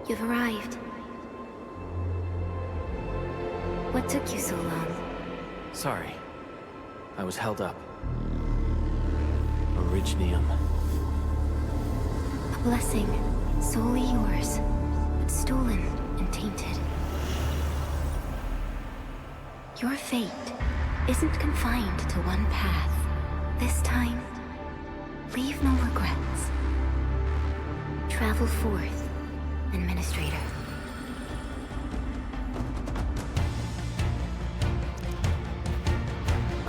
You've arrived. What took you so long? Sorry. I was held up. Originium. A blessing, solely yours, but stolen and tainted. Your fate isn't confined to one path. This time, leave no regrets. Travel forth, Administrator.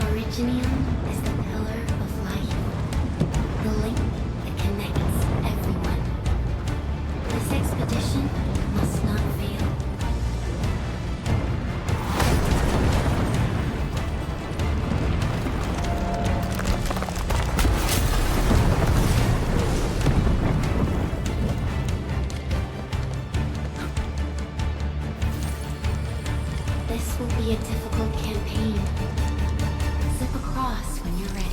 Originium is the pillar of life, the link that connects everyone. This expedition must not fail. This will be a difficult campaign. Zip across when you're ready.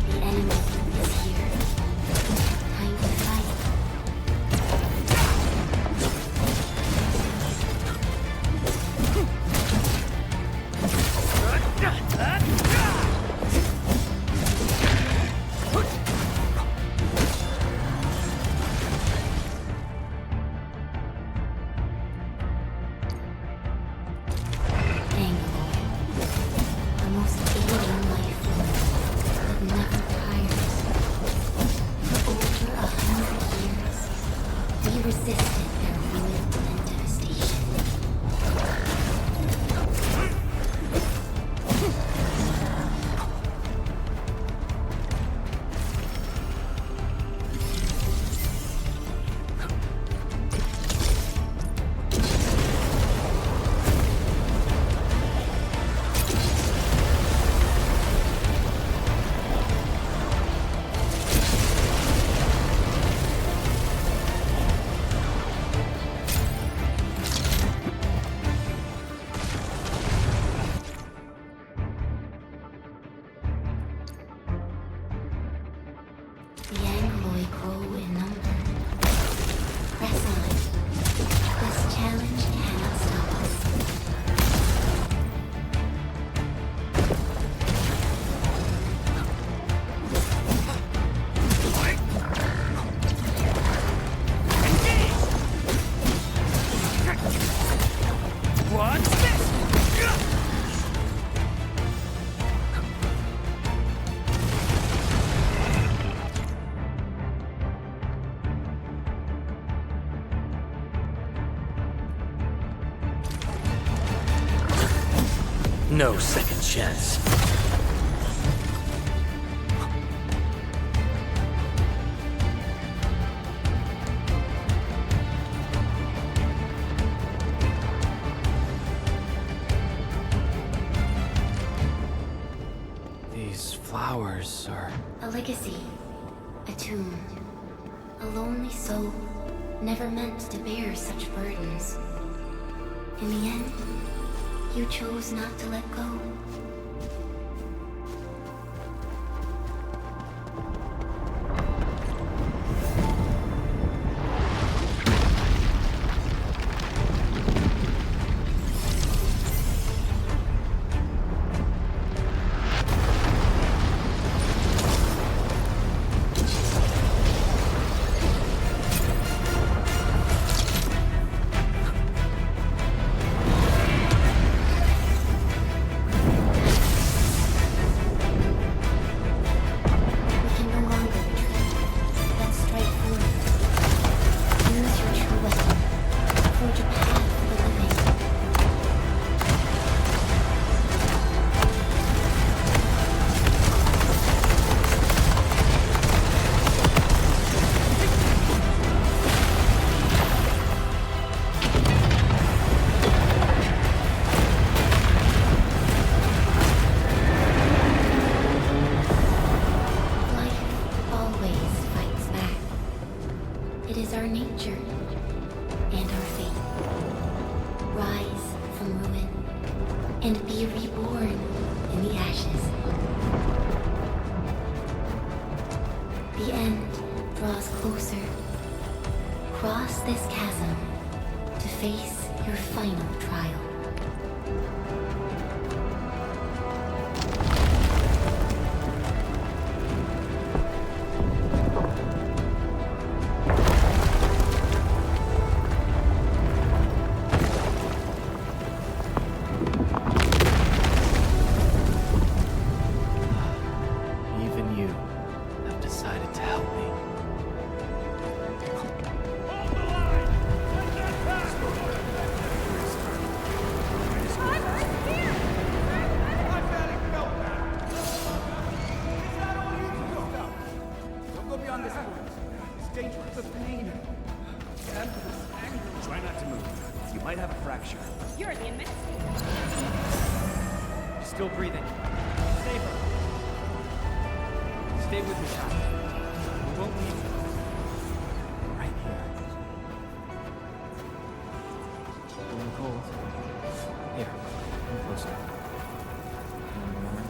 The enemy is here. Time to fight. The most alien life form that never tires. For over 100 years, we resisted their ruin and devastation. The Angloi grow in number. Press on. This challenge cannot stop us. What's this? No second chance. These flowers are... A legacy. A tomb. A lonely soul, never meant to bear such burdens. In the end, you chose not to let go. reborn in the ashes. The end draws closer. Cross this chasm to face your final trial. Even you have decided to help me. Don't go beyond this point. It's dangerous. The pain. The endless anger. Try not to move. You might have a fracture. You're the admin. Still breathing. Save her. Stay with me, child. We won't leave you. Right here. Feeling cold. Here, come closer. Feeling warm?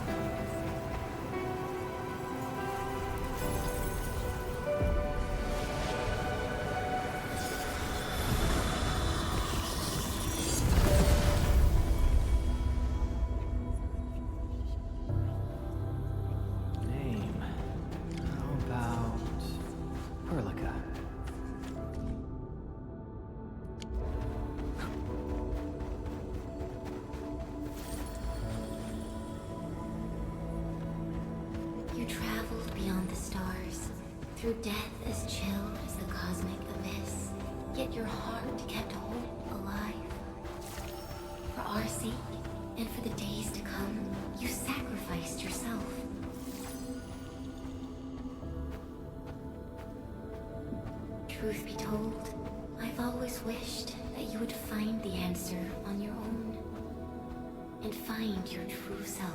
Name. How about Perlica? You traveled beyond the stars, through death as chill as the cosmic abyss, yet your heart kept hope alive. For our sake, and for the days to come, you sacrificed yourself. Truth be told, I've always wished that you would find the answer on your own, and find your true self.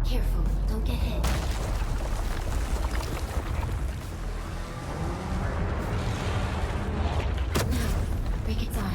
Careful, don't get hit. Now, break its arm.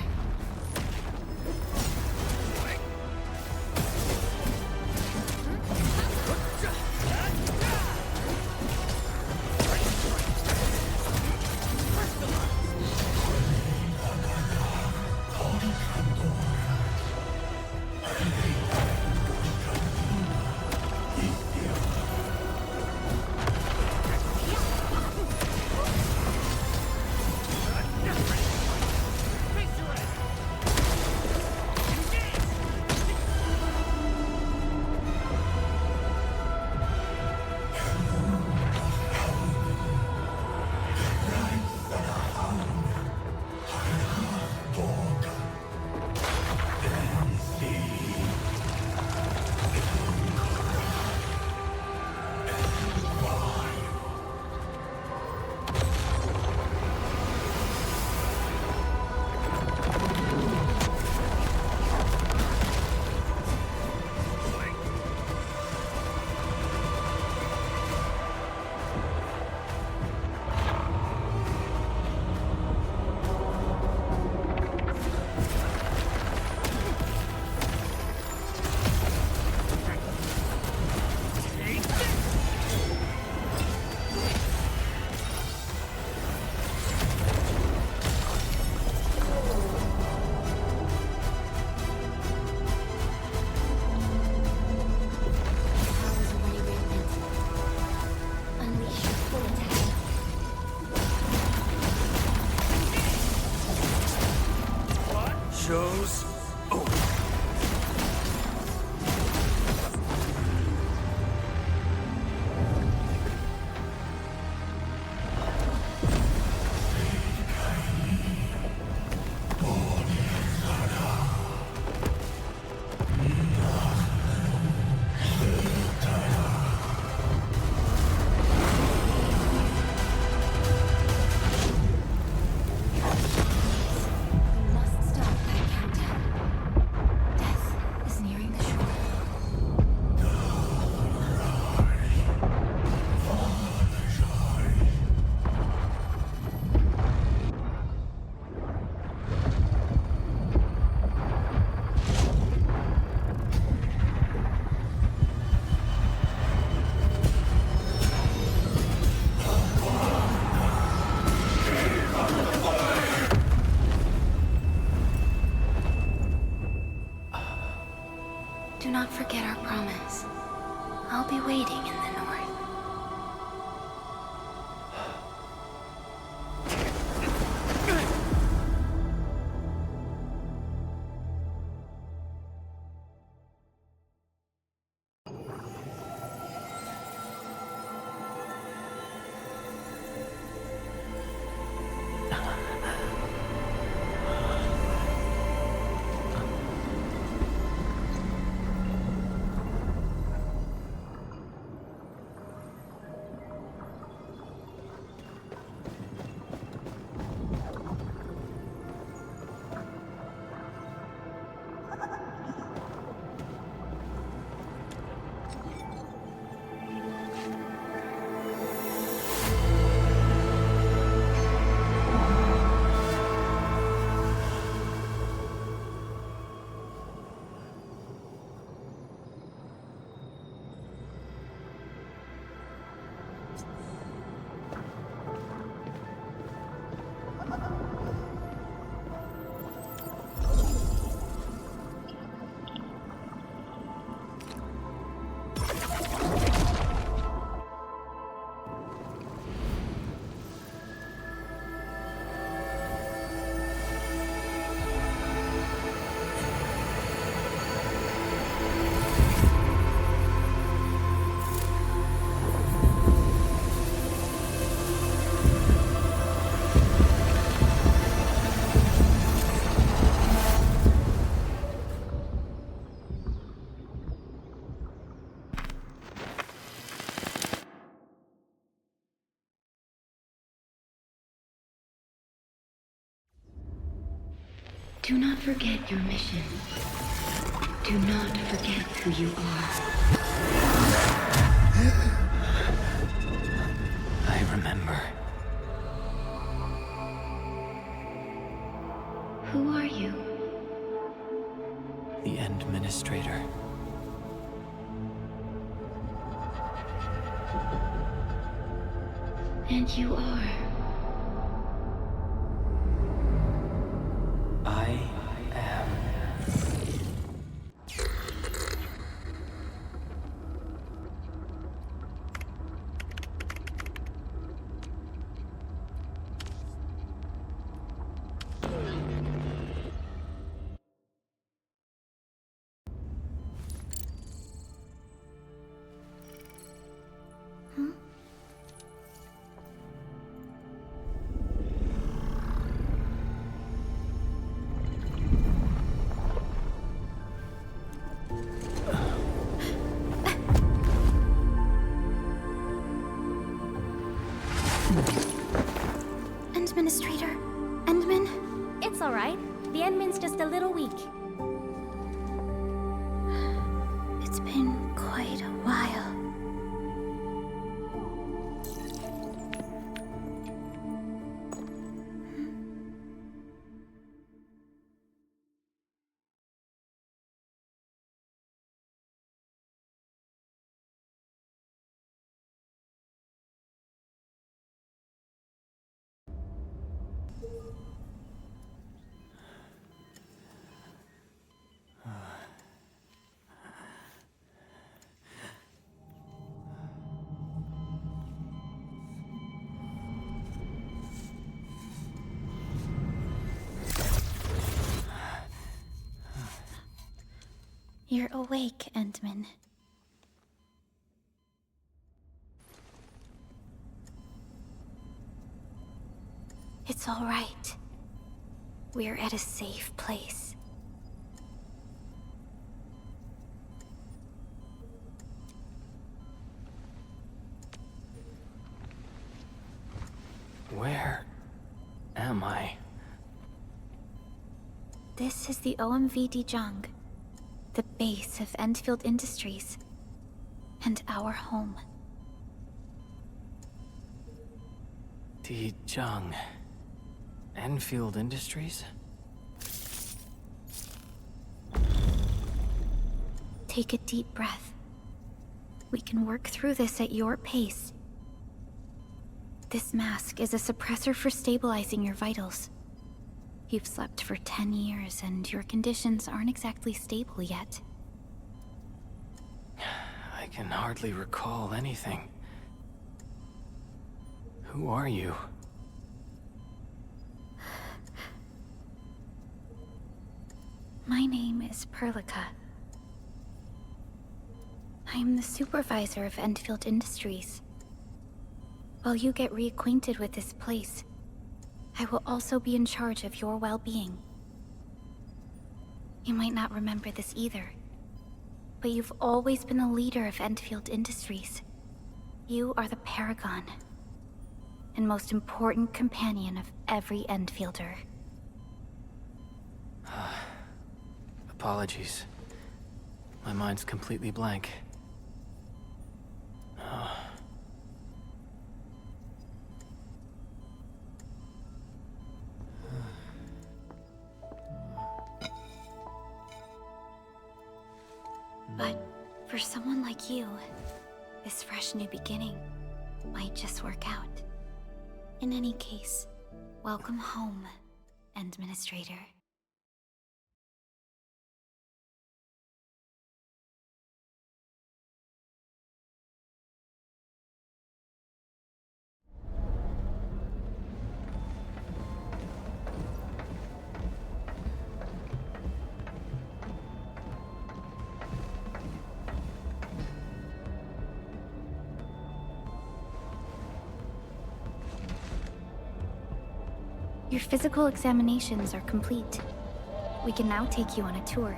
supplies. I'll be waiting in the north. Do not forget your mission. Do not forget who you are. I remember. Who are you? The Administrator. And you are. I am. Administrator? Endman? It's all right. The Endman's just a little weak. It's been quite a while. You're awake, Endman. It's all right. We're at a safe place. Where am I? This is the OMV Dijong, the base of Endfield Industries, and our home. Dijong. Endfield Industries? Take a deep breath. We can work through this at your pace. This mask is a suppressor for stabilizing your vitals. You've slept for 10 years, and your conditions aren't exactly stable yet. can hardly recall anything. Who are you? My name is Perlica. I am the supervisor of Endfield Industries. While you get reacquainted with this place, I will also be in charge of your well-being. You might not remember this either, but you've always been the leader of Endfield Industries. You are the paragon, and most important companion of every Endfielder. Apologies. My mind's completely blank. But for someone like you, this fresh new beginning might just work out. In any case, welcome home, Administrator. Your physical examinations are complete. We can now take you on a tour.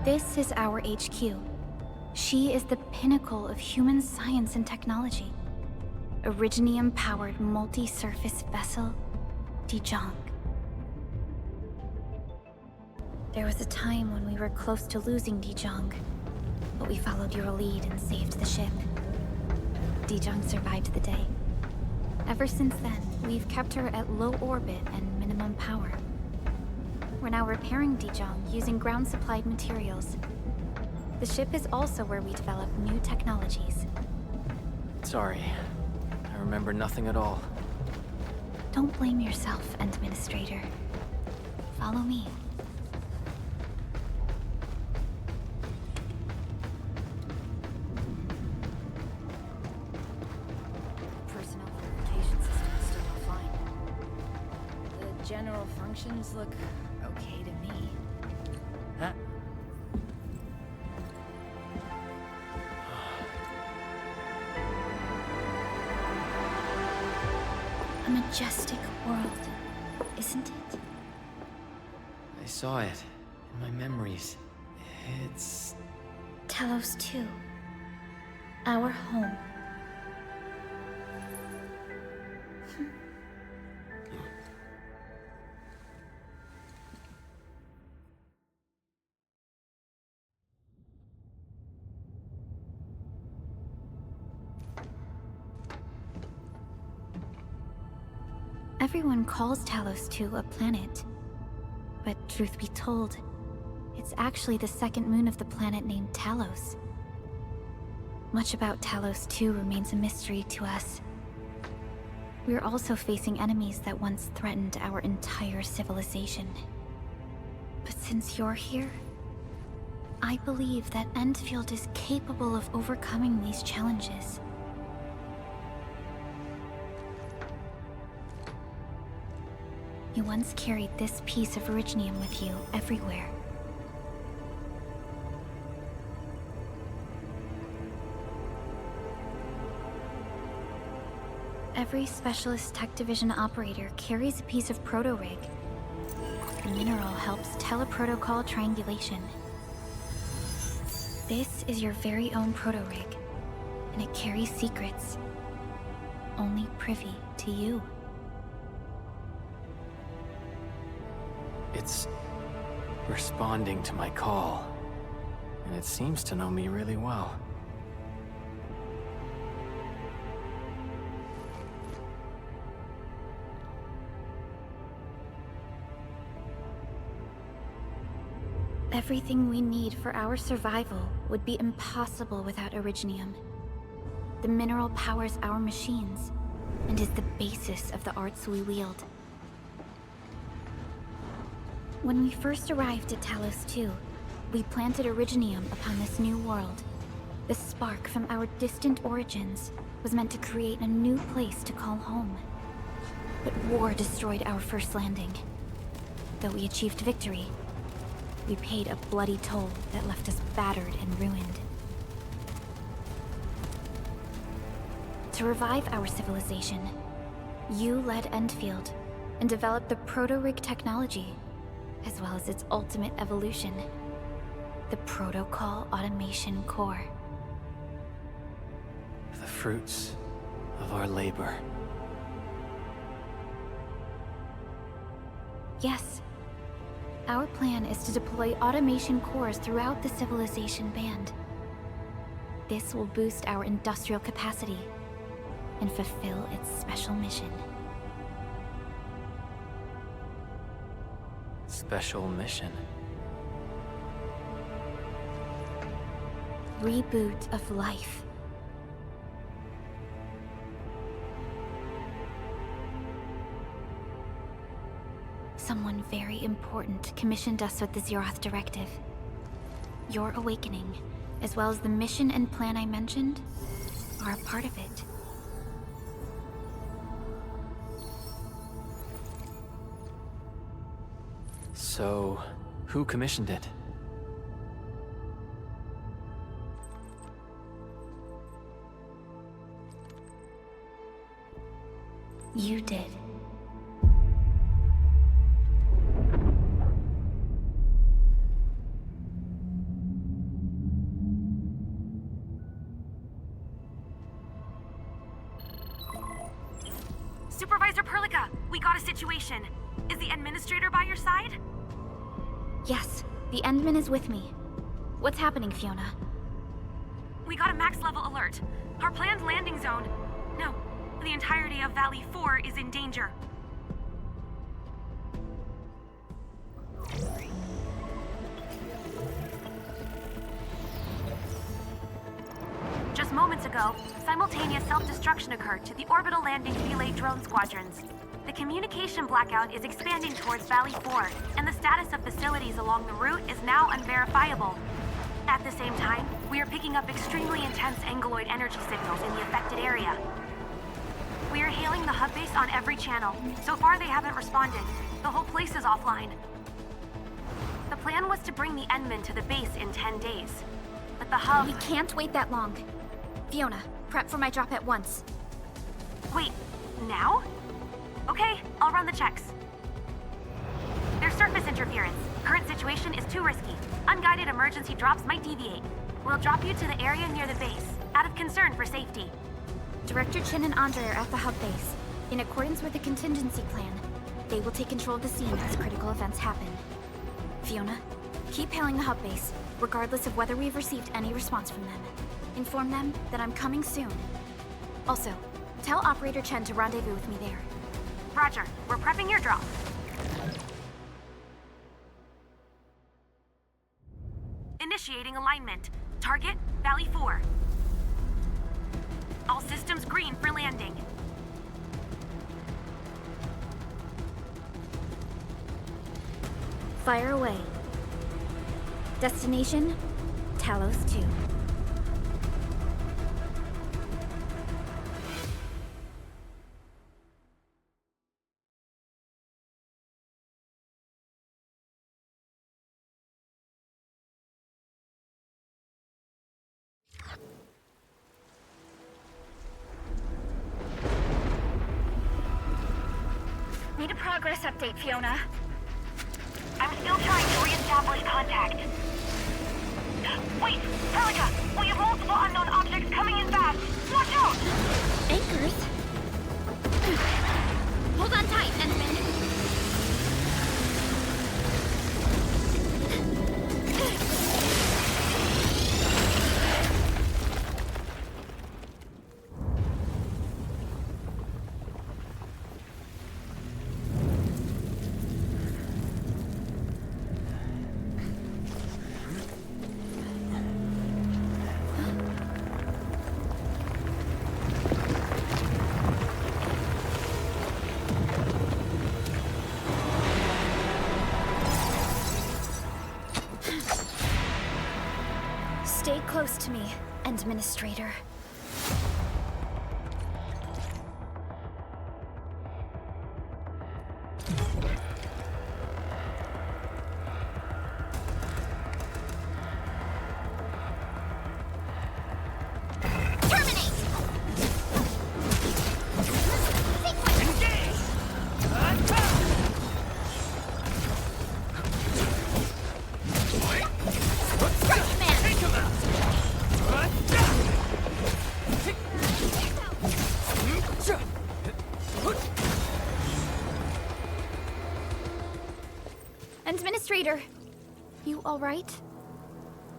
This is our HQ. She is the pinnacle of human science and technology. Originium-powered multi-surface vessel, Dijong. There was a time when we were close to losing Dijong, but we followed your lead and saved the ship. Dijong survived the day. Ever since then, we've kept her at low orbit and minimum power. We're now repairing Dijong using ground-supplied materials. The ship is also where we develop new technologies. Sorry. I remember nothing at all. Don't blame yourself, Administrator. Follow me. Personnel verification system is still offline. The general functions look okay to me. Huh? A majestic world, isn't it? I saw it in my memories. It's... Talos 2. Our home. Everyone calls Talos 2 a planet. But truth be told, it's actually the second moon of the planet named Talos. Much about Talos 2 remains a mystery to us. We're also facing enemies that once threatened our entire civilization. But since you're here, I believe that Endfield is capable of overcoming these challenges. You once carried this piece of Originium with you everywhere. Every Specialist Tech Division operator carries a piece of proto-rig. The mineral helps teleprotocol triangulation. This is your very own proto-rig, and it carries secrets, only privy to you. It's responding to my call, and it seems to know me really well. Everything we need for our survival would be impossible without Originium. The mineral powers our machines, and is the basis of the arts we wield. When we first arrived at Talos 2, we planted Originium upon this new world. The spark from our distant origins was meant to create a new place to call home. But war destroyed our first landing. Though we achieved victory, we paid a bloody toll that left us battered and ruined. To revive our civilization, you led Endfield and developed the proto-rig technology, as well as its ultimate evolution, the Protocol Automation Core. The fruits of our labor. Yes. Our plan is to deploy automation cores throughout the civilization band. This will boost our industrial capacity and fulfill its special mission. Special mission. Reboot of life. Someone very important commissioned us with the Zeroth Directive. Your awakening, as well as the mission and plan I mentioned, are a part of it. So, who commissioned it? You did. Supervisor Perlica, we got a situation. Is the administrator by your side? Yes, the Endman is with me. What's happening, Fiona? We got a max level alert. Our planned landing zone... No, the entirety of Valley 4 is in danger. Just moments ago, simultaneous self-destruction occurred to the orbital landing relay drone squadrons. The communication blackout is expanding towards Valley 4, and the status of facilities along the route is now unverifiable. At the same time, we are picking up extremely intense angeloid energy signals in the affected area. We are hailing the hub base on every channel. So far, they haven't responded. The whole place is offline. The plan was to bring the Endman to the base in 10 days. But the hub... We can't wait that long. Fiona, prep for my drop at once. Wait, now? Okay, I'll run the checks. There's surface interference. Current situation is too risky. Unguided emergency drops might deviate. We'll drop you to the area near the base, out of concern for safety. Director Chen and Andre are at the hub base. In accordance with the contingency plan, they will take control of the scene as critical events happen. Fiona, keep hailing the hub base, regardless of whether we've received any response from them. Inform them that I'm coming soon. Also, tell Operator Chen to rendezvous with me there. Roger, we're prepping your drop. Initiating alignment. Target, Valley 4. All systems green for landing. Fire away. Destination, Talos 2. Need a progress update, Fiona. I'm still trying to re-establish contact. Wait, Perlica! We have multiple unknown objects coming in fast! Watch out! Anchors? Hold on tight, Endman. close to me, Administrator. Administrator, you all right?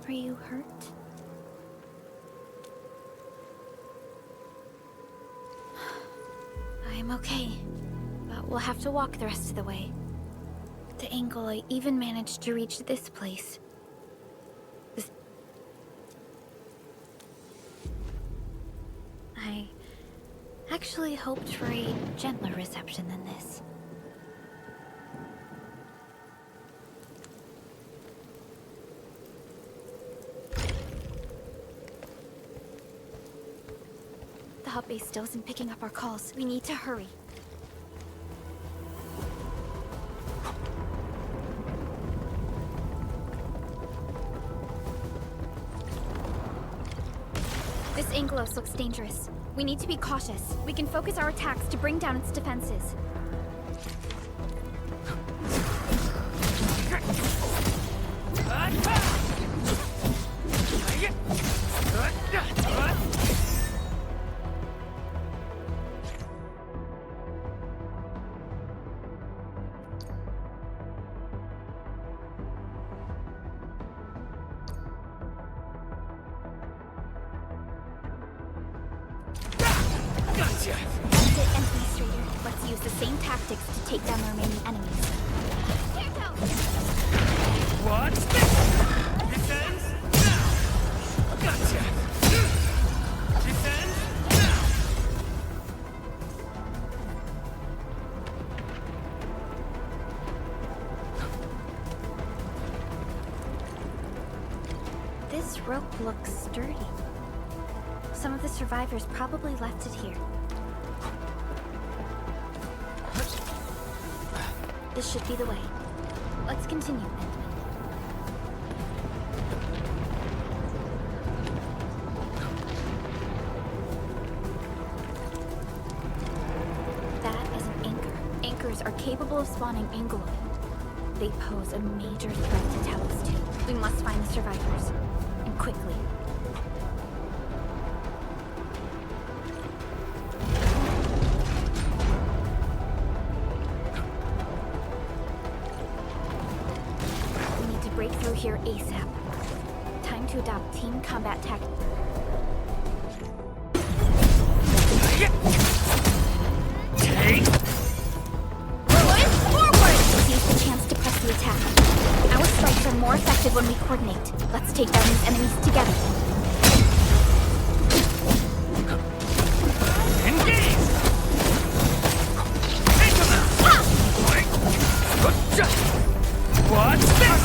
Are you hurt? I'm okay, but we'll have to walk the rest of the way. The angle I even managed to reach this place. I actually hoped for a gentler reception than this. The hub base still isn't picking up our calls. We need to hurry. This Angelos looks dangerous. We need to be cautious. We can focus our attacks to bring down its defenses. Gotcha! That's it, Administrator. Let's use the same tactics to take down the remaining enemies. Watch this! Descends now! Gotcha! Descends now! This rope looks sturdy. Some of the survivors probably left it here. This should be the way. Let's continue, Endman. That is an anchor. Anchors are capable of spawning Angeloi. They pose a major threat to Talos too. We must find the survivors. And quickly. Break through here ASAP. Time to adopt team combat tactics. Take! Forward! Seize the chance to press the attack. Our strikes are more effective when we coordinate. Let's take down these enemies together. Engage! Take them out! Watch this!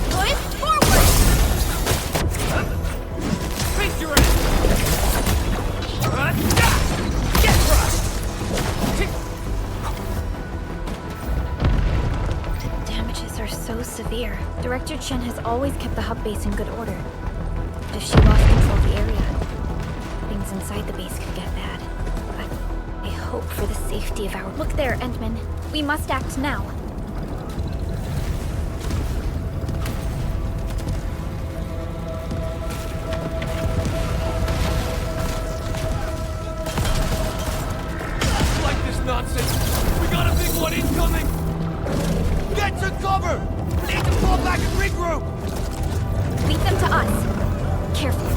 Going forward! Face your end! Get crushed! The damages are so severe. Director Chen has always kept the hub base in good order. But if she lost control of the area, things inside the base could get bad. But I hope for the safety of our... Look there, Endman. We must act now. Nonsense! We got a big one incoming! Get to cover! Need to fall back and regroup! Lead them to us. Careful.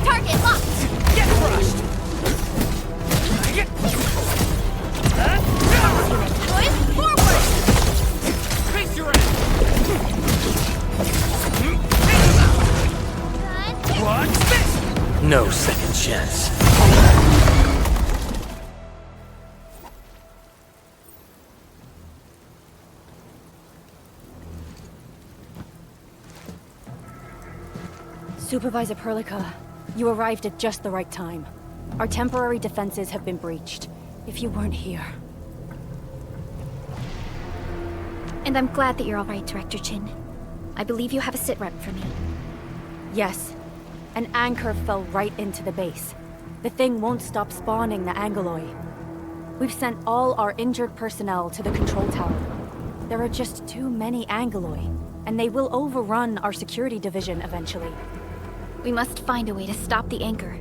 Target locked! Get crushed! Face your end! Watch this! No second chance. Supervisor Perlica, you arrived at just the right time. Our temporary defenses have been breached. If you weren't here... And I'm glad that you're all right, Director Chin. I believe you have a sit rep for me. Yes. An anchor fell right into the base. The thing won't stop spawning the Angoloi. We've sent all our injured personnel to the control tower. There are just too many Angoloi, and they will overrun our security division eventually. We must find a way to stop the anchor.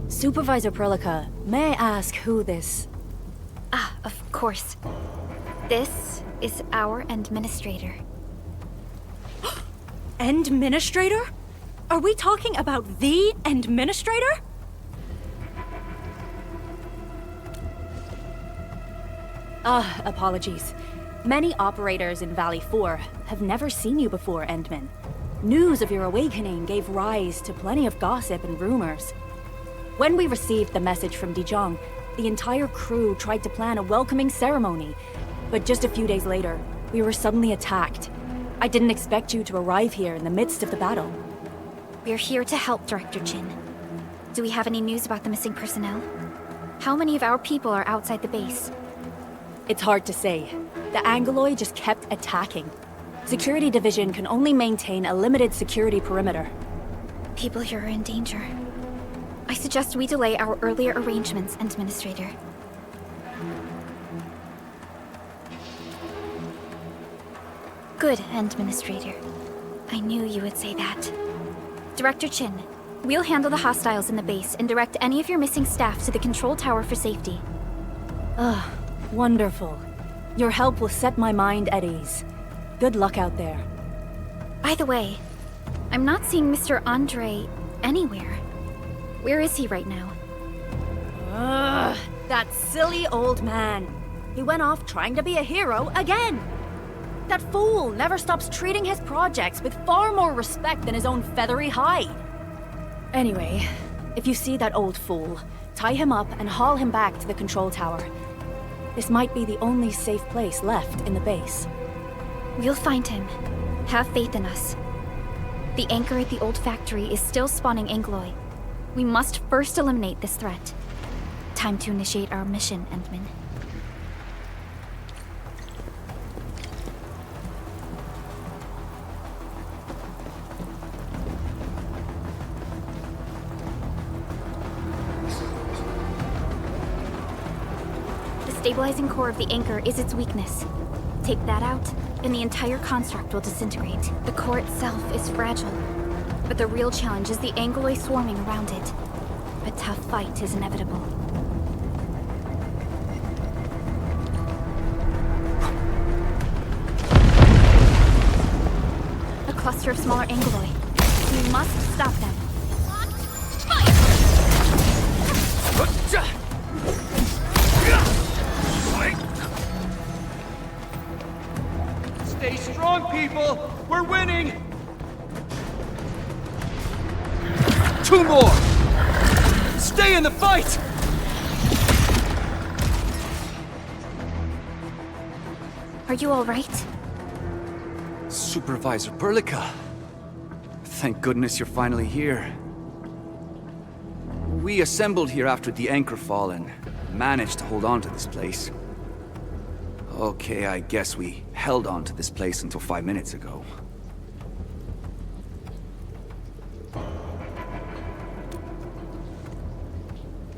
Supervisor Perlica, may I ask who this... Ah, of course. This is our administrator. Administrator? Are we talking about the administrator? Apologies. Many operators in Valley 4 have never seen you before, Endman. News of your awakening gave rise to plenty of gossip and rumors. When we received the message from Dijong, the entire crew tried to plan a welcoming ceremony, but just a few days later, we were suddenly attacked. I didn't expect you to arrive here in the midst of the battle. We're here to help, Director Chin. Do we have any news about the missing personnel? How many of our people are outside the base? It's hard to say. The Angoloi just kept attacking. Security Division can only maintain a limited security perimeter. People here are in danger. I suggest we delay our earlier arrangements, Administrator. Good, Administrator. I knew you would say that. Director Chin, we'll handle the hostiles in the base and direct any of your missing staff to the control tower for safety. Wonderful. Your help will set my mind at ease. Good luck out there. By the way, I'm not seeing Mr. Andre anywhere. Where is he right now? That silly old man. He went off trying to be a hero again. That fool never stops treating his projects with far more respect than his own feathery hide. Anyway, if you see that old fool, tie him up and haul him back to the control tower. This might be the only safe place left in the base. We'll find him. Have faith in us. The anchor at the old factory is still spawning Angoloi. We must first eliminate this threat. Time to initiate our mission, Endman. The stabilizing core of the anchor is its weakness. Take that out, and the entire construct will disintegrate. The core itself is fragile, but the real challenge is the Angoloi swarming around it. A tough fight is inevitable. A cluster of smaller Angoloi. We must stop them. Stay strong, people! We're winning! 2 more! Stay in the fight! Are you all right? Supervisor Perlica. Thank goodness you're finally here. We assembled here after the anchor fall and managed to hold on to this place. Okay, I guess we held on to this place until 5 minutes ago.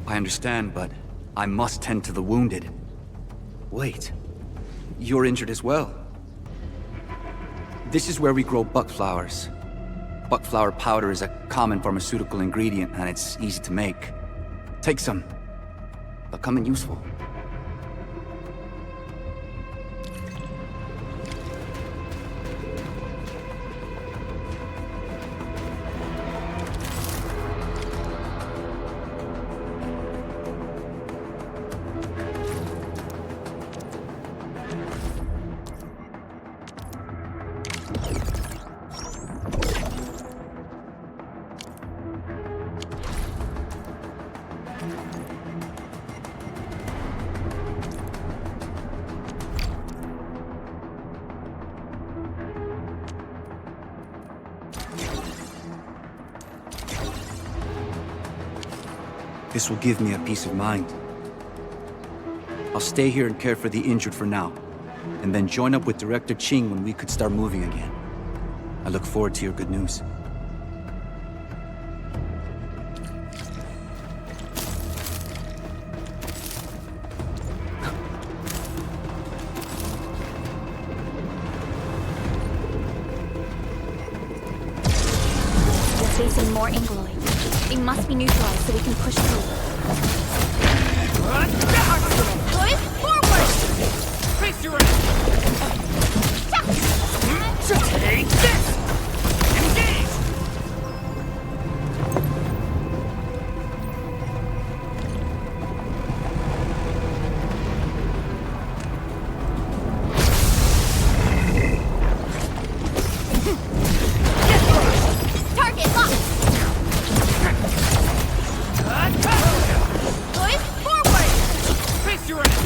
I understand, but I must tend to the wounded. Wait, you're injured as well. This is where we grow buckflowers. Buckflower powder is a common pharmaceutical ingredient, and it's easy to make. Take some. They'll come in useful. This will give me a peace of mind. I'll stay here and care for the injured for now, and then join up with Director Ching when we could start moving again. I look forward to your good news. We're facing more Angloid. They must be neutralized so we can push through. Good, forward! Face your ass! Take this! Engage! Target locked! Good, forward! Face your ass!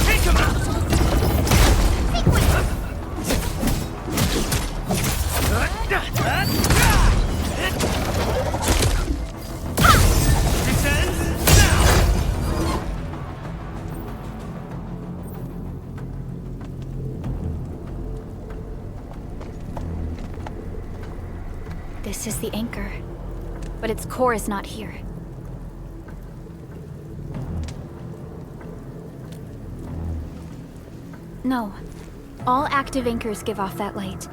Take him out! This is the anchor, but its core is not here. No. All active anchors give off that light.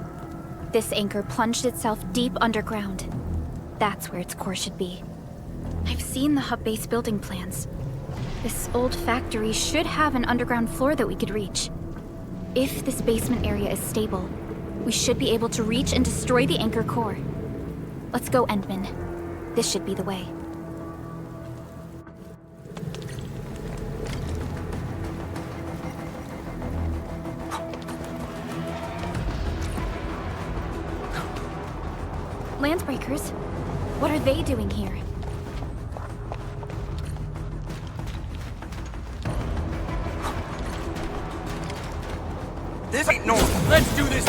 This anchor plunged itself deep underground. That's where its core should be. I've seen the hub base building plans. This old factory should have an underground floor that we could reach. If this basement area is stable, we should be able to reach and destroy the anchor core. Let's go, Endman. This should be the way. Landbreakers? What are they doing here? This ain't normal. Let's do this.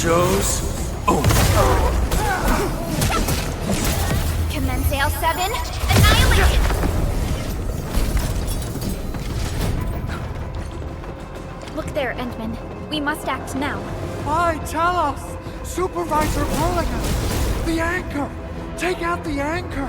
Shows over. Commence L7, annihilation! Look there, Endman. We must act now. Why, tell us! Supervisor pulling us! The anchor! Take out the anchor!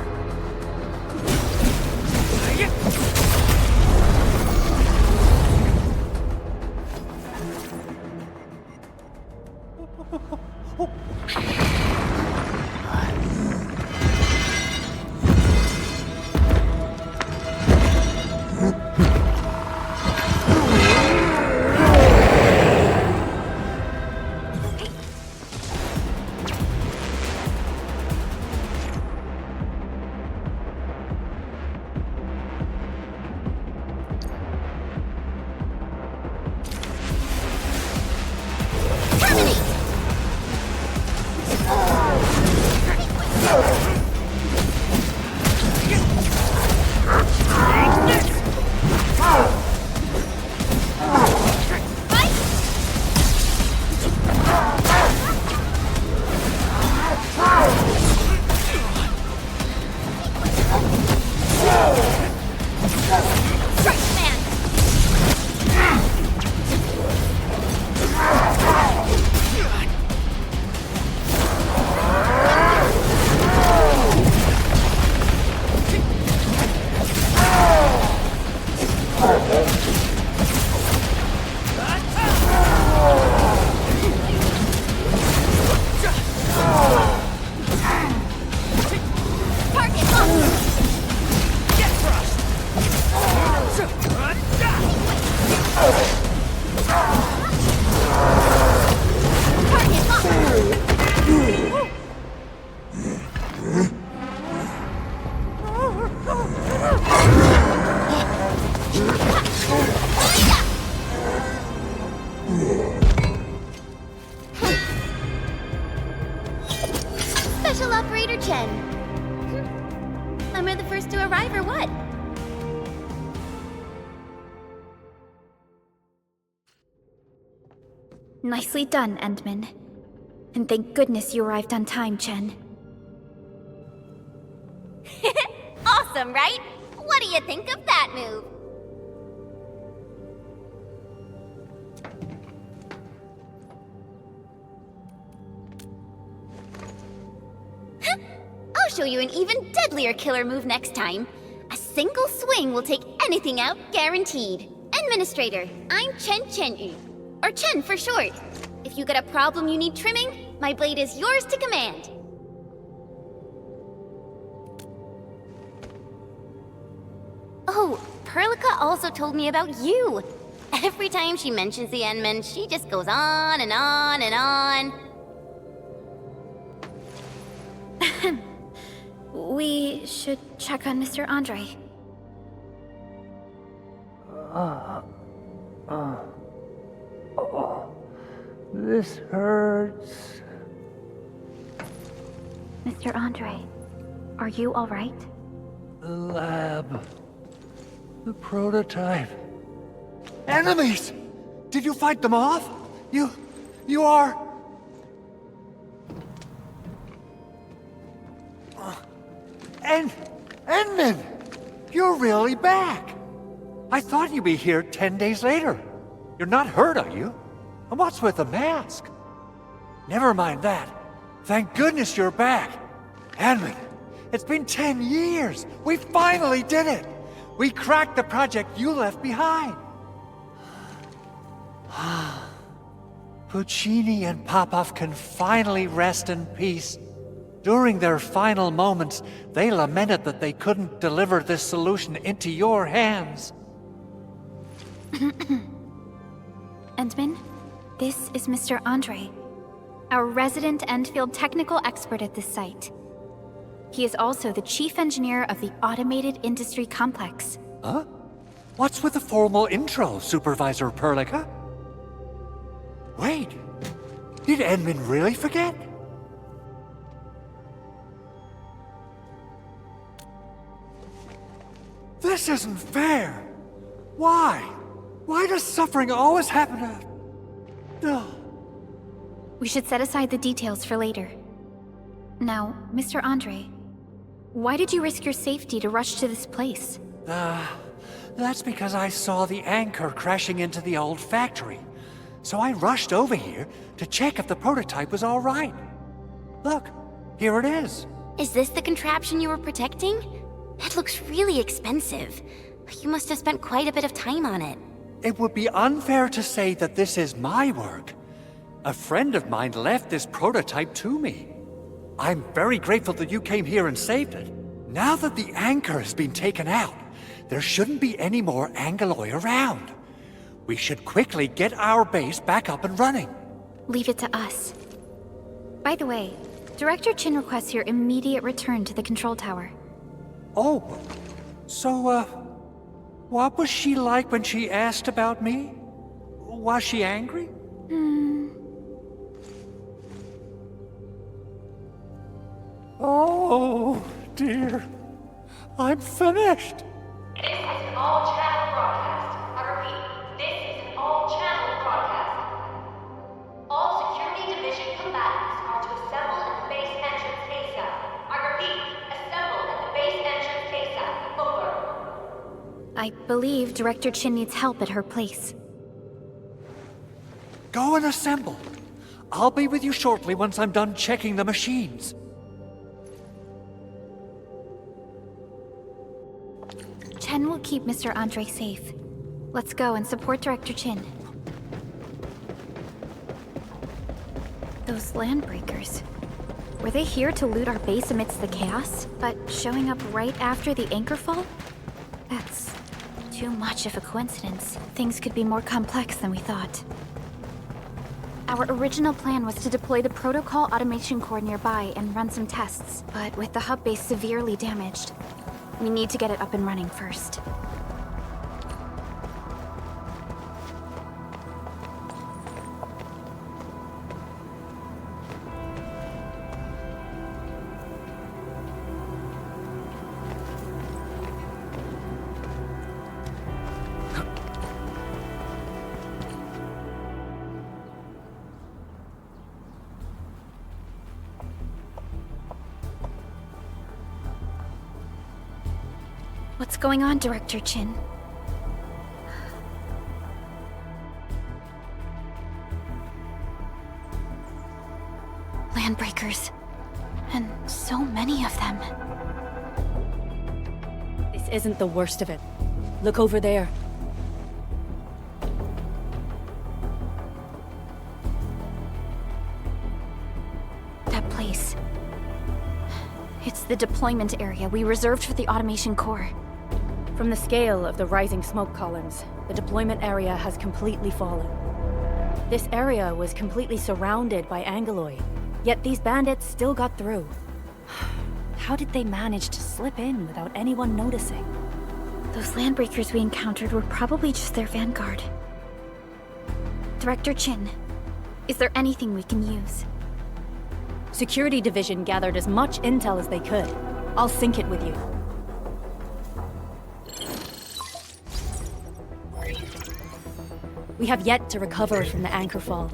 Special Operator Chen. Am I the first to arrive or what? Nicely done, Endman. And thank goodness you arrived on time, Chen. Awesome, right? What do you think of that move? I'll show you an even deadlier killer move next time. A single swing will take anything out, guaranteed. Administrator, I'm Chen Chen-yu, or Chen for short. If you got a problem you need trimming, my blade is yours to command. Oh, Perlica also told me about you. Every time she mentions the Endman, she just goes on and on and on. We should check on Mr. Andre. This hurts. Mr. Andre, are you alright? The lab. The prototype. Enemies! Did you fight them off? You are... Endman! You're really back! I thought you'd be here 10 days later. You're not hurt, are you? And what's with the mask? Never mind that. Thank goodness you're back. Endman, it's been 10 years. We finally did it. We cracked the project you left behind. Puccini and Popov can finally rest in peace. During their final moments, they lamented that they couldn't deliver this solution into your hands. Endman, this is Mr. Andre, our resident Endfield technical expert at this site. He is also the chief engineer of the Automated Industry Complex. Huh? What's with the formal intro, Supervisor Perlica? Wait, did Endman really forget? This isn't fair! Why? Why does suffering always happen to... No. We should set aside the details for later. Now, Mr. Andre, why did you risk your safety to rush to this place? That's because I saw the anchor crashing into the old factory. So I rushed over here to check if the prototype was all right. Look, here it is. Is this the contraption you were protecting? It looks really expensive. You must have spent quite a bit of time on it. It would be unfair to say that this is my work. A friend of mine left this prototype to me. I'm very grateful that you came here and saved it. Now that the anchor has been taken out, there shouldn't be any more Angaloi around. We should quickly get our base back up and running. Leave it to us. By the way, Director Chin requests your immediate return to the control tower. Oh, so, what was she like when she asked about me? Was she angry? Oh, dear. I'm finished. This is an all-channel broadcast. I repeat, this is an all-channel broadcast. All Security Division combatants are to assemble at the base entrance ASAP. I repeat, assemble at the base entrance ASAP. Over. I believe Director Chin needs help at her place. Go and assemble. I'll be with you shortly once I'm done checking the machines. Chen will keep Mr. Andre safe. Let's go and support Director Chin. Those landbreakers. Were they here to loot our base amidst the chaos, but showing up right after the anchor fall? That's too much of a coincidence. Things could be more complex than we thought. Our original plan was to deploy the protocol automation core nearby and run some tests, but with the hub base severely damaged, we need to get it up and running first. What's going on, Director Chin? Landbreakers. And so many of them. This isn't the worst of it. Look over there. That place. It's the deployment area we reserved for the automation core. From the scale of the rising smoke columns, the deployment area has completely fallen. This area was completely surrounded by Angeloi, yet these bandits still got through. How did they manage to slip in without anyone noticing? Those landbreakers we encountered were probably just their vanguard. Director Chin, is there anything we can use? Security Division gathered as much intel as they could. I'll sync it with you. We have yet to recover from the anchor fall.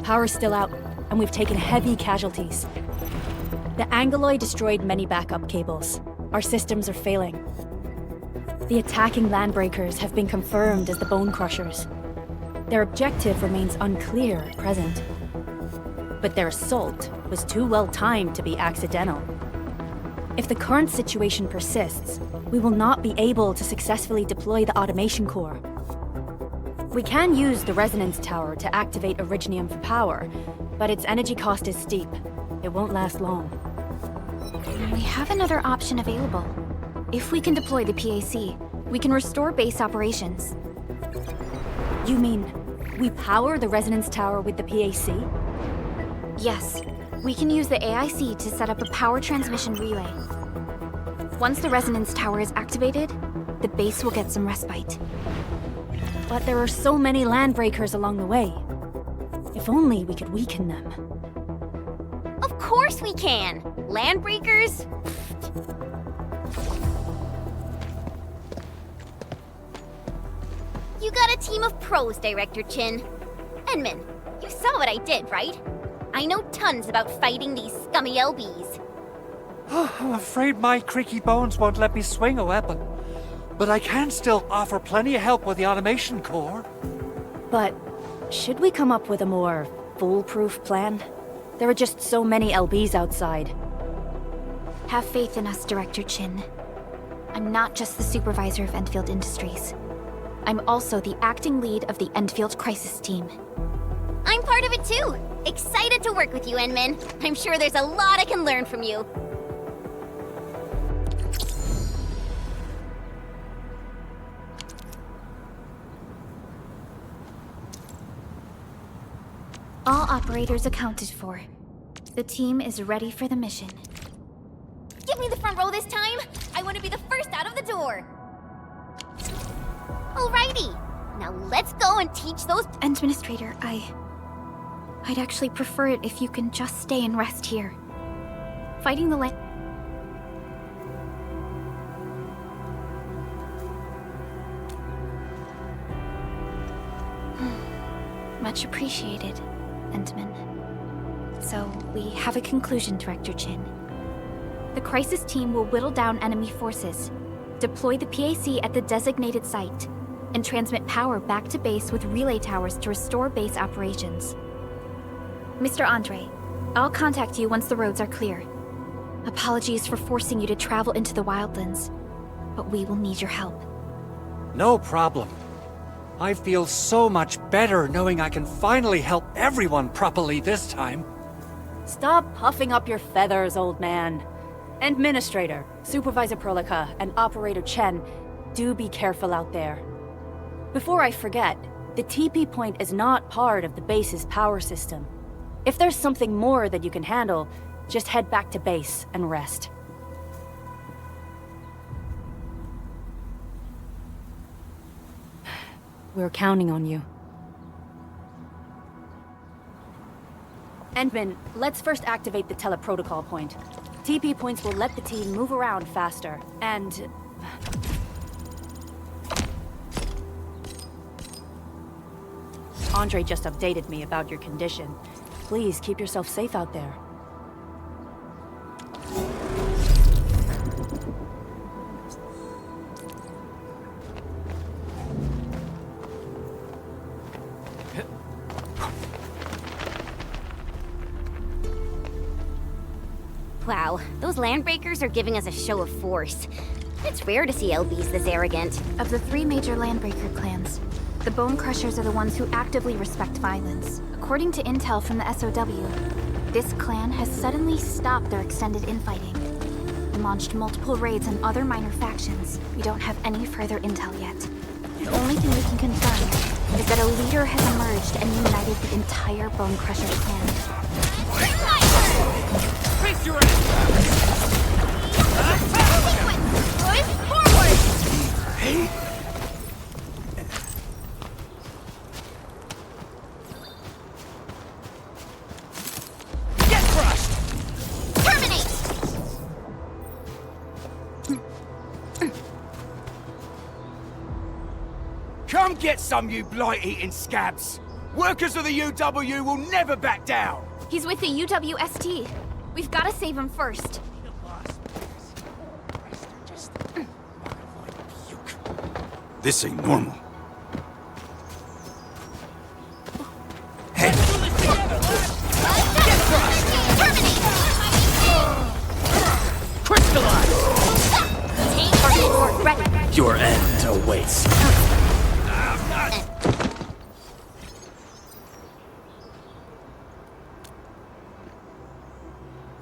Power's still out, and we've taken heavy casualties. The Angeloi destroyed many backup cables. Our systems are failing. The attacking landbreakers have been confirmed as the Bone Crushers. Their objective remains unclear at present. But their assault was too well timed to be accidental. If the current situation persists, we will not be able to successfully deploy the automation core. We can use the resonance tower to activate Originium for power, but its energy cost is steep. It won't last long. We have another option available. If we can deploy the PAC, we can restore base operations. You mean, we power the resonance tower with the PAC? Yes, we can use the AIC to set up a power transmission relay. Once the resonance tower is activated, the base will get some respite. But there are so many landbreakers along the way. If only we could weaken them. Of course we can! Landbreakers? You got a team of pros, Director Chin. Enman, you saw what I did, right? I know tons about fighting these scummy LBs. I'm afraid my creaky bones won't let me swing a weapon. But I can still offer plenty of help with the automation core. But should we come up with a more foolproof plan? There are just so many LBs outside. Have faith in us, Director Chin. I'm not just the supervisor of Endfield Industries. I'm also the acting lead of the Endfield Crisis Team. I'm part of it too! Excited to work with you, Enman. I'm sure there's a lot I can learn from you. All operators accounted for. The team is ready for the mission. Give me the front row this time! I want to be the first out of the door! Alrighty! Now let's go and teach those— Administrator, I'd actually prefer it if you can just stay and rest here. Fighting the land— Much appreciated, Endman. So, we have a conclusion, Director Chin. The crisis team will whittle down enemy forces, deploy the PAC at the designated site, and transmit power back to base with relay towers to restore base operations. Mr. Andre, I'll contact you once the roads are clear. Apologies for forcing you to travel into the wildlands, but we will need your help. No problem. I feel so much better knowing I can finally help everyone properly this time. Stop puffing up your feathers, old man. Administrator, Supervisor Perlica, and Operator Chen, do be careful out there. Before I forget, the TP point is not part of the base's power system. If there's something more that you can handle, just head back to base and rest. We're counting on you. Endman, let's first activate the teleprotocol point. TP points will let the team move around faster, and— Andre just updated me about your condition. Please keep yourself safe out there. Wow, those landbreakers are giving us a show of force. It's rare to see LBs this arrogant. Of the 3 major landbreaker clans, the Bone Crushers are the ones who actively respect violence. According to intel from the SOW, this clan has suddenly stopped their extended infighting and launched multiple raids on other minor factions. We don't have any further intel yet. The only thing we can confirm is that a leader has emerged and united the entire Bone Crusher clan. Face your ass! Get crushed! Terminate! Come get some, you blight-eating scabs! Workers of the UW will never back down! He's with the UWST. We've got to save him first. This ain't normal. Your end awaits.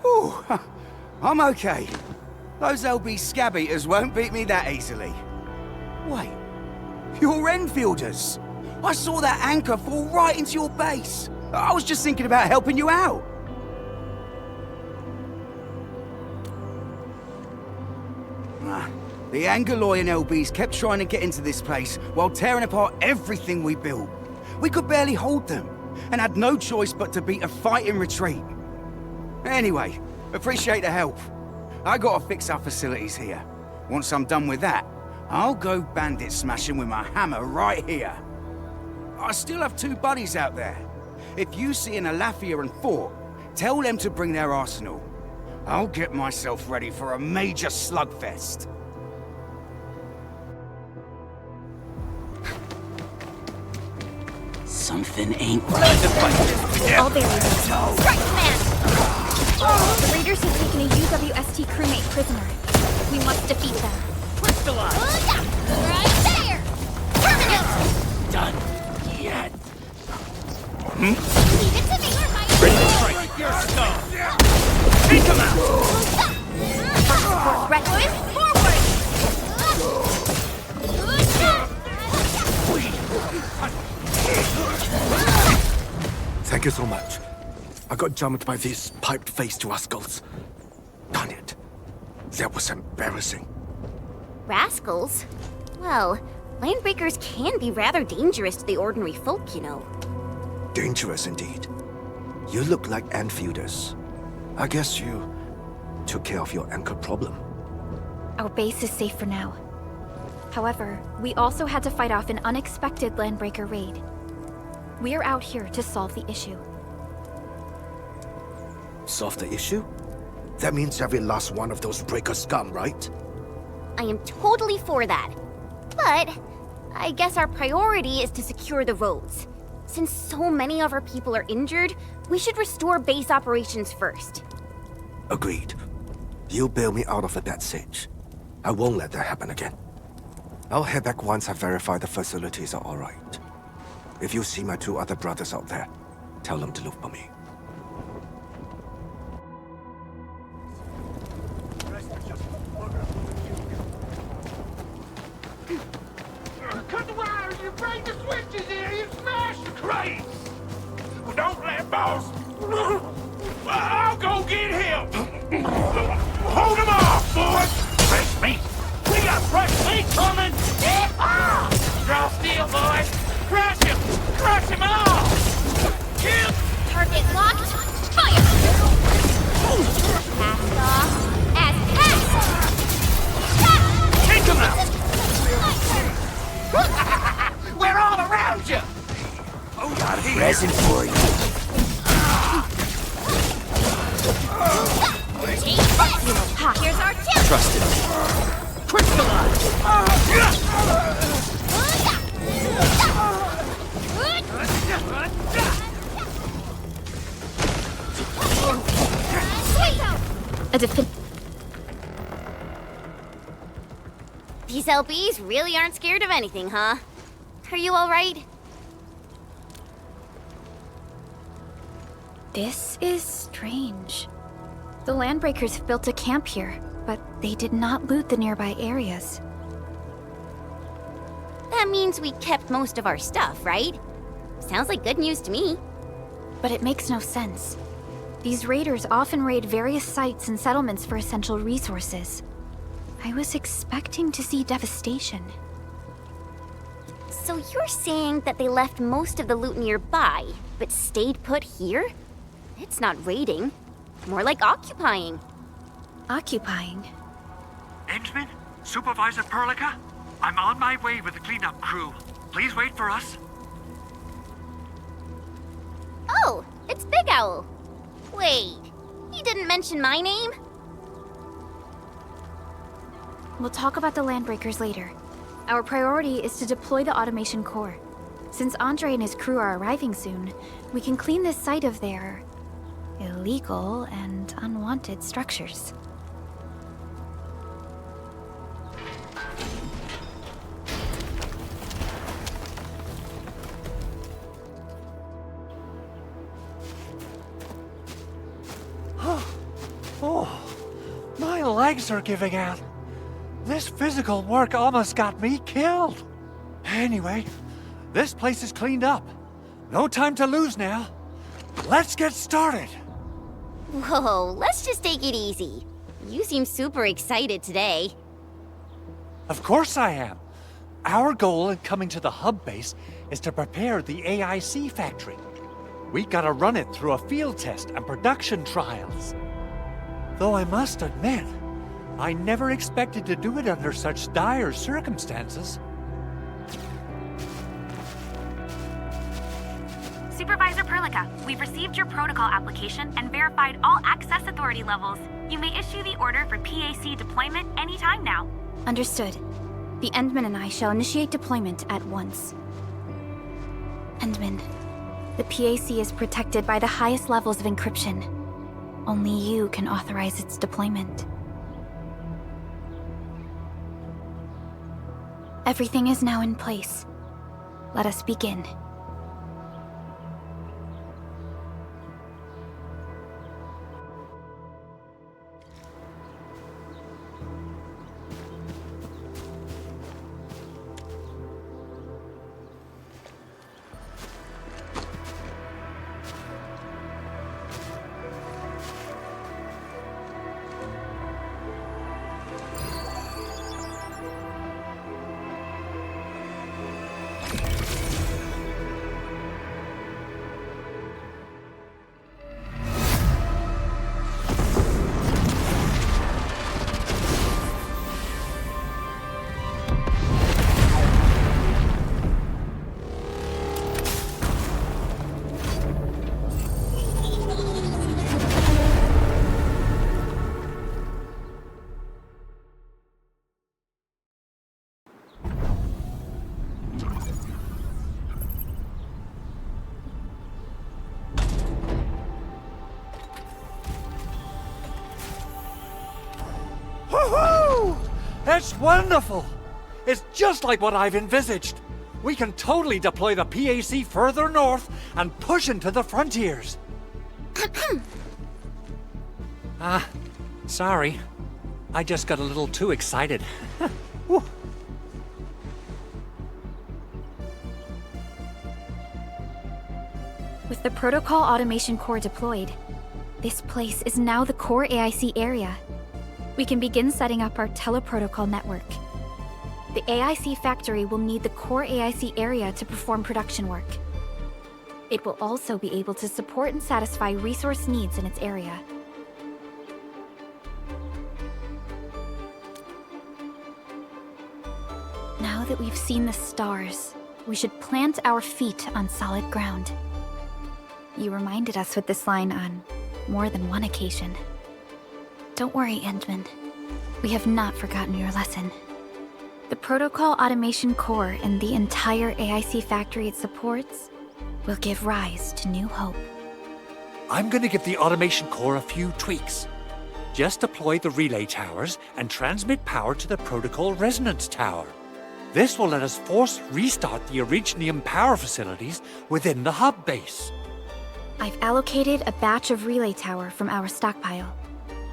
Ooh, I'm okay. Those LB scab eaters won't beat me that easily. Wait, you're Enfielders. I saw that anchor fall right into your base. I was just thinking about helping you out. The Angoloyan LBs kept trying to get into this place while tearing apart everything we built. We could barely hold them, and had no choice but to beat a fighting retreat. Anyway, appreciate the help. I gotta fix our facilities here. Once I'm done with that, I'll go bandit smashing with my hammer right here. I still have 2 buddies out there. If you see an Alafia and fort, tell them to bring their arsenal. I'll get myself ready for a major slugfest. Something ain't right. All variables. Strike command! The raiders have taken a UWST crewmate prisoner. We must defeat them. Crystallize! Right there! Terminate! Done yet. Leave it to me! Break your stuff! Take him out! First support ready. Thank you so much. I got jumped by these piped-faced rascals. Darn it. That was embarrassing. Rascals? Well, landbreakers can be rather dangerous to the ordinary folk, you know. Dangerous indeed. You look like Enfielders. I guess you took care of your anchor problem. Our base is safe for now. However, we also had to fight off an unexpected landbreaker raid. We're out here to solve the issue. Solve the issue? That means every last one of those breaker scum, right? I am totally for that. But I guess our priority is to secure the roads. Since so many of our people are injured, we should restore base operations first. Agreed. You bail me out of a bad sitch. I won't let that happen again. I'll head back once I verify the facilities are alright. If you see my 2 other brothers out there, tell them to look for me. Cut the wires, you break the switches here, you smash the crates! Well, don't let boss... I'll go get him! Hold him off, boys! Fresh meat! We got fresh meat coming! Draw steel, boys! Crush him! Crush him all! Kill! Target locked. Fire! Passed off as passed! Take him out! We're all around you! Got a present for you. Take this! Here's our kill! Trust it. Crystallize! These LBs really aren't scared of anything, huh? Are you alright? This is strange. The Landbreakers have built a camp here, but they did not loot the nearby areas. That means we kept most of our stuff, right? Sounds like good news to me. But it makes no sense. These raiders often raid various sites and settlements for essential resources. I was expecting to see devastation. So you're saying that they left most of the loot nearby, but stayed put here? It's not raiding. More like occupying. Occupying? Endman? Supervisor Perlica? I'm on my way with the cleanup crew. Please wait for us. Oh, it's Big Owl. Wait, he didn't mention my name? We'll talk about the Landbreakers later. Our priority is to deploy the automation core. Since Andre and his crew are arriving soon, we can clean this site of their illegal and unwanted structures. Oh, my legs are giving out. This physical work almost got me killed. Anyway, this place is cleaned up. No time to lose now. Let's get started. Whoa, let's just take it easy. You seem super excited today. Of course I am. Our goal in coming to the hub base is to prepare the AIC factory. We gotta run it through a field test and production trials. Though I must admit, I never expected to do it under such dire circumstances. Supervisor Perlica, we've received your protocol application and verified all access authority levels. You may issue the order for PAC deployment anytime now. Understood. The Endman and I shall initiate deployment at once. Endman, the PAC is protected by the highest levels of encryption. Only you can authorize its deployment. Everything is now in place. Let us begin. Woohoo! It's wonderful! It's just like what I've envisaged. We can totally deploy the PAC further north and push into the frontiers. Sorry. I just got a little too excited. Whew. With the protocol automation core deployed, this place is now the core AIC area. We can begin setting up our teleprotocol network. The AIC factory will need the core AIC area to perform production work. It will also be able to support and satisfy resource needs in its area. Now that we've seen the stars, we should plant our feet on solid ground. You reminded us with this line on more than one occasion. Don't worry, Endman. We have not forgotten your lesson. The protocol automation core and the entire AIC factory it supports will give rise to new hope. I'm gonna give the automation core a few tweaks. Just deploy the relay towers and transmit power to the protocol resonance tower. This will let us force restart the Originium power facilities within the hub base. I've allocated a batch of relay tower from our stockpile.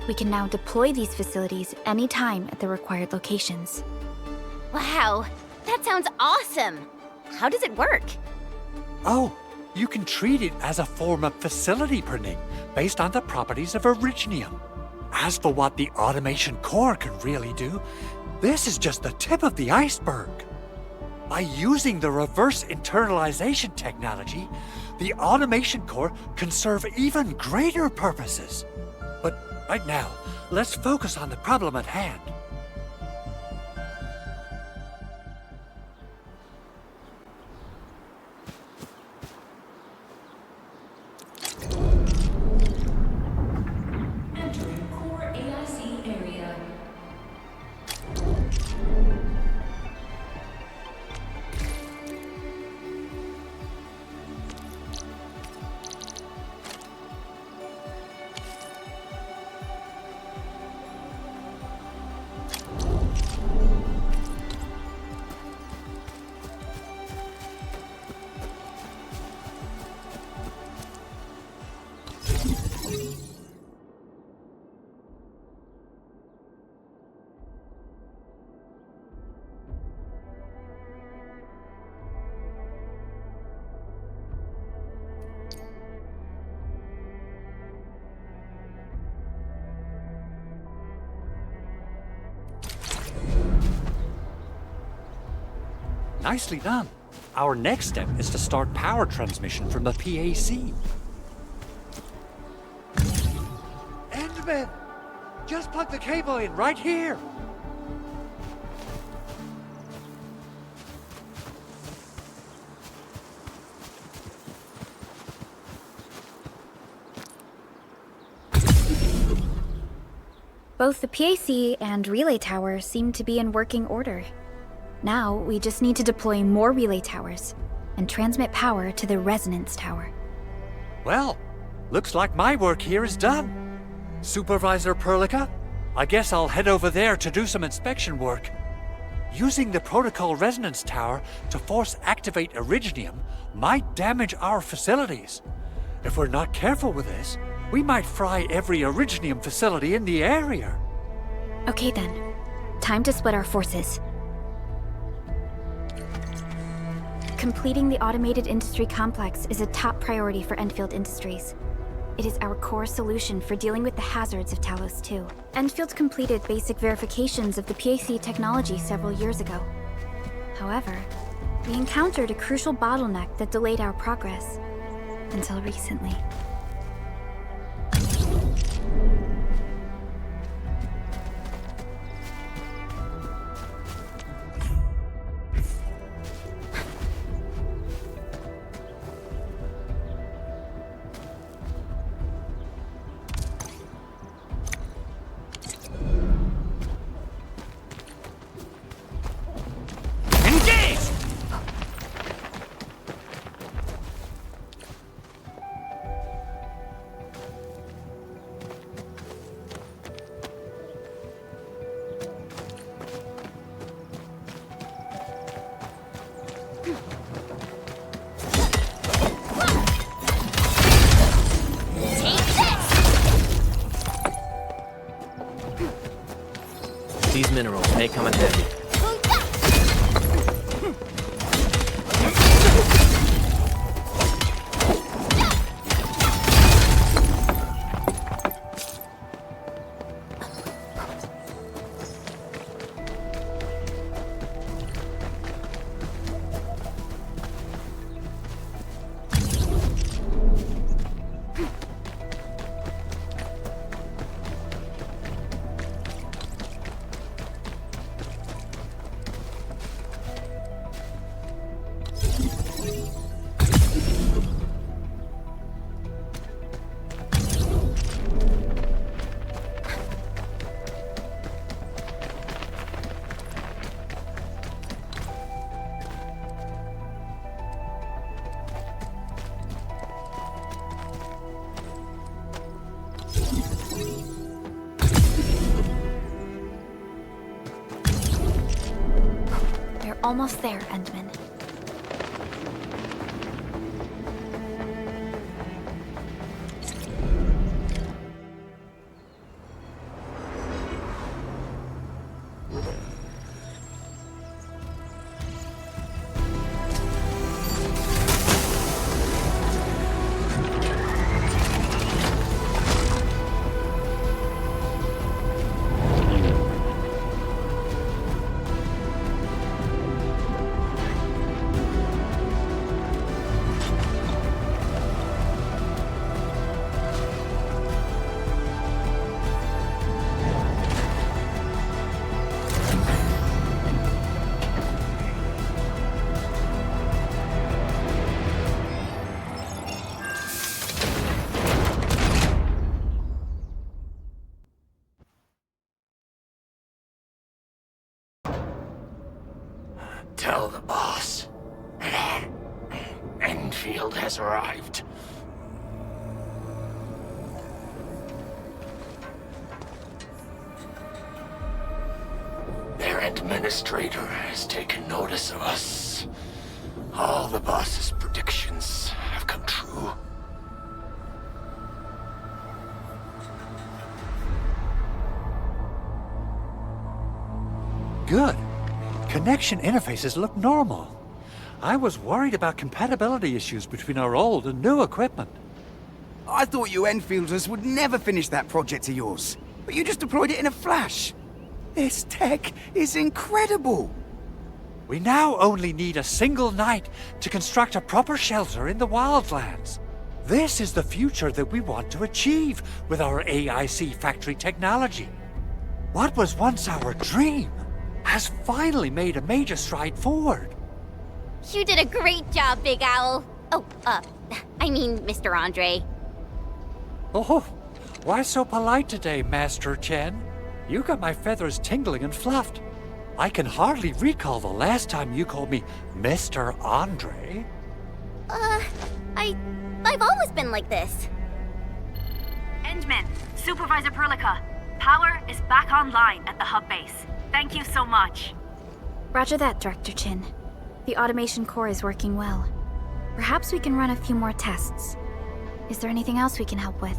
We can now deploy these facilities anytime at the required locations. Wow, that sounds awesome! How does it work? Oh, you can treat it as a form of facility printing based on the properties of Originium. As for what the automation core can really do, this is just the tip of the iceberg. By using the reverse internalization technology, the automation core can serve even greater purposes. But right now, let's focus on the problem at hand. Nicely done. Our next step is to start power transmission from the PAC. Endman! Just plug the cable in right here! Both the PAC and relay tower seem to be in working order. Now, we just need to deploy more relay towers and transmit power to the resonance tower. Well, looks like my work here is done. Supervisor Perlica, I guess I'll head over there to do some inspection work. Using the protocol resonance tower to force activate Originium might damage our facilities. If we're not careful with this, we might fry every Originium facility in the area. Okay then, time to split our forces. Completing the automated industry complex is a top priority for Endfield Industries. It is our core solution for dealing with the hazards of Talos 2. Endfield completed basic verifications of the PAC technology several years ago. However, we encountered a crucial bottleneck that delayed our progress. Until recently. These minerals may come in handy. almost there, Endman. Tell the boss. Endfield has arrived. Their administrator has taken notice of us. All the boss's predictions have come true. Good. Connection interfaces look normal. I was worried about compatibility issues between our old and new equipment. I thought you Enfielders would never finish that project of yours, but you just deployed it in a flash. This tech is incredible. We now only need a single night to construct a proper shelter in the wildlands. This is the future that we want to achieve with our AIC factory technology. What was once our dream has finally made a major stride forward. You did a great job, Big Owl. Oh, I mean, Mr. Andre. Oh, why so polite today, Master Chen? You got my feathers tingling and fluffed. I can hardly recall the last time you called me Mr. Andre. I've always been like this. Endman, Supervisor Perlica, power is back online at the hub base. Thank you so much. Roger that, Director Chin. The automation core is working well. Perhaps we can run a few more tests. Is there anything else we can help with?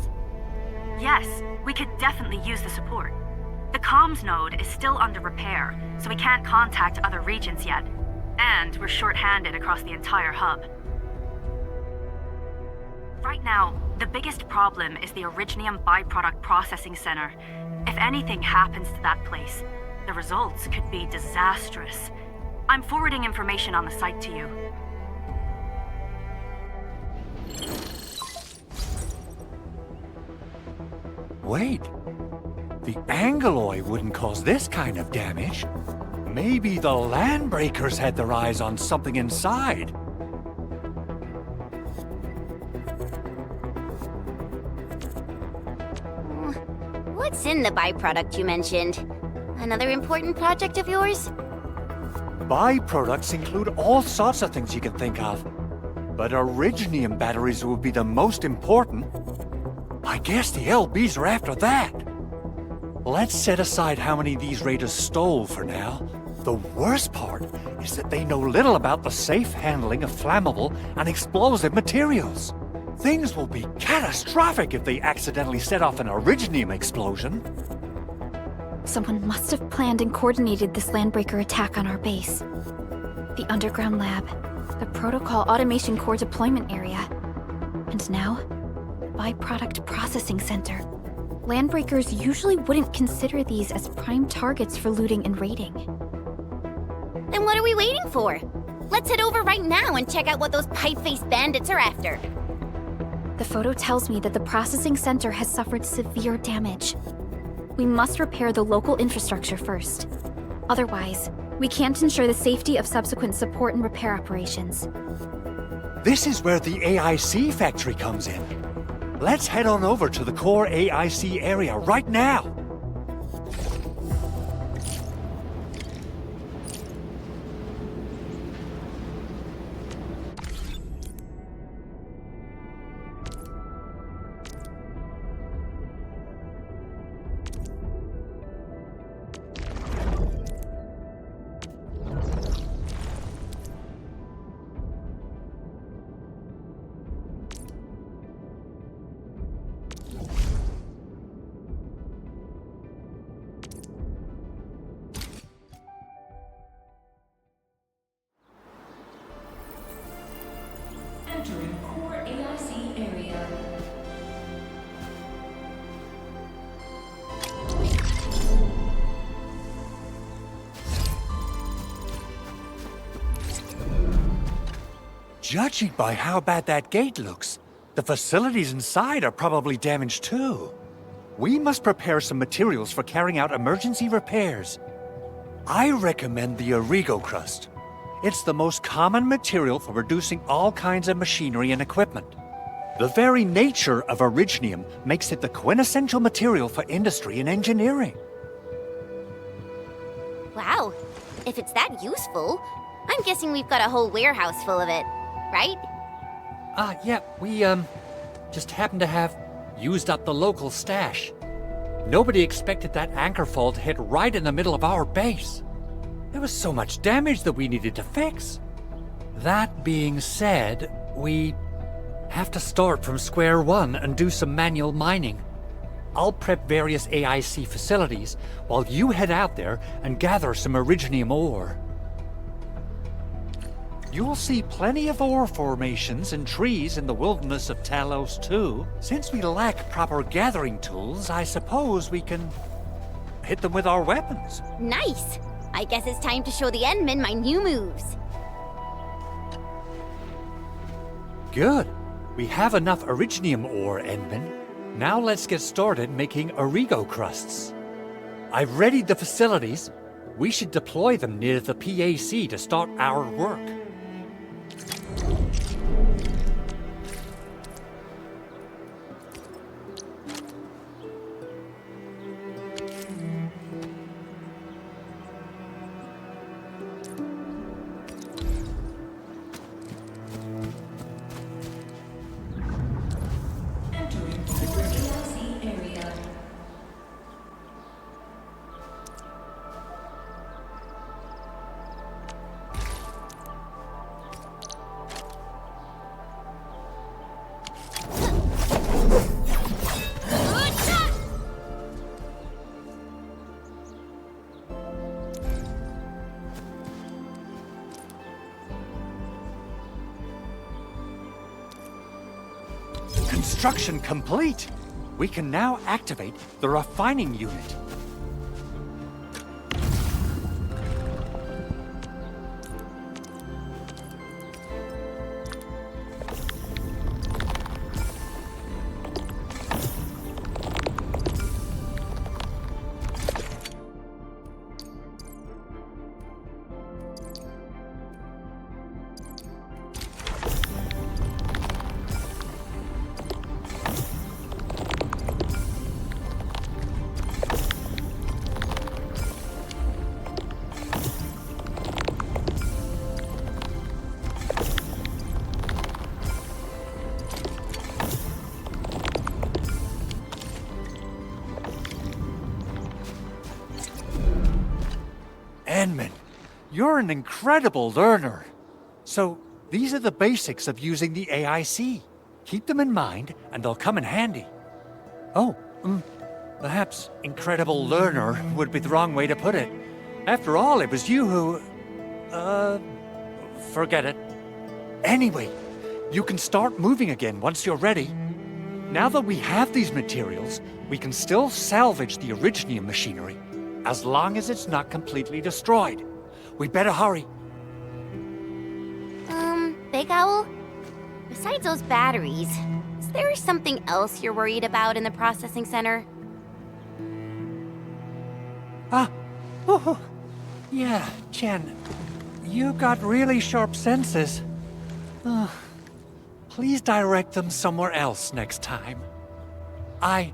Yes, we could definitely use the support. The comms node is still under repair, so we can't contact other regions yet. And we're short-handed across the entire hub. Right now, the biggest problem is the Originium byproduct processing center. If anything happens to that place, the results could be disastrous. I'm forwarding information on the site to you. Wait. The Angeloy wouldn't cause this kind of damage. Maybe the Landbreakers had their eyes on something inside. What's in the byproduct you mentioned? Another important project of yours? Byproducts include all sorts of things you can think of. But Originium batteries would be the most important. I guess the LBs are after that. Let's set aside how many these raiders stole for now. The worst part is that they know little about the safe handling of flammable and explosive materials. Things will be catastrophic if they accidentally set off an Originium explosion. Someone must have planned and coordinated this Landbreaker attack on our base. The underground lab, the protocol automation core deployment area, and now, the byproduct processing center. Landbreakers usually wouldn't consider these as prime targets for looting and raiding. Then what are we waiting for? Let's head over right now and check out what those pipe-faced bandits are after. The photo tells me that the processing center has suffered severe damage. We must repair the local infrastructure first. Otherwise, we can't ensure the safety of subsequent support and repair operations. This is where the AIC factory comes in. Let's head on over to the core AIC area right now. Judging by how bad that gate looks, the facilities inside are probably damaged too. We must prepare some materials for carrying out emergency repairs. I recommend the Origo crust. It's the most common material for producing all kinds of machinery and equipment. The very nature of originium makes it the quintessential material for industry and engineering. Wow, if it's that useful, I'm guessing we've got a whole warehouse full of it, right? Yeah, we, just happen to have used up the local stash. Nobody expected that anchor fall to hit right in the middle of our base. There was so much damage that we needed to fix. That being said, we have to start from square one and do some manual mining. I'll prep various AIC facilities while you head out there and gather some originium ore. You'll see plenty of ore formations and trees in the wilderness of Talos too. Since we lack proper gathering tools, I suppose we can hit them with our weapons. Nice! I guess it's time to show the Endmen my new moves. Good. We have enough originium ore, Endman. Now let's get started making Origo crusts. I've readied the facilities. We should deploy them near the PAC to start our work. Construction complete! We can now activate the refining unit. Enman, you're an incredible learner. So, these are the basics of using the AIC. Keep them in mind, and they'll come in handy. Oh, perhaps incredible learner would be the wrong way to put it. After all, it was you who... forget it. Anyway, you can start moving again once you're ready. Now that we have these materials, we can still salvage the originium machinery, as long as it's not completely destroyed. We'd better hurry. Big Owl? Besides those batteries, is there something else you're worried about in the processing center? Yeah, Chen. You got really sharp senses. Please direct them somewhere else next time. I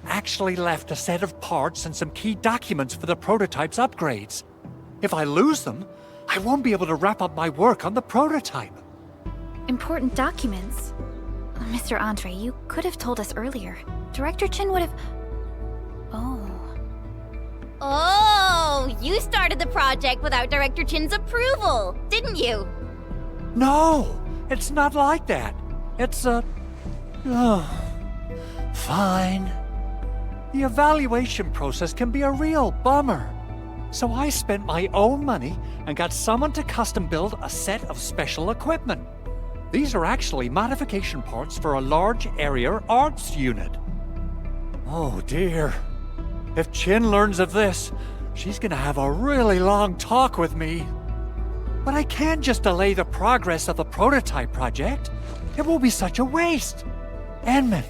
actually left a set of parts and some key documents for the prototype's upgrades. If I lose them, I won't be able to wrap up my work on the prototype. Important documents? Mr. Andre, you could have told us earlier. Director Chin would have... Oh, you started the project without Director Chin's approval, didn't you? No, it's not like that. It's fine. The evaluation process can be a real bummer. So I spent my own money and got someone to custom build a set of special equipment. These are actually modification parts for a large area arts unit. Oh dear. If Chin learns of this, she's gonna have a really long talk with me. But I can't just delay the progress of the prototype project. It will be such a waste. Endman,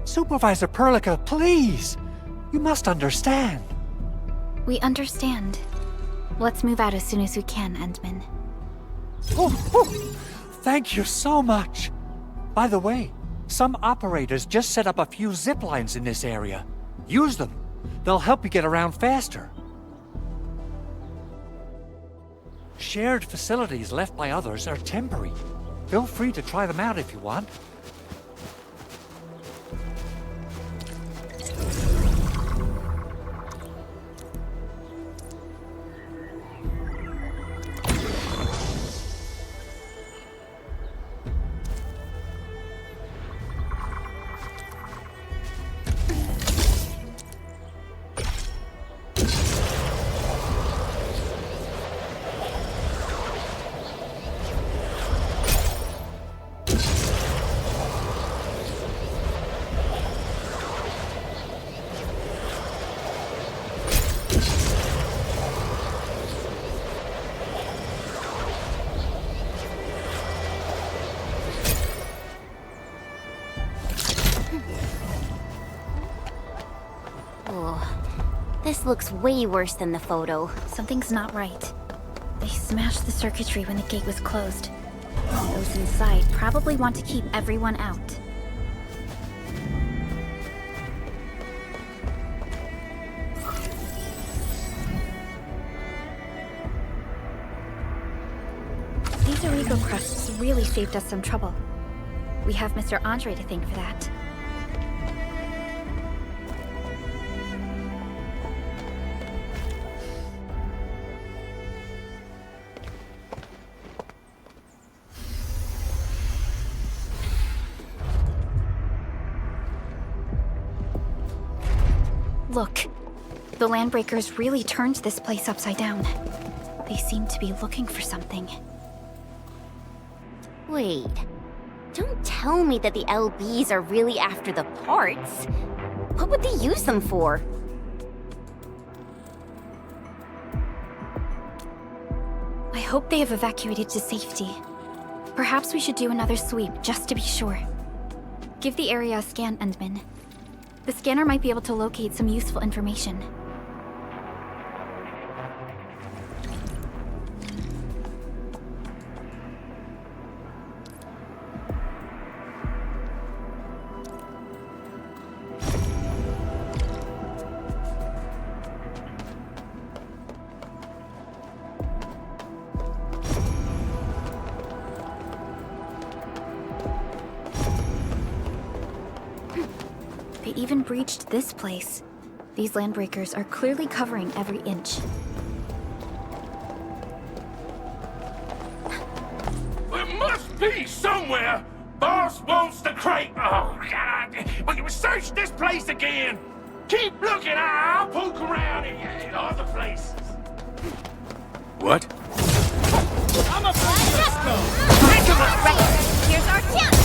Supervisor Perlica, please. You must understand. We understand. Let's move out as soon as we can, Endman. Thank you so much. By the way, some operators just set up a few zip lines in this area. Use them. They'll help you get around faster. Shared facilities left by others are temporary. Feel free to try them out if you want. This looks way worse than the photo. Something's not right. They smashed the circuitry when the gate was closed. Those inside probably want to keep everyone out. These Origo crusts really saved us some trouble. We have Mr. Andre to thank for that. Look, the Landbreakers really turned this place upside down. They seem to be looking for something. Wait. Don't tell me that the LBs are really after the parts. What would they use them for? I hope they have evacuated to safety. Perhaps we should do another sweep, just to be sure. Give the area a scan, Endman. The scanner might be able to locate some useful information. They even breached this place. These Landbreakers are clearly covering every inch. There must be somewhere! Boss wants the crate! Oh, God! We can search this place again! Keep looking, I'll poke around in other places. What? I'm a Francisco! Here's our chance!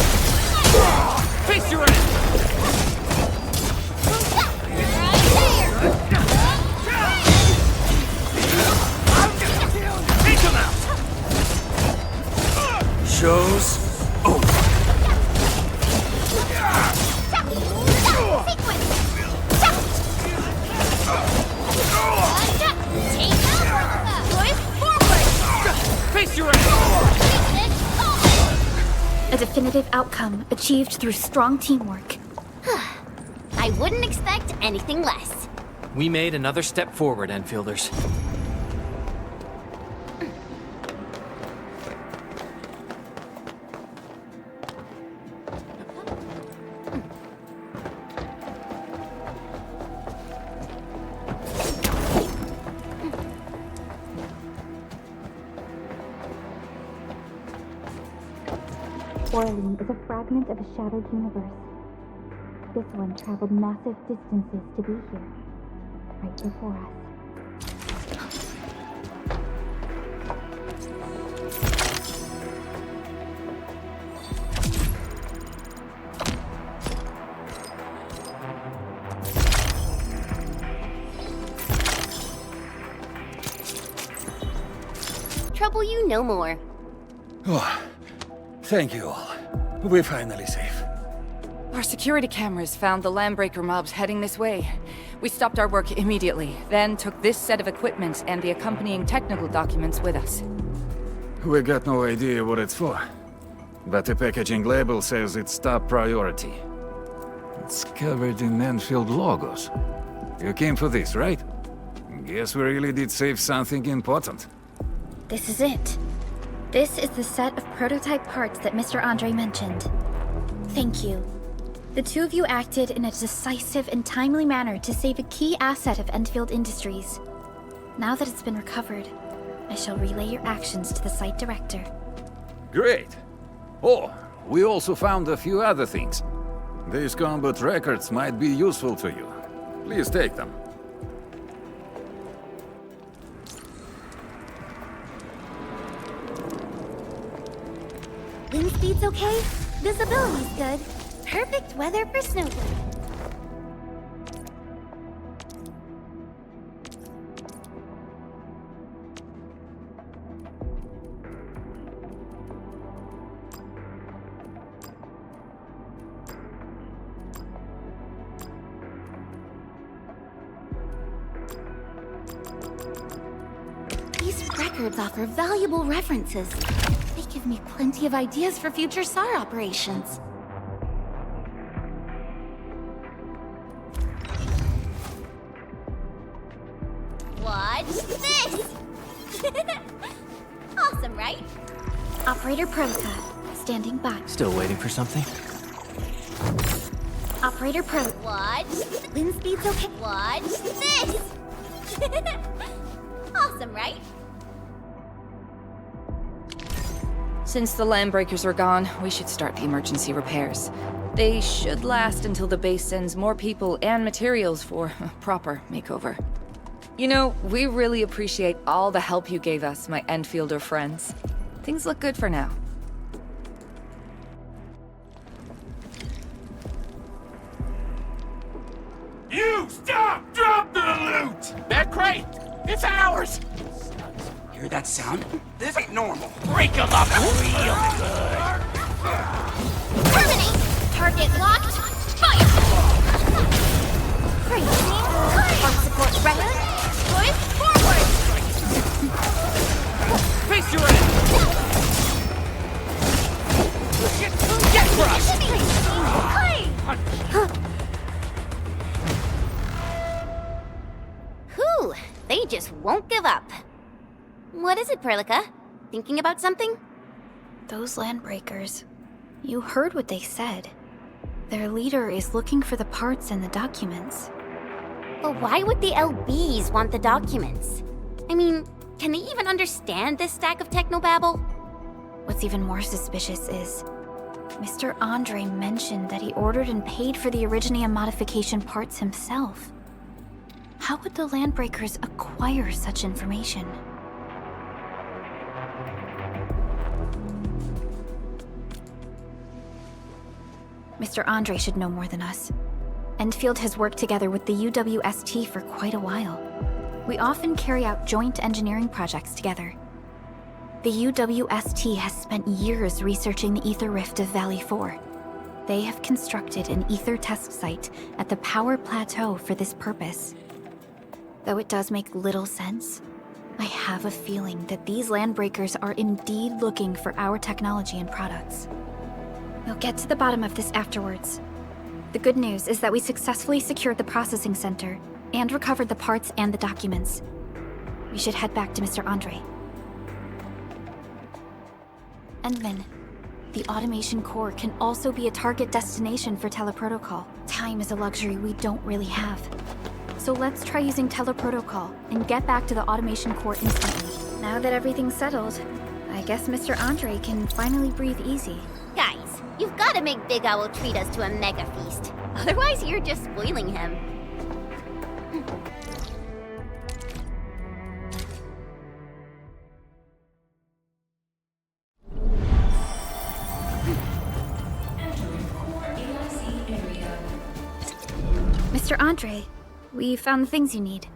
Face your ass! Shows over. Face your ass! A definitive outcome achieved through strong teamwork. I wouldn't expect anything less. We made another step forward, Enfielders. Orlean is a fragment of a shattered universe. This one traveled massive distances to be here, right before us. trouble you no more. Oh, thank you all. We're finally safe. Our security cameras found the Landbreaker mobs heading this way. We stopped our work immediately, then took this set of equipment and the accompanying technical documents with us. We got no idea what it's for, but the packaging label says it's top priority. It's covered in Endfield logos. You came for this, right? Guess we really did save something important. This is it. This is the set of prototype parts that Mr. Andre mentioned. Thank you. The two of you acted in a decisive and timely manner to save a key asset of Endfield Industries. Now that it's been recovered, I shall relay your actions to the site director. Great. Oh, we also found a few other things. These combat records might be useful to you. Please take them. Wind speed's okay? Visibility's good. Perfect weather for snowboarding. These records offer valuable references. They give me plenty of ideas for future SAR operations. Watch this! Awesome, right? Operator Protica, standing by. Still waiting for something? Operator Pro. Watch. Wind speed's okay. Watch this! Awesome, right? Since the Landbreakers are gone, we should start the emergency repairs. They should last until the base sends more people and materials for a proper makeover. You know, we really appreciate all the help you gave us, my Endfielder friends. Things look good for now. You stop! Drop the loot! That crate! It's ours! Hear that sound? This ain't normal. Break them up real good! Terminate! Target locked! Fire! Great team. On support ready. Push forward! Face your end! Get crushed! Whew, they just won't give up. What is it, Perlica? Thinking about something? Those Landbreakers. You heard what they said. Their leader is looking for the parts and the documents. But why would the LBs want the documents? I mean, can they even understand this stack of technobabble? What's even more suspicious is Mr. Andre mentioned that he ordered and paid for the Originium modification parts himself. How would the Landbreakers acquire such information? Mr. Andre should know more than us. Endfield has worked together with the UWST for quite a while. We often carry out joint engineering projects together. The UWST has spent years researching the ether rift of Valley 4. They have constructed an ether test site at the Power Plateau for this purpose. Though it does make little sense, I have a feeling that these Landbreakers are indeed looking for our technology and products. We'll get to the bottom of this afterwards. The good news is that we successfully secured the processing center and recovered the parts and the documents. We should head back to Mr. Andre. Endman, the automation core can also be a target destination for teleprotocol. Time is a luxury we don't really have. So let's try using teleprotocol and get back to the automation core instantly. Now that everything's settled, I guess Mr. Andre can finally breathe easy. Guys, you've got to make Big Owl treat us to a mega feast. Otherwise, you're just spoiling him. Mr. Andre, we found the things you need.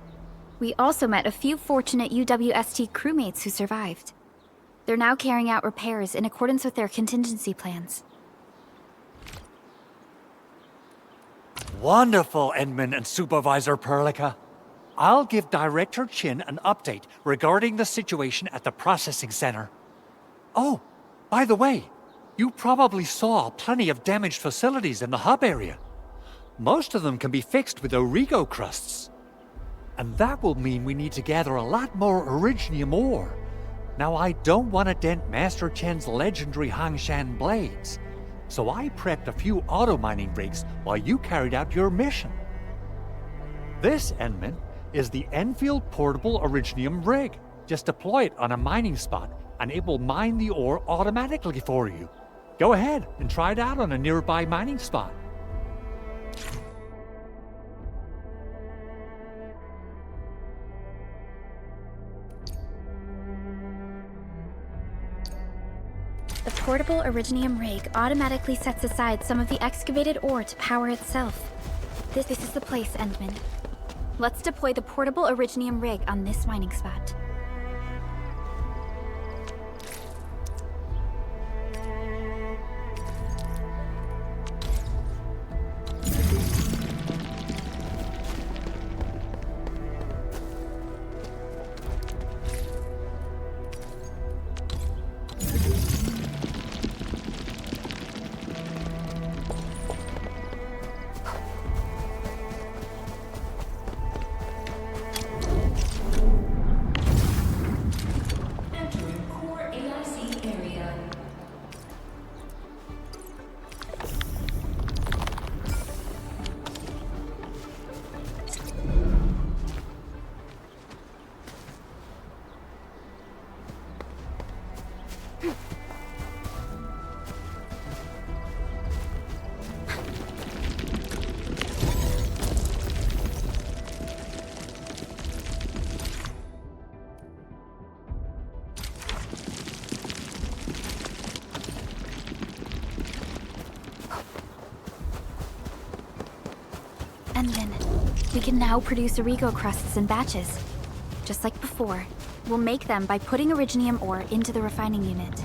We also met a few fortunate UWST crewmates who survived. They're now carrying out repairs in accordance with their contingency plans. Wonderful, Endman and Supervisor Perlica. I'll give Director Chin an update regarding the situation at the processing center. Oh, by the way, you probably saw plenty of damaged facilities in the hub area. Most of them can be fixed with Origo crusts. And that will mean we need to gather a lot more Originium ore. Now, I don't want to dent Master Chen's legendary Hangshan blades, so I prepped a few auto-mining rigs while you carried out your mission. This, Endman, is the Endfield Portable Originium rig. Just deploy it on a mining spot, and it will mine the ore automatically for you. Go ahead and try it out on a nearby mining spot. The portable Originium rig automatically sets aside some of the excavated ore to power itself. This is the place, Endman. Let's deploy the portable Originium rig on this mining spot. And then, we can now produce Origo crusts in batches. Just like before, we'll make them by putting Originium ore into the refining unit.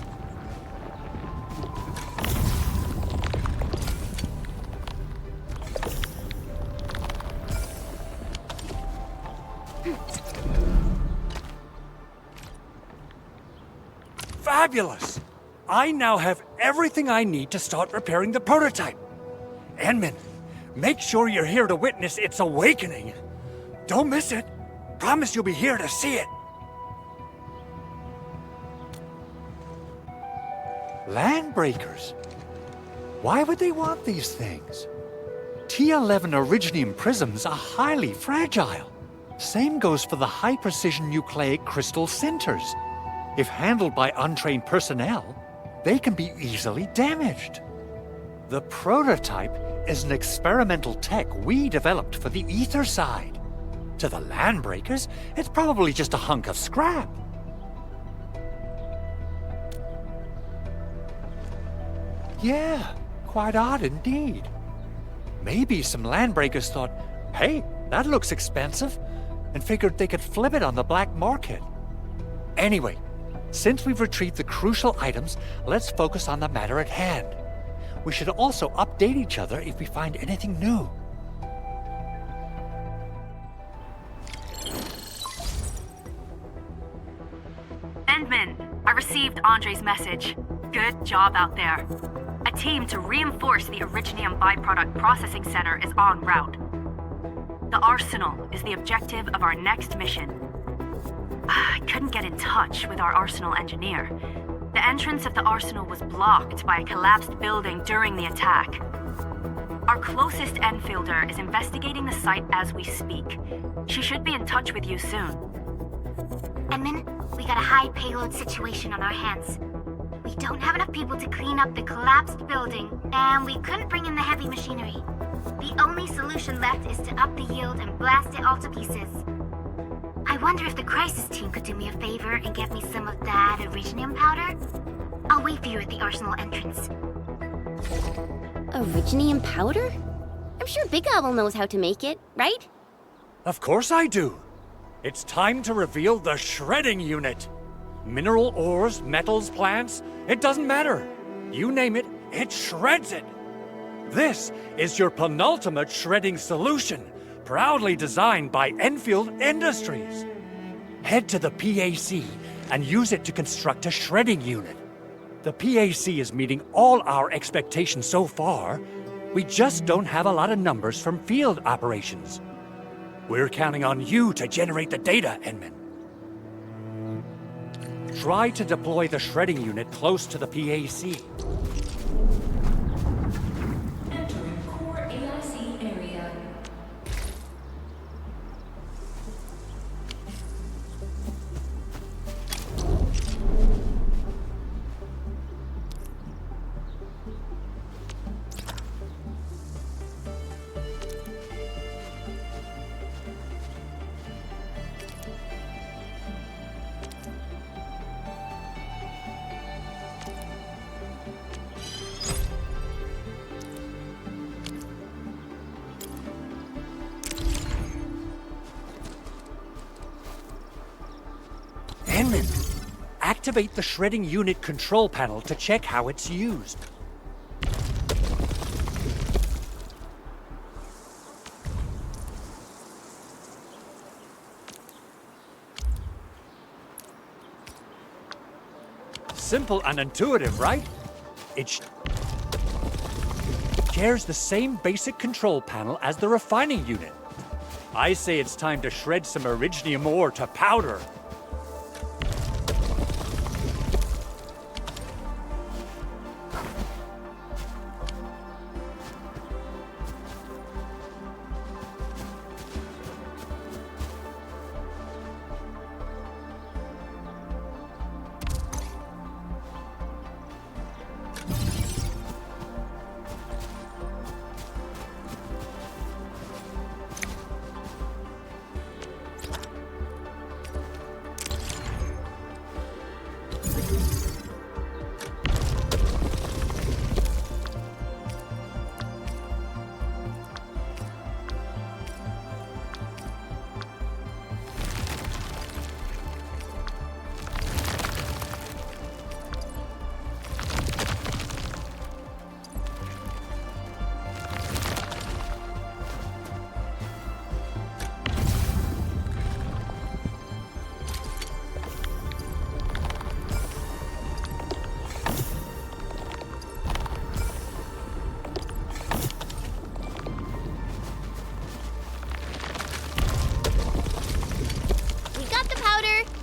Fabulous! I now have everything I need to start repairing the prototype. Endman, make sure you're here to witness its awakening. Don't miss it. Promise you'll be here to see it. Landbreakers? Why would they want these things? T11 Originium prisms are highly fragile. Same goes for the high-precision nucleic crystal sinters. If handled by untrained personnel, they can be easily damaged. The prototype is an experimental tech we developed for the ether side. To the Landbreakers, it's probably just a hunk of scrap. Yeah, quite odd indeed. Maybe some Landbreakers thought, hey, that looks expensive, and figured they could flip it on the black market. Anyway, since we've retrieved the crucial items, let's focus on the matter at hand. We should also update each other if we find anything new. Endman, I received Andre's message. Good job out there. A team to reinforce the Originium byproduct processing center is en route. The Arsenal is the objective of our next mission. I couldn't get in touch with our Arsenal engineer. The entrance of the Arsenal was blocked by a collapsed building during the attack. Our closest Enfielder is investigating the site as we speak. She should be in touch with you soon. Endman, we got a high payload situation on our hands. We don't have enough people to clean up the collapsed building, and we couldn't bring in the heavy machinery. The only solution left is to up the yield and blast it all to pieces. I wonder if the crisis team could do me a favor and get me some of that Originium powder? I'll wait for you at the Arsenal entrance. Originium powder? I'm sure Big Owl knows how to make it, right? Of course I do. It's time to reveal the shredding unit. Mineral ores, metals, plants, it doesn't matter. You name it, it shreds it. This is your penultimate shredding solution, proudly designed by Endfield Industries. Head to the PAC and use it to construct a shredding unit. The PAC is meeting all our expectations so far. We just don't have a lot of numbers from field operations. We're counting on you to generate the data, Edmund. Try to deploy the shredding unit close to the PAC. Entering core AIC area. Edmund, activate the shredding unit control panel to check how it's used. Simple and intuitive, right? It shares the same basic control panel as the refining unit. I say it's time to shred some Originium ore to powder.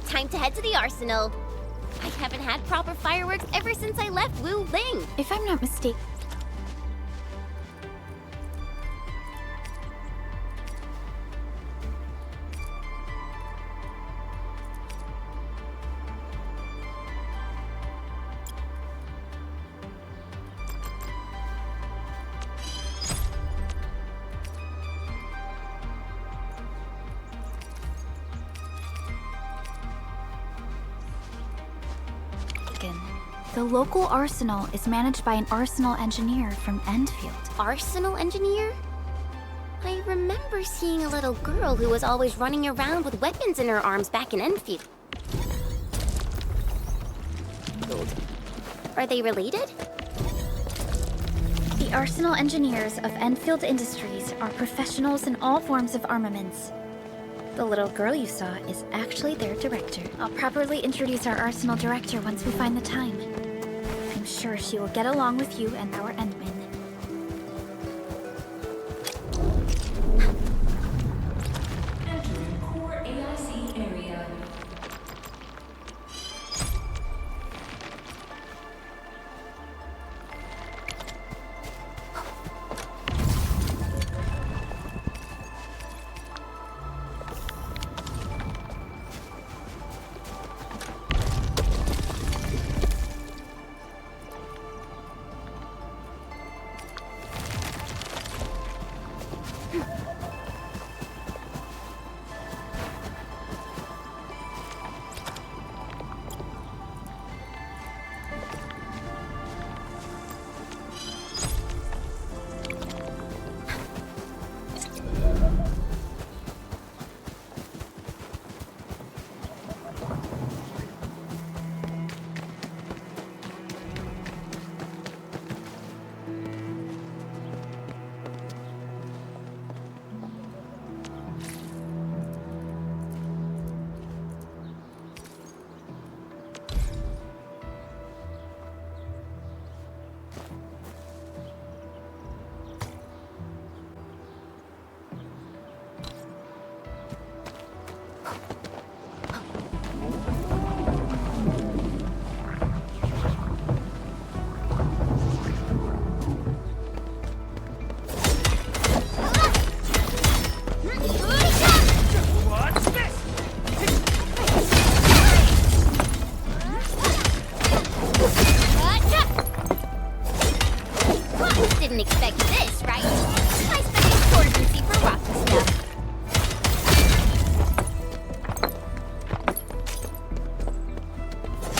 Time to head to the arsenal. I haven't had proper fireworks ever since I left Wu Ling. If I'm not mistaken... The local arsenal is managed by an arsenal engineer from Endfield. Arsenal engineer? I remember seeing a little girl who was always running around with weapons in her arms back in Endfield. Are they related? The arsenal engineers of Endfield Industries are professionals in all forms of armaments. The little girl you saw is actually their director. I'll properly introduce our arsenal director once we find the time. I'm sure she will get along with you and our Endmen. Entering core AIC area.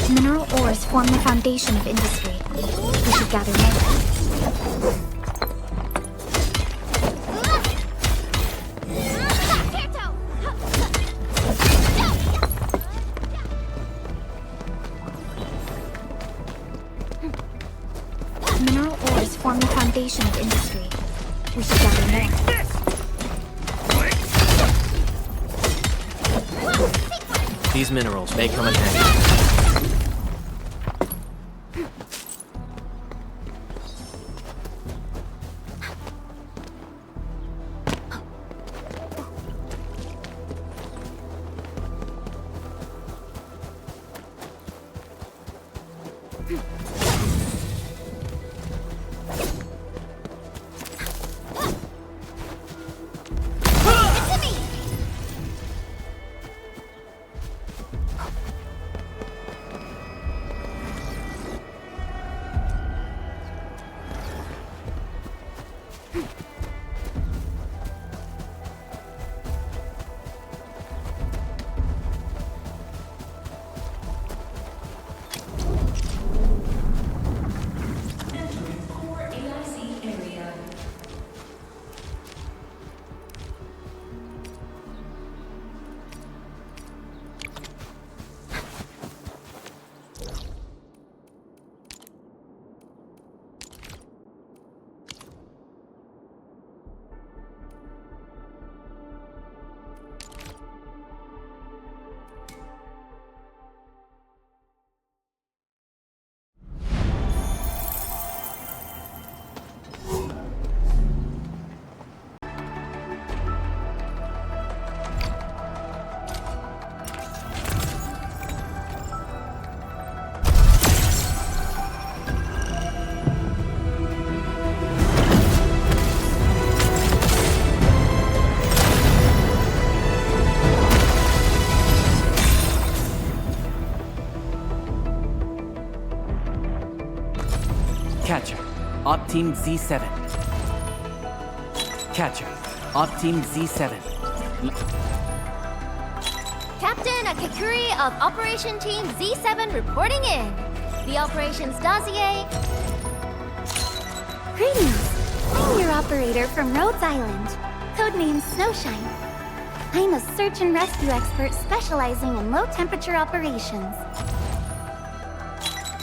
Mineral ores form the foundation of industry. We should gather more. Mineral ores form the foundation of industry. We should gather more. These minerals may come in handy. Catcher, Op Team Z7. Catcher, Op Team Z7. Captain Akakuri of Operation Team Z7 reporting in. The operations dossier. Greetings. I'm your operator from Rhodes Island, codenamed Snowshine. I'm a search and rescue expert specializing in low-temperature operations.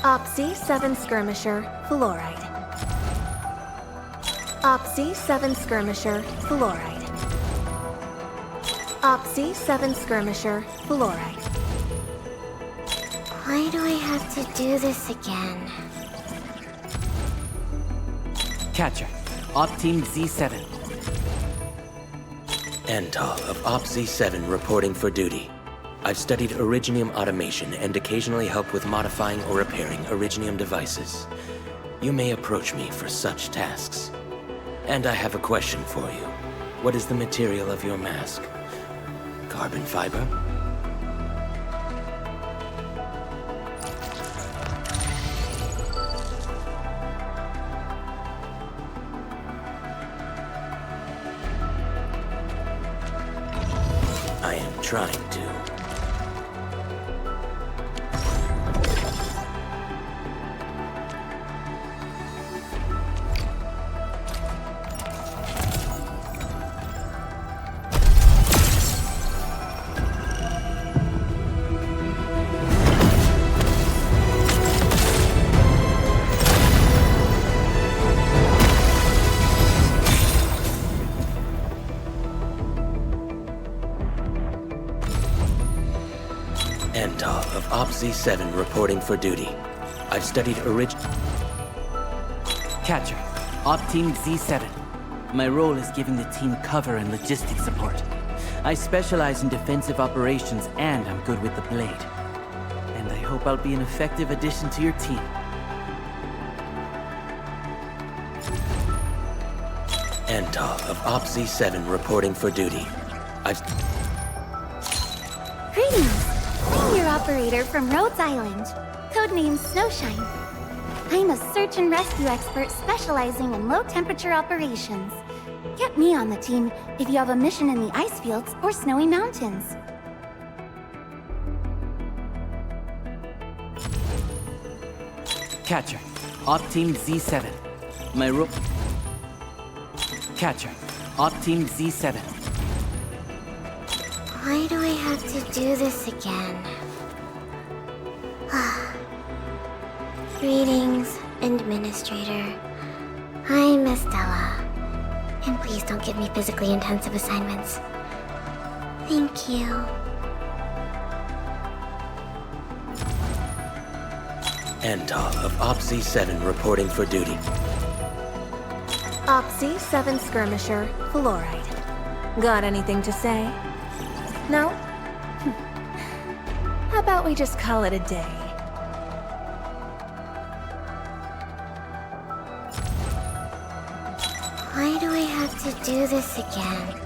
OPC-7 Skirmisher, Fluoride. OPC-7 Skirmisher, Fluoride. OPC-7 Skirmisher, Fluoride. Why do I have to do this again? Catcher, Op Team Z7. Antal of Op Z7 reporting for duty. I've studied Originium automation and occasionally help with modifying or repairing Originium devices. You may approach me for such tasks. And I have a question for you. What is the material of your mask? Carbon fiber? I am trying to. Antal of Op Z7 reporting for duty. I've studied Catcher, Op Team Z7. My role is giving the team cover and logistics support. I specialize in defensive operations and I'm good with the blade. And I hope I'll be an effective addition to your team. Antal of Op Z7 reporting for duty. Greetings. I'm your operator from Rhodes Island, codenamed Snowshine. I'm a search and rescue expert specializing in low-temperature operations. Get me on the team if you have a mission in the ice fields or snowy mountains. Catcher. Op Team Z7. My role... Catcher. Op Team Z7. Why do I have to do this again? Greetings, Administrator. I'm Estella. And please don't give me physically intensive assignments. Thank you. Antal of Op Z7 reporting for duty. Op Z7 Skirmisher, Fluoride. Got anything to say? No? How about we just call it a day? Why do I have to do this again?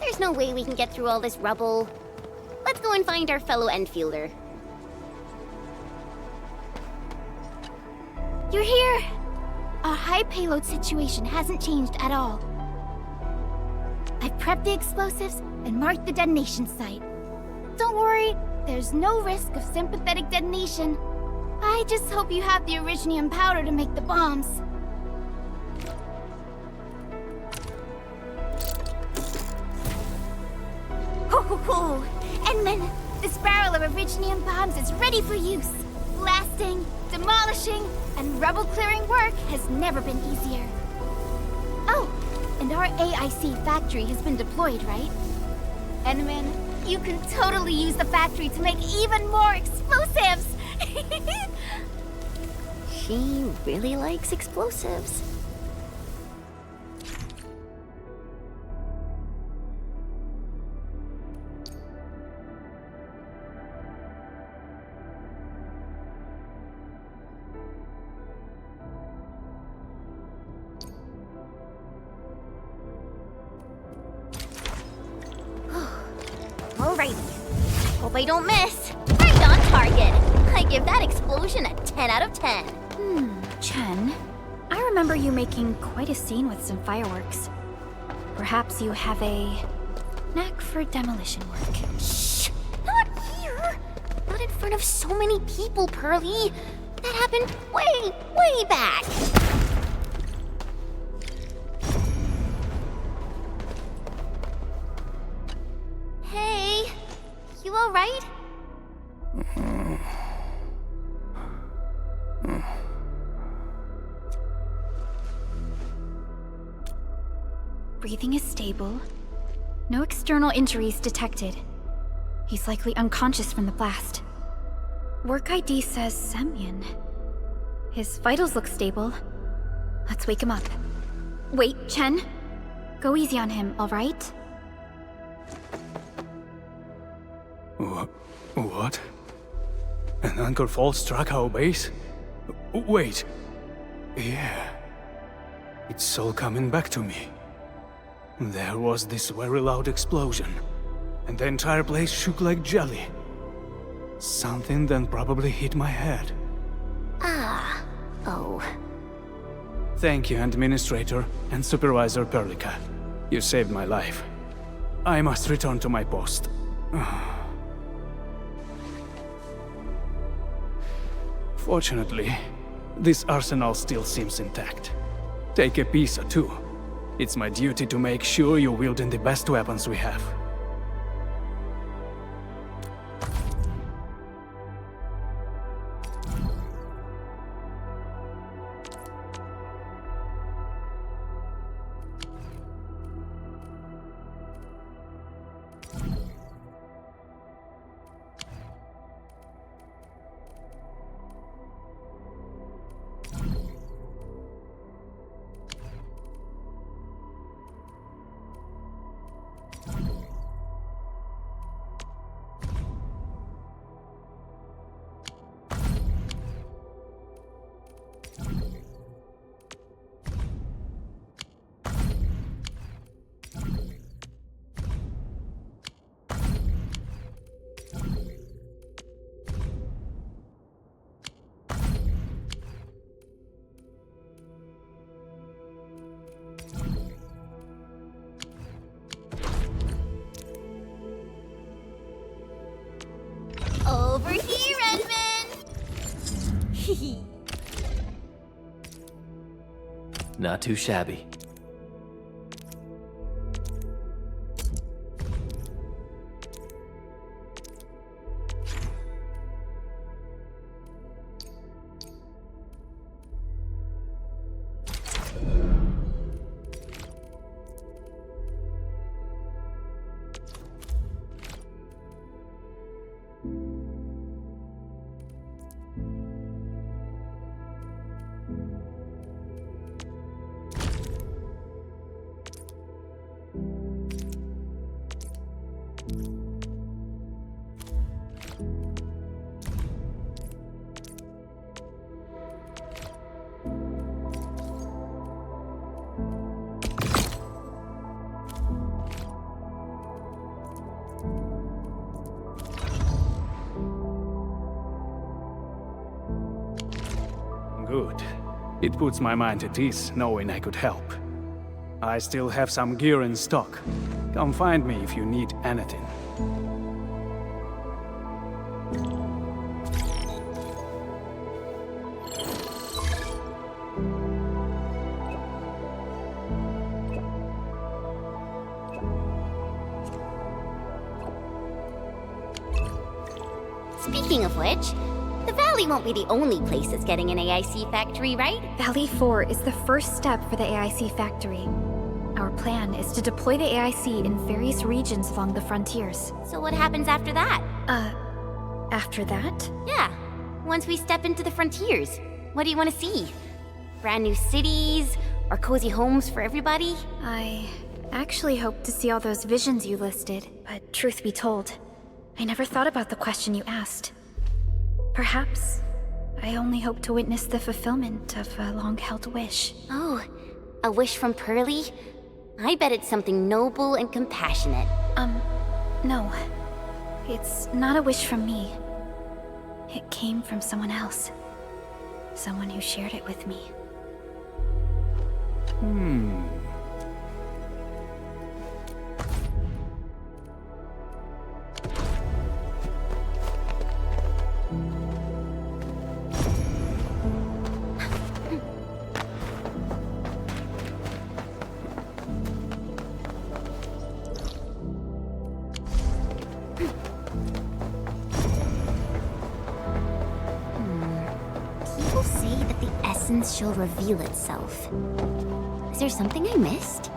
There's no way we can get through all this rubble. Let's go and find our fellow Endfielder. You're here! Our high payload situation hasn't changed at all. I've prepped the explosives and marked the detonation site. Don't worry, there's no risk of sympathetic detonation. I just hope you have the originium powder to make the bombs. Ho ho ho! Endman, this barrel of originium bombs is ready for use. Blasting, demolishing, and rubble-clearing work has never been easier. Oh, and our AIC factory has been deployed, right? Endman, you can totally use the factory to make even more explosives! She really likes explosives. Alrighty. Hope I don't miss. Right on target. I give that explosion a 10 out of 10. Chen, I remember you making quite a scene with some fireworks. Perhaps you have a knack for demolition work. Shh! Not here! Not in front of so many people, Pearly. That happened way, way back. Hey, you alright? Breathing is stable. No external injuries detected. He's likely unconscious from the blast. Work ID says Semyon. His vitals look stable. Let's wake him up. Wait, Chen. Go easy on him, alright? What? An anchor fault struck our base? Wait. Yeah. It's all coming back to me. There was this very loud explosion, and the entire place shook like jelly. Something then probably hit my head. Ah. Oh. Thank you, Administrator and Supervisor Perlica. You saved my life. I must return to my post. Fortunately, this arsenal still seems intact. Take a piece or two. It's my duty to make sure you're wielding the best weapons we have. Over here, Edmund! Not too shabby. Good. It puts my mind at ease knowing I could help. I still have some gear in stock. Come find me if you need anything. Speaking of which, the Valley won't be the only place that's getting an AIC factory, right? Valley 4 is the first step for the AIC factory. Our plan is to deploy the AIC in various regions along the frontiers. So what happens after that? After that? Yeah, once we step into the frontiers. What do you want to see? Brand new cities? Or cozy homes for everybody? I actually hoped to see all those visions you listed, but truth be told, I never thought about the question you asked. Perhaps I only hope to witness the fulfillment of a long-held wish. Oh, a wish from Pearly? I bet it's something noble and compassionate. No. It's not a wish from me. It came from someone else. Someone who shared it with me. People say that the essence shall reveal itself. Is there something I missed?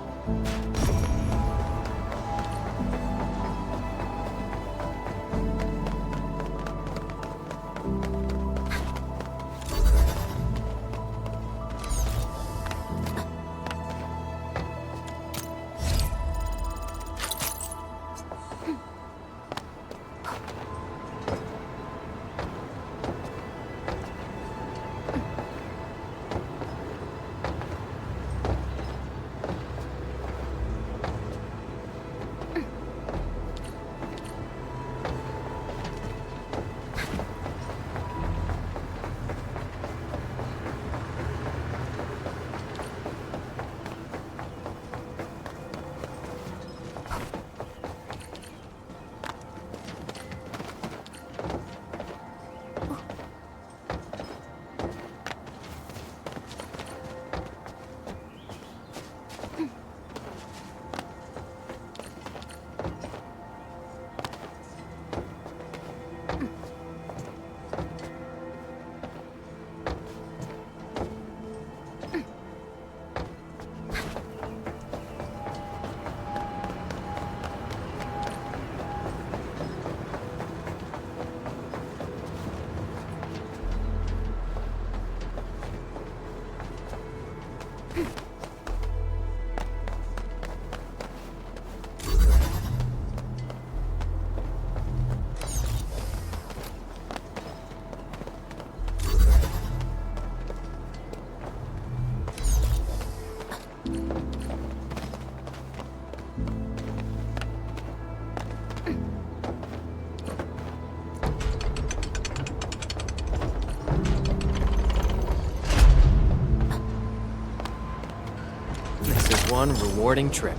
One rewarding trip.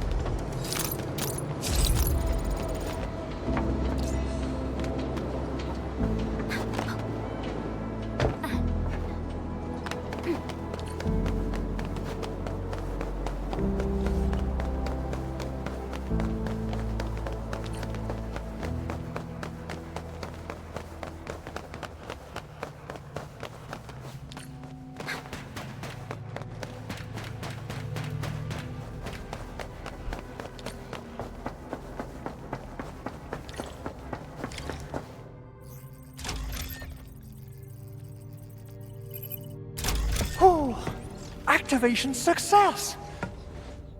Activation success!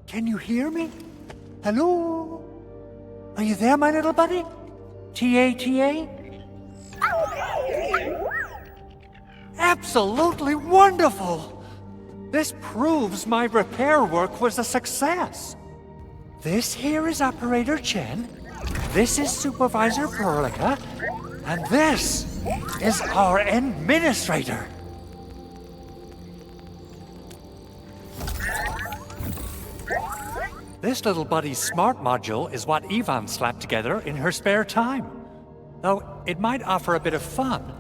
Can you hear me? Hello? Are you there, my little buddy? T-A-T-A? Absolutely wonderful! This proves my repair work was a success. This here is Operator Chen, this is Supervisor Perlica, and this is our Administrator. This little buddy's smart module is what Yvonne slapped together in her spare time. Though it might offer a bit of fun,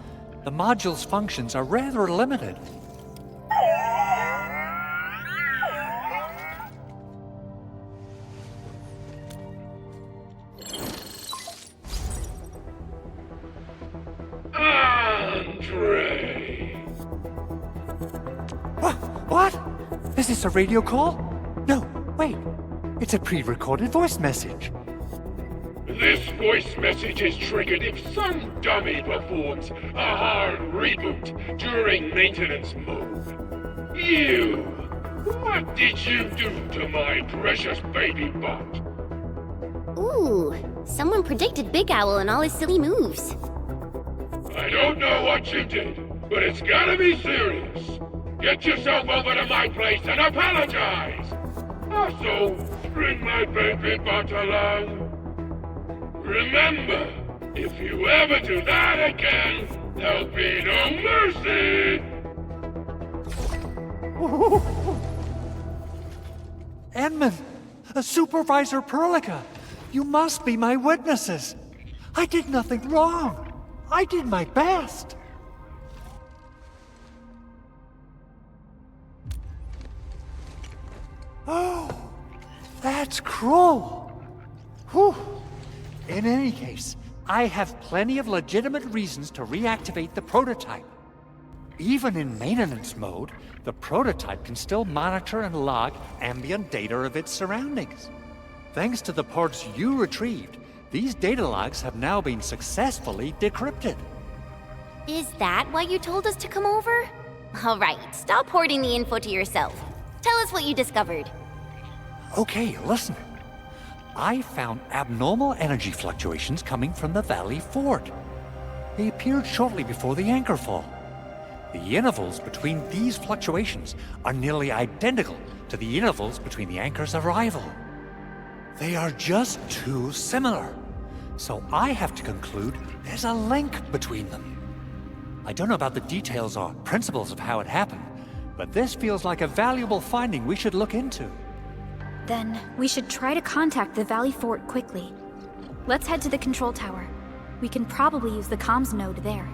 the module's functions are rather limited. Andre! What? Is this a radio call? No, wait. It's a pre-recorded voice message. This voice message is triggered if some dummy performs a hard reboot during maintenance mode. You! What did you do to my precious baby bot? Ooh, someone predicted Big Owl and all his silly moves. I don't know what you did, but it's gotta be serious. Get yourself over to my place and apologize! Also, bring my baby bot along. Remember, if you ever do that again, there'll be no mercy! Edmund, Supervisor Perlica, you must be my witnesses. I did nothing wrong. I did my best. Oh, that's cruel. Whew. In any case, I have plenty of legitimate reasons to reactivate the prototype. Even in maintenance mode, the prototype can still monitor and log ambient data of its surroundings. Thanks to the ports you retrieved, these data logs have now been successfully decrypted. Is that why you told us to come over? All right, stop hoarding the info to yourself. Tell us what you discovered. Okay, listen. I found abnormal energy fluctuations coming from the Valley Fort. They appeared shortly before the anchor fall. The intervals between these fluctuations are nearly identical to the intervals between the anchor's arrival. They are just too similar. So I have to conclude there's a link between them. I don't know about the details or principles of how it happened, but this feels like a valuable finding we should look into. Then, we should try to contact the Valley Fort quickly. Let's head to the control tower. We can probably use the comms node there.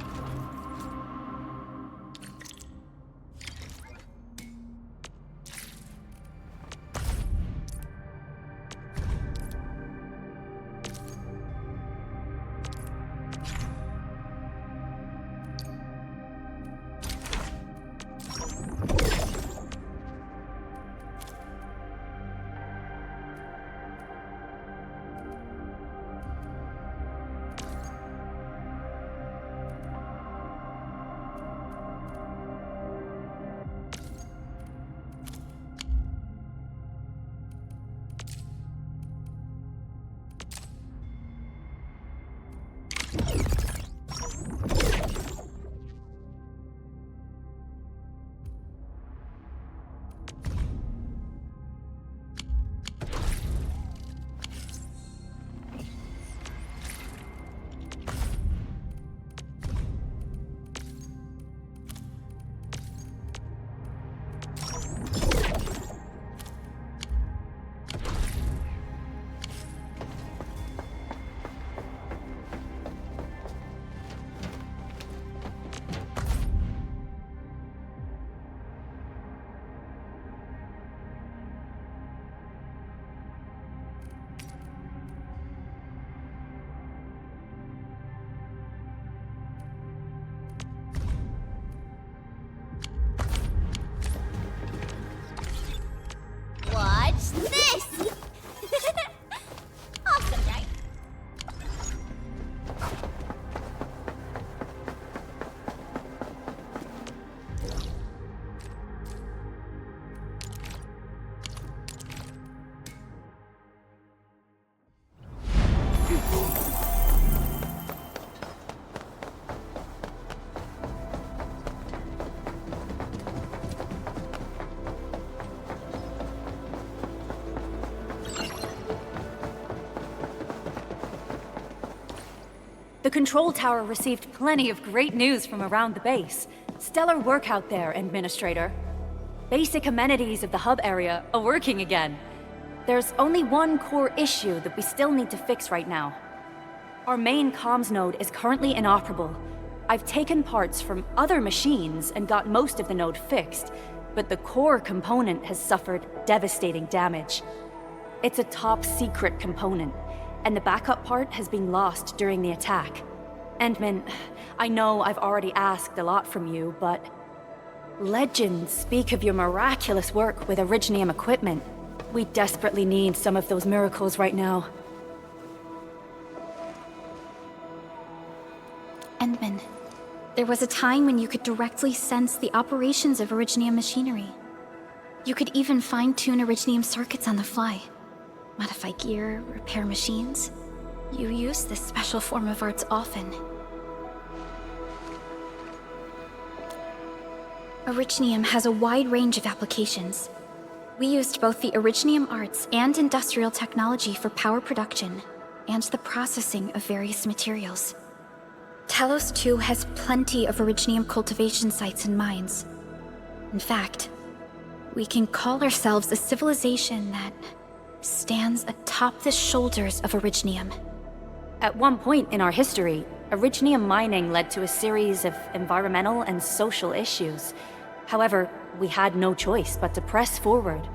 The control tower received plenty of great news from around the base. Stellar work out there, Administrator. Basic amenities of the hub area are working again. There's only one core issue that we still need to fix right now. Our main comms node is currently inoperable. I've taken parts from other machines and got most of the node fixed, but the core component has suffered devastating damage. It's a top-secret component, and the backup part has been lost during the attack. Endman, I know I've already asked a lot from you, but legends speak of your miraculous work with Originium equipment. We desperately need some of those miracles right now. Endman, there was a time when you could directly sense the operations of Originium machinery. You could even fine-tune Originium circuits on the fly. Modify gear, repair machines. You use this special form of arts often. Originium has a wide range of applications. We used both the Originium arts and industrial technology for power production, and the processing of various materials. Talos 2 has plenty of Originium cultivation sites and mines. In fact, we can call ourselves a civilization that stands atop the shoulders of Originium. At one point in our history, Originium mining led to a series of environmental and social issues. However, we had no choice but to press forward.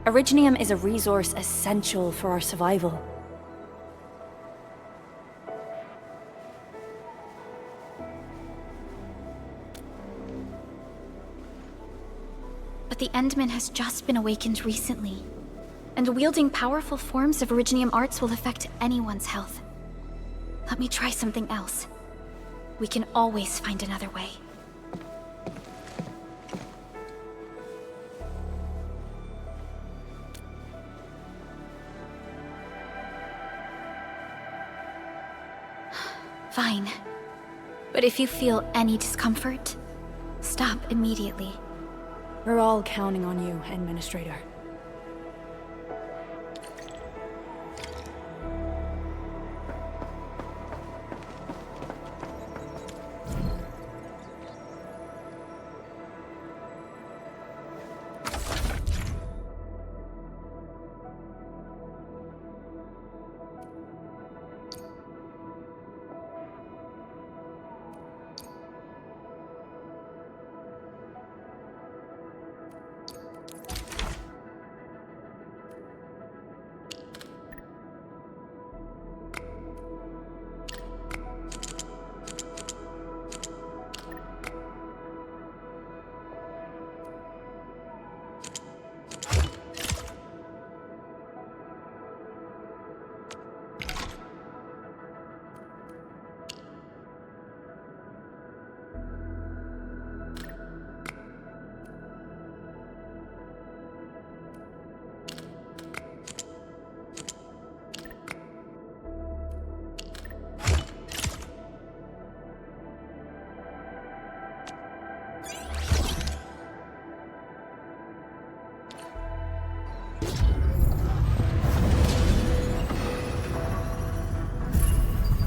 Originium is a resource essential for our survival. But the Endman has just been awakened recently, and wielding powerful forms of Originium arts will affect anyone's health. Let me try something else. We can always find another way. Fine. But if you feel any discomfort, stop immediately. We're all counting on you, Administrator.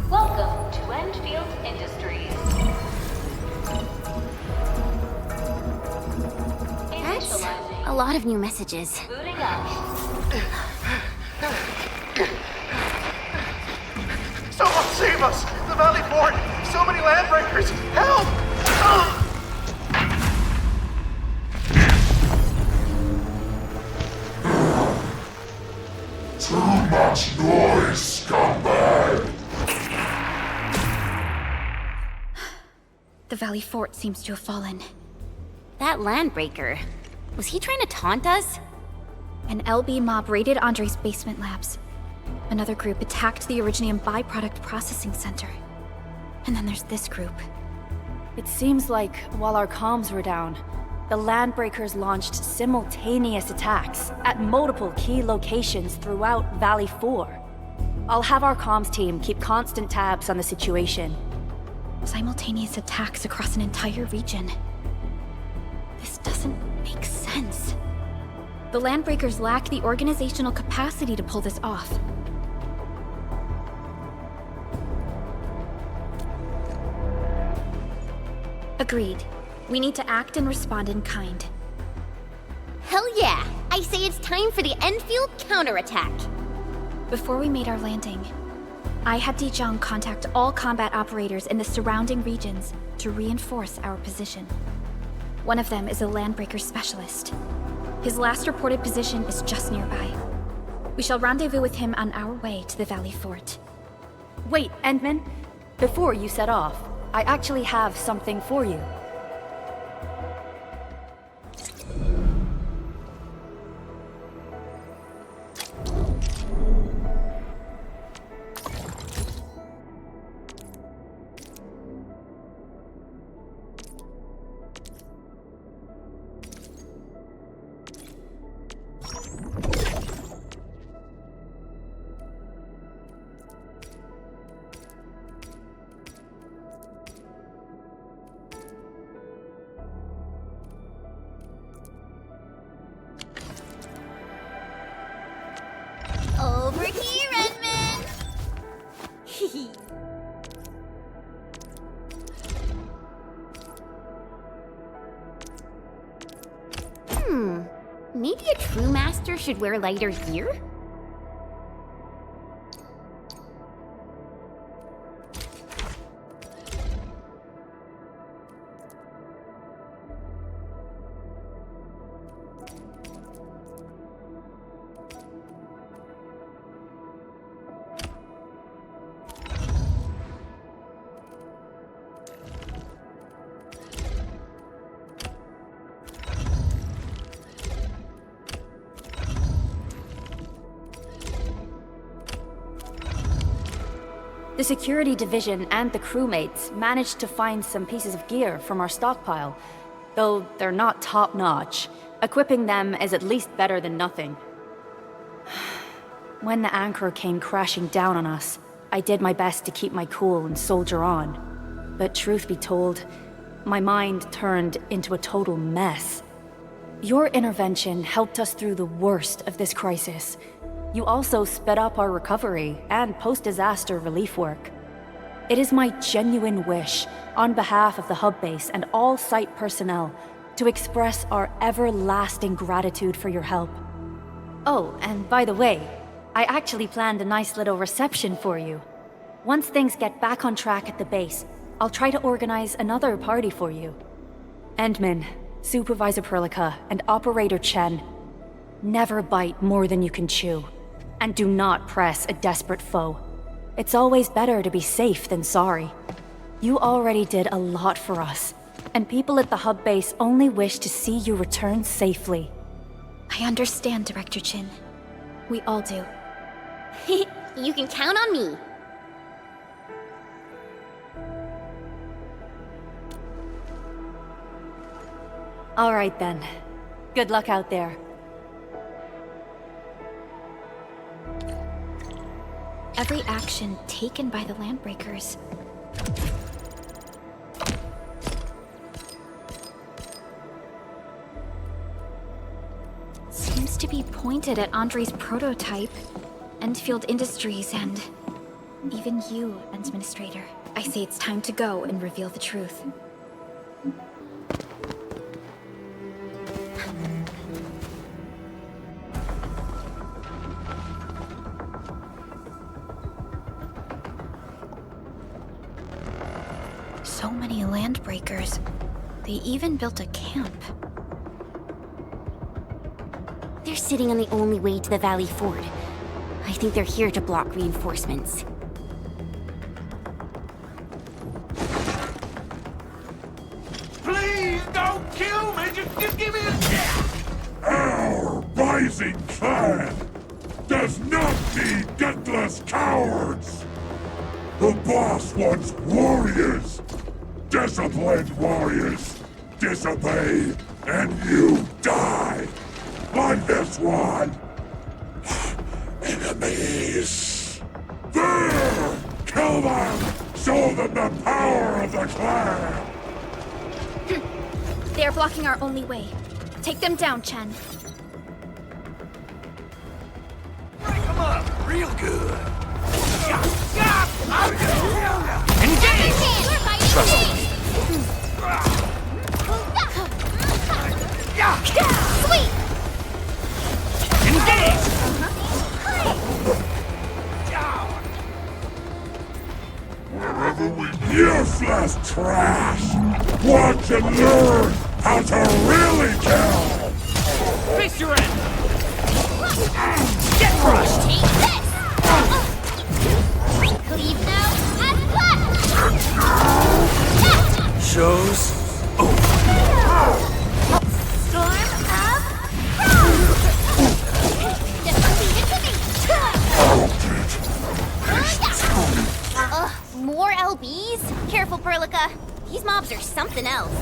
Welcome to Endfield Industries. That's a lot of new messages. Booting up. Someone save us! The Valley Fort! So many landbreakers! Help! Too much noise, scumbag! The Valley Fort seems to have fallen. That landbreaker, was he trying to taunt us? An LB mob raided Andre's basement labs. Another group attacked the Originium byproduct processing center. And then there's this group. It seems like, while our comms were down, the Landbreakers launched simultaneous attacks at multiple key locations throughout Valley 4. I'll have our comms team keep constant tabs on the situation. Simultaneous attacks across an entire region. This doesn't make sense. The Landbreakers lack the organizational capacity to pull this off. Agreed. We need to act and respond in kind. Hell yeah! I say it's time for the Endfield counterattack. Before we made our landing, I had Dijong contact all combat operators in the surrounding regions to reinforce our position. One of them is a landbreaker specialist. His last reported position is just nearby. We shall rendezvous with him on our way to the Valley Fort. Wait, Endman. Before you set off, I actually have something for you. Over here, Edmund! Maybe a true master should wear lighter gear? The security division and the crewmates managed to find some pieces of gear from our stockpile, though they're not top-notch. Equipping them is at least better than nothing. When the anchor came crashing down on us, I did my best to keep my cool and soldier on. But truth be told, my mind turned into a total mess. Your intervention helped us through the worst of this crisis. You also sped up our recovery and post-disaster relief work. It is my genuine wish, on behalf of the hub base and all site personnel, to express our everlasting gratitude for your help. Oh, and by the way, I actually planned a nice little reception for you. Once things get back on track at the base, I'll try to organize another party for you. Endman, Supervisor Perlica, and Operator Chen, never bite more than you can chew. And do not press a desperate foe. It's always better to be safe than sorry. You already did a lot for us, and people at the hub base only wish to see you return safely. I understand, Director Chin. We all do. You can count on me. All right then. Good luck out there. Every action taken by the Landbreakers seems to be pointed at Andre's prototype, Endfield Industries, and even you, Administrator. I say it's time to go and reveal the truth. So many Landbreakers. They even built a camp. They're sitting on the only way to the Valley Fort. I think they're here to block reinforcements. Please don't kill me! Just give me a chance! Our rising clan does not need gutless cowards! The boss wants warriors! Disciplined warriors! Disobey, and you die! Like this one! Enemies! There! Kill them! Show them the power of the clan! They are blocking our only way. Take them down, Chen. Break them up real good! Engage! Trust me. Sweet! Engage! Wherever we useless trash! Watch and learn how to really kill! Face your end! Get crushed! Take this! Cleave now and flash! Shows Storm of Ugh, more LBs? Careful, Perlica. These mobs are something else.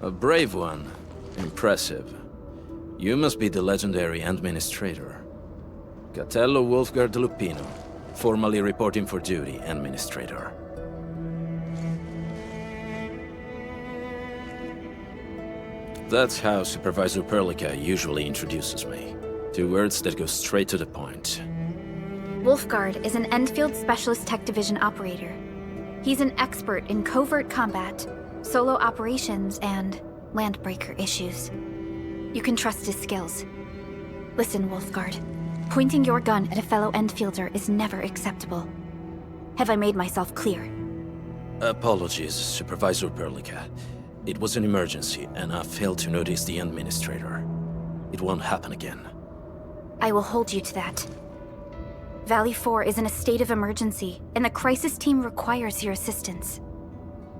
A brave one. Impressive. You must be the legendary Administrator. Catello Wolfgard Lupino, formally reporting for duty, Administrator. That's how Supervisor Perlica usually introduces me. 2 words that go straight to the point. Wolfgard is an Endfield Specialist Tech Division operator. He's an expert in covert combat, solo operations, and landbreaker issues. You can trust his skills. Listen, Wolfgard. Pointing your gun at a fellow Endfielder is never acceptable. Have I made myself clear? Apologies, Supervisor Perlica. It was an emergency, and I failed to notice the Administrator. It won't happen again. I will hold you to that. Valley 4 is in a state of emergency, and the crisis team requires your assistance.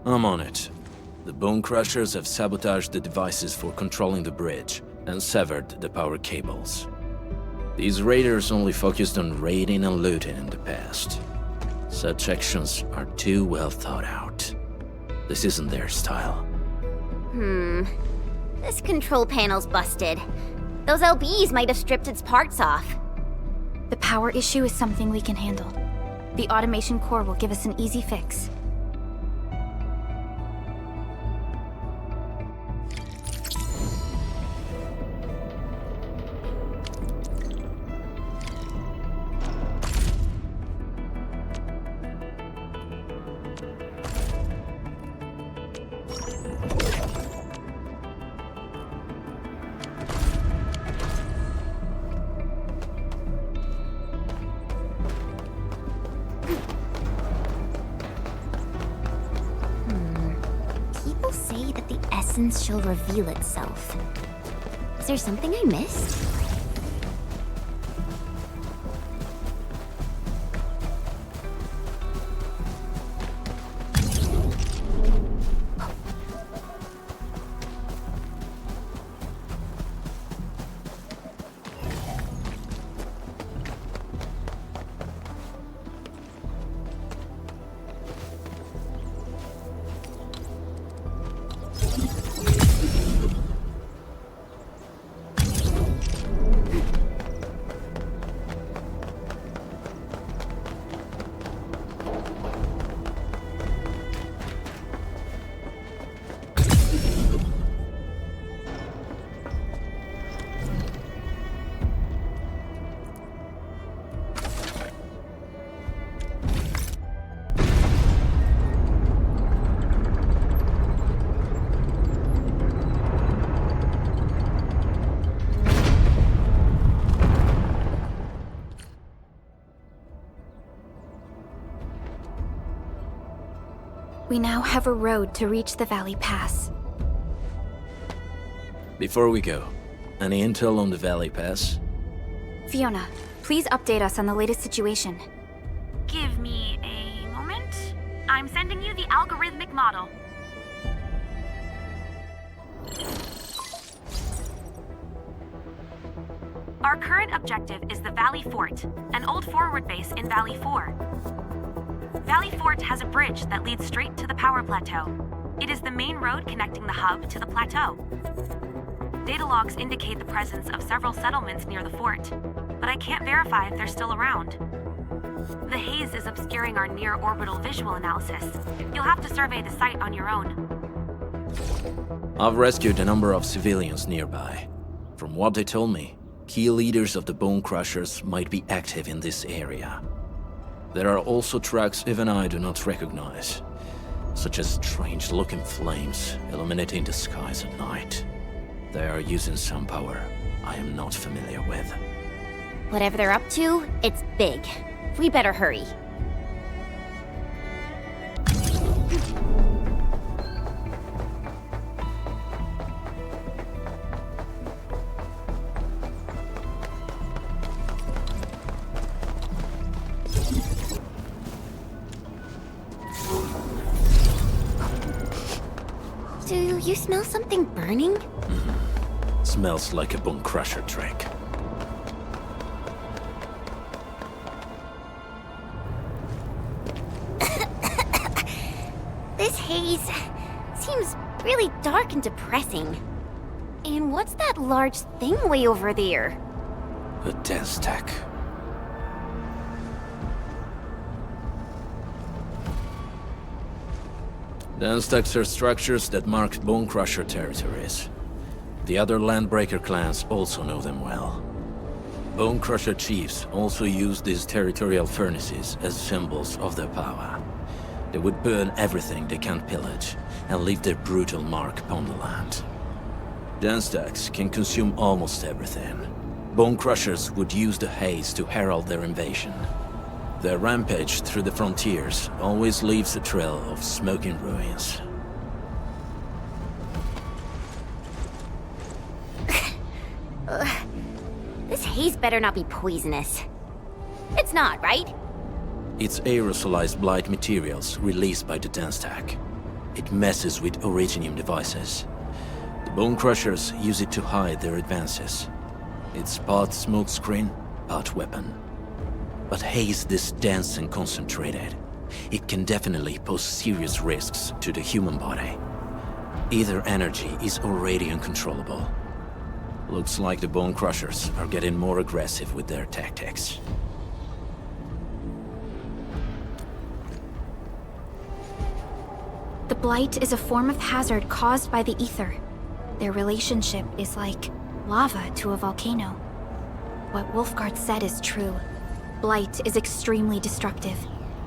I'm on it. The Bone Crushers have sabotaged the devices for controlling the bridge, and severed the power cables. These raiders only focused on raiding and looting in the past. Such actions are too well thought out. This isn't their style. This control panel's busted. Those LBs might have stripped its parts off. The power issue is something we can handle. The automation core will give us an easy fix. People say that the essence shall reveal itself. Is there something I missed? We now have a road to reach the Valley Pass. Before we go, any intel on the Valley Pass? Fiona, please update us on the latest situation. Give me a moment. I'm sending you the algorithmic model. Our current objective is the Valley Fort, an old forward base in Valley 4. Valley Fort has a bridge that leads straight to the power plateau. It is the main road connecting the hub to the plateau. Data logs indicate the presence of several settlements near the fort, but I can't verify if they're still around. The haze is obscuring our near-orbital visual analysis. You'll have to survey the site on your own. I've rescued a number of civilians nearby. From what they told me, key leaders of the Bone Crushers might be active in this area. There are also tracks even I do not recognize, such as strange-looking flames illuminating the skies at night. They are using some power I am not familiar with. Whatever they're up to, it's big. We better hurry. Do you smell something burning? Smells like a Bone Crusher trick. This haze seems really dark and depressing. And what's that large thing way over there? A dense tech. Dense techs are structures that mark Bone Crusher territories. The other Landbreaker clans also know them well. Bone Crusher chiefs also use these territorial furnaces as symbols of their power. They would burn everything they can't pillage, and leave their brutal mark upon the land. Dense techs can consume almost everything. Bone Crushers would use the haze to herald their invasion. Their rampage through the frontiers always leaves a trail of smoking ruins. This haze better not be poisonous. It's not, right? It's aerosolized blight materials released by the dense tech. It messes with Originium devices. The Bone Crushers use it to hide their advances. It's part smokescreen, part weapon. But haze this dense and concentrated, it can definitely pose serious risks to the human body. Either energy is already uncontrollable. Looks like the Bone Crushers are getting more aggressive with their tactics. The blight is a form of hazard caused by the ether. Their relationship is like lava to a volcano. What Wolfguard said is true. Blight is extremely destructive.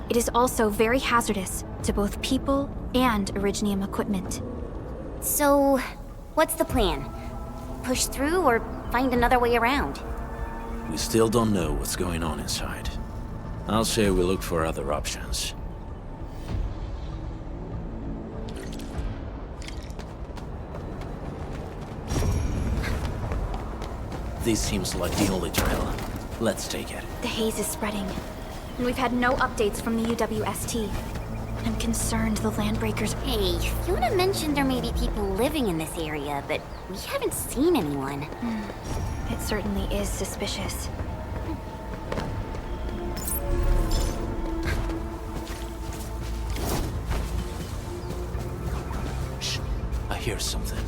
It is also very hazardous to both people and Originium equipment. So, what's the plan? Push through or find another way around? We still don't know what's going on inside. I'll say we look for other options. This seems like the only trail. Let's take it. The haze is spreading, and we've had no updates from the UWST. I'm concerned the Landbreakers... Hey, Fiona mentioned there may be people living in this area, but we haven't seen anyone. It certainly is suspicious. Shh. I hear something.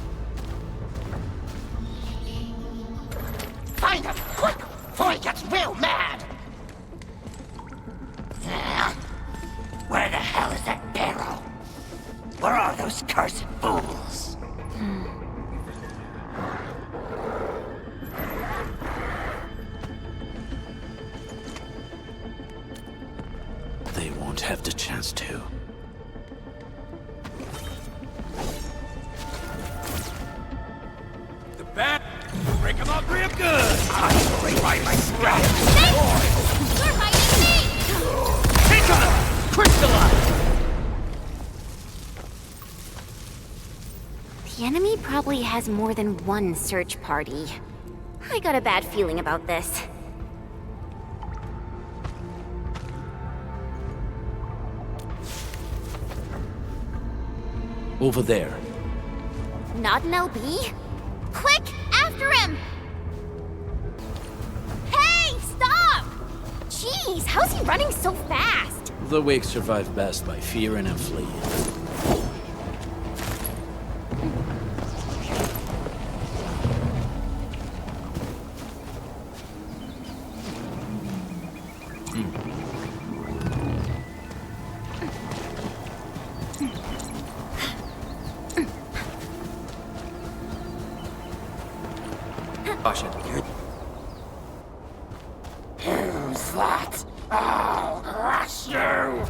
Find him, quick, before he gets real mad! Where the hell is that barrel? Where are those cursed fools? They won't have the chance to. The bat! Break him up real good! I'm going by my scrap! You're fighting me! Take on! Crystallize! The enemy probably has more than one search party. I got a bad feeling about this. Over there. Not an LB? Quick, after him! Hey, stop! Jeez, how's he running so fast? The weak survive best by fearing and fleeing. Caution. Who's that? I'll crush you!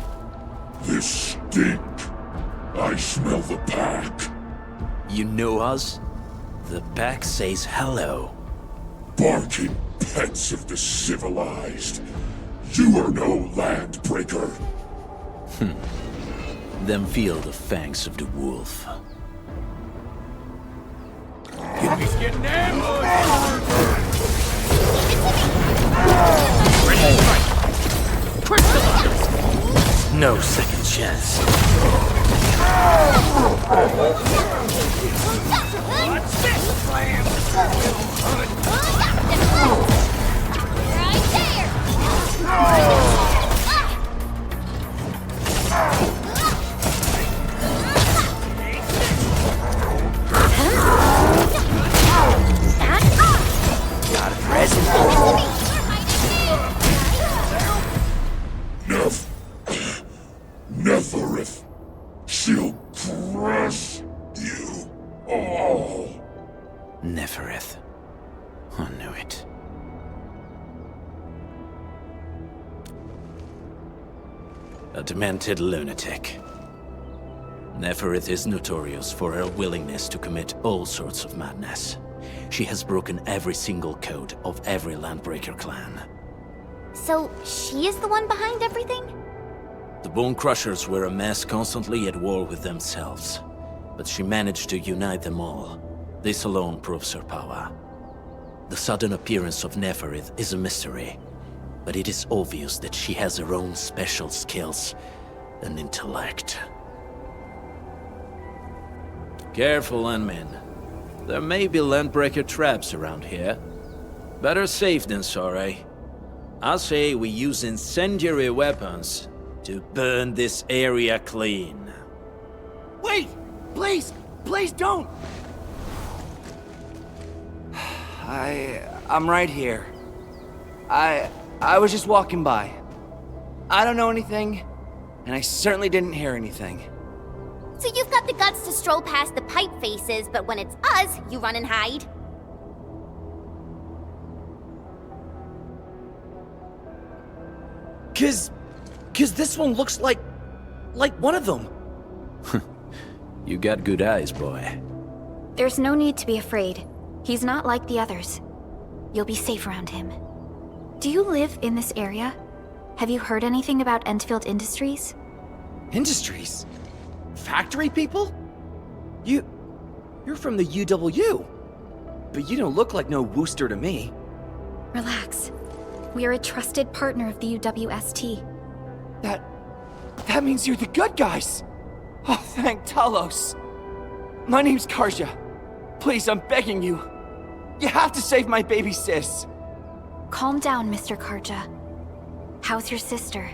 This stink. I smell the pack. You know us? The pack says hello. Barking pets of the civilized. You are no landbreaker. Then feel the fangs of the wolf. He's getting ambushed! Crystallize! No second chance. What's this, slam? Right there! Got a present. Neferith. She'll crush you all. Neferith. I knew it. A demented lunatic. Neferith is notorious for her willingness to commit all sorts of madness. She has broken every single code of every Landbreaker clan. So, she is the one behind everything? The Bone Crushers were a mess constantly at war with themselves, but she managed to unite them all. This alone proves her power. The sudden appearance of Neferith is a mystery, but it is obvious that she has her own special skills and intellect. Careful, Landmen. There may be Landbreaker traps around here. Better safe than sorry. I say we use incendiary weapons to burn this area clean. Wait! Please! Please don't! I'm right here. I was just walking by. I don't know anything, and I certainly didn't hear anything. So you've got the guts to stroll past the pipe faces, but when it's us, you run and hide? Cause this one looks like one of them. You got good eyes, boy. There's no need to be afraid. He's not like the others. You'll be safe around him. Do you live in this area? Have you heard anything about Endfield Industries? Industries? Factory people? You're from the UW. But you don't look like no Wooster to me. Relax. We are a trusted partner of the UWST. That means you're the good guys! Oh, thank Talos! My name's Karja. Please, I'm begging you. You have to save my baby sis. Calm down, Mr. Karja. How's your sister?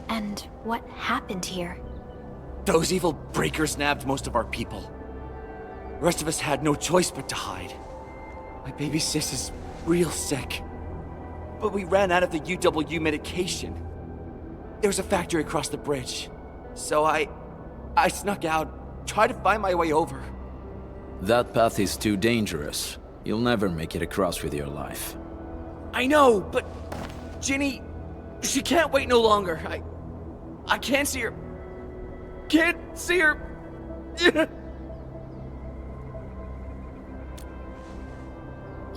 And what happened here? Those evil breakers nabbed most of our people. The rest of us had no choice but to hide. My baby sis is real sick. But we ran out of the UW medication. There was a factory across the bridge. So I snuck out, tried to find my way over. That path is too dangerous. You'll never make it across with your life. I know, but Ginny, she can't wait no longer. I can't see her. Can't see her.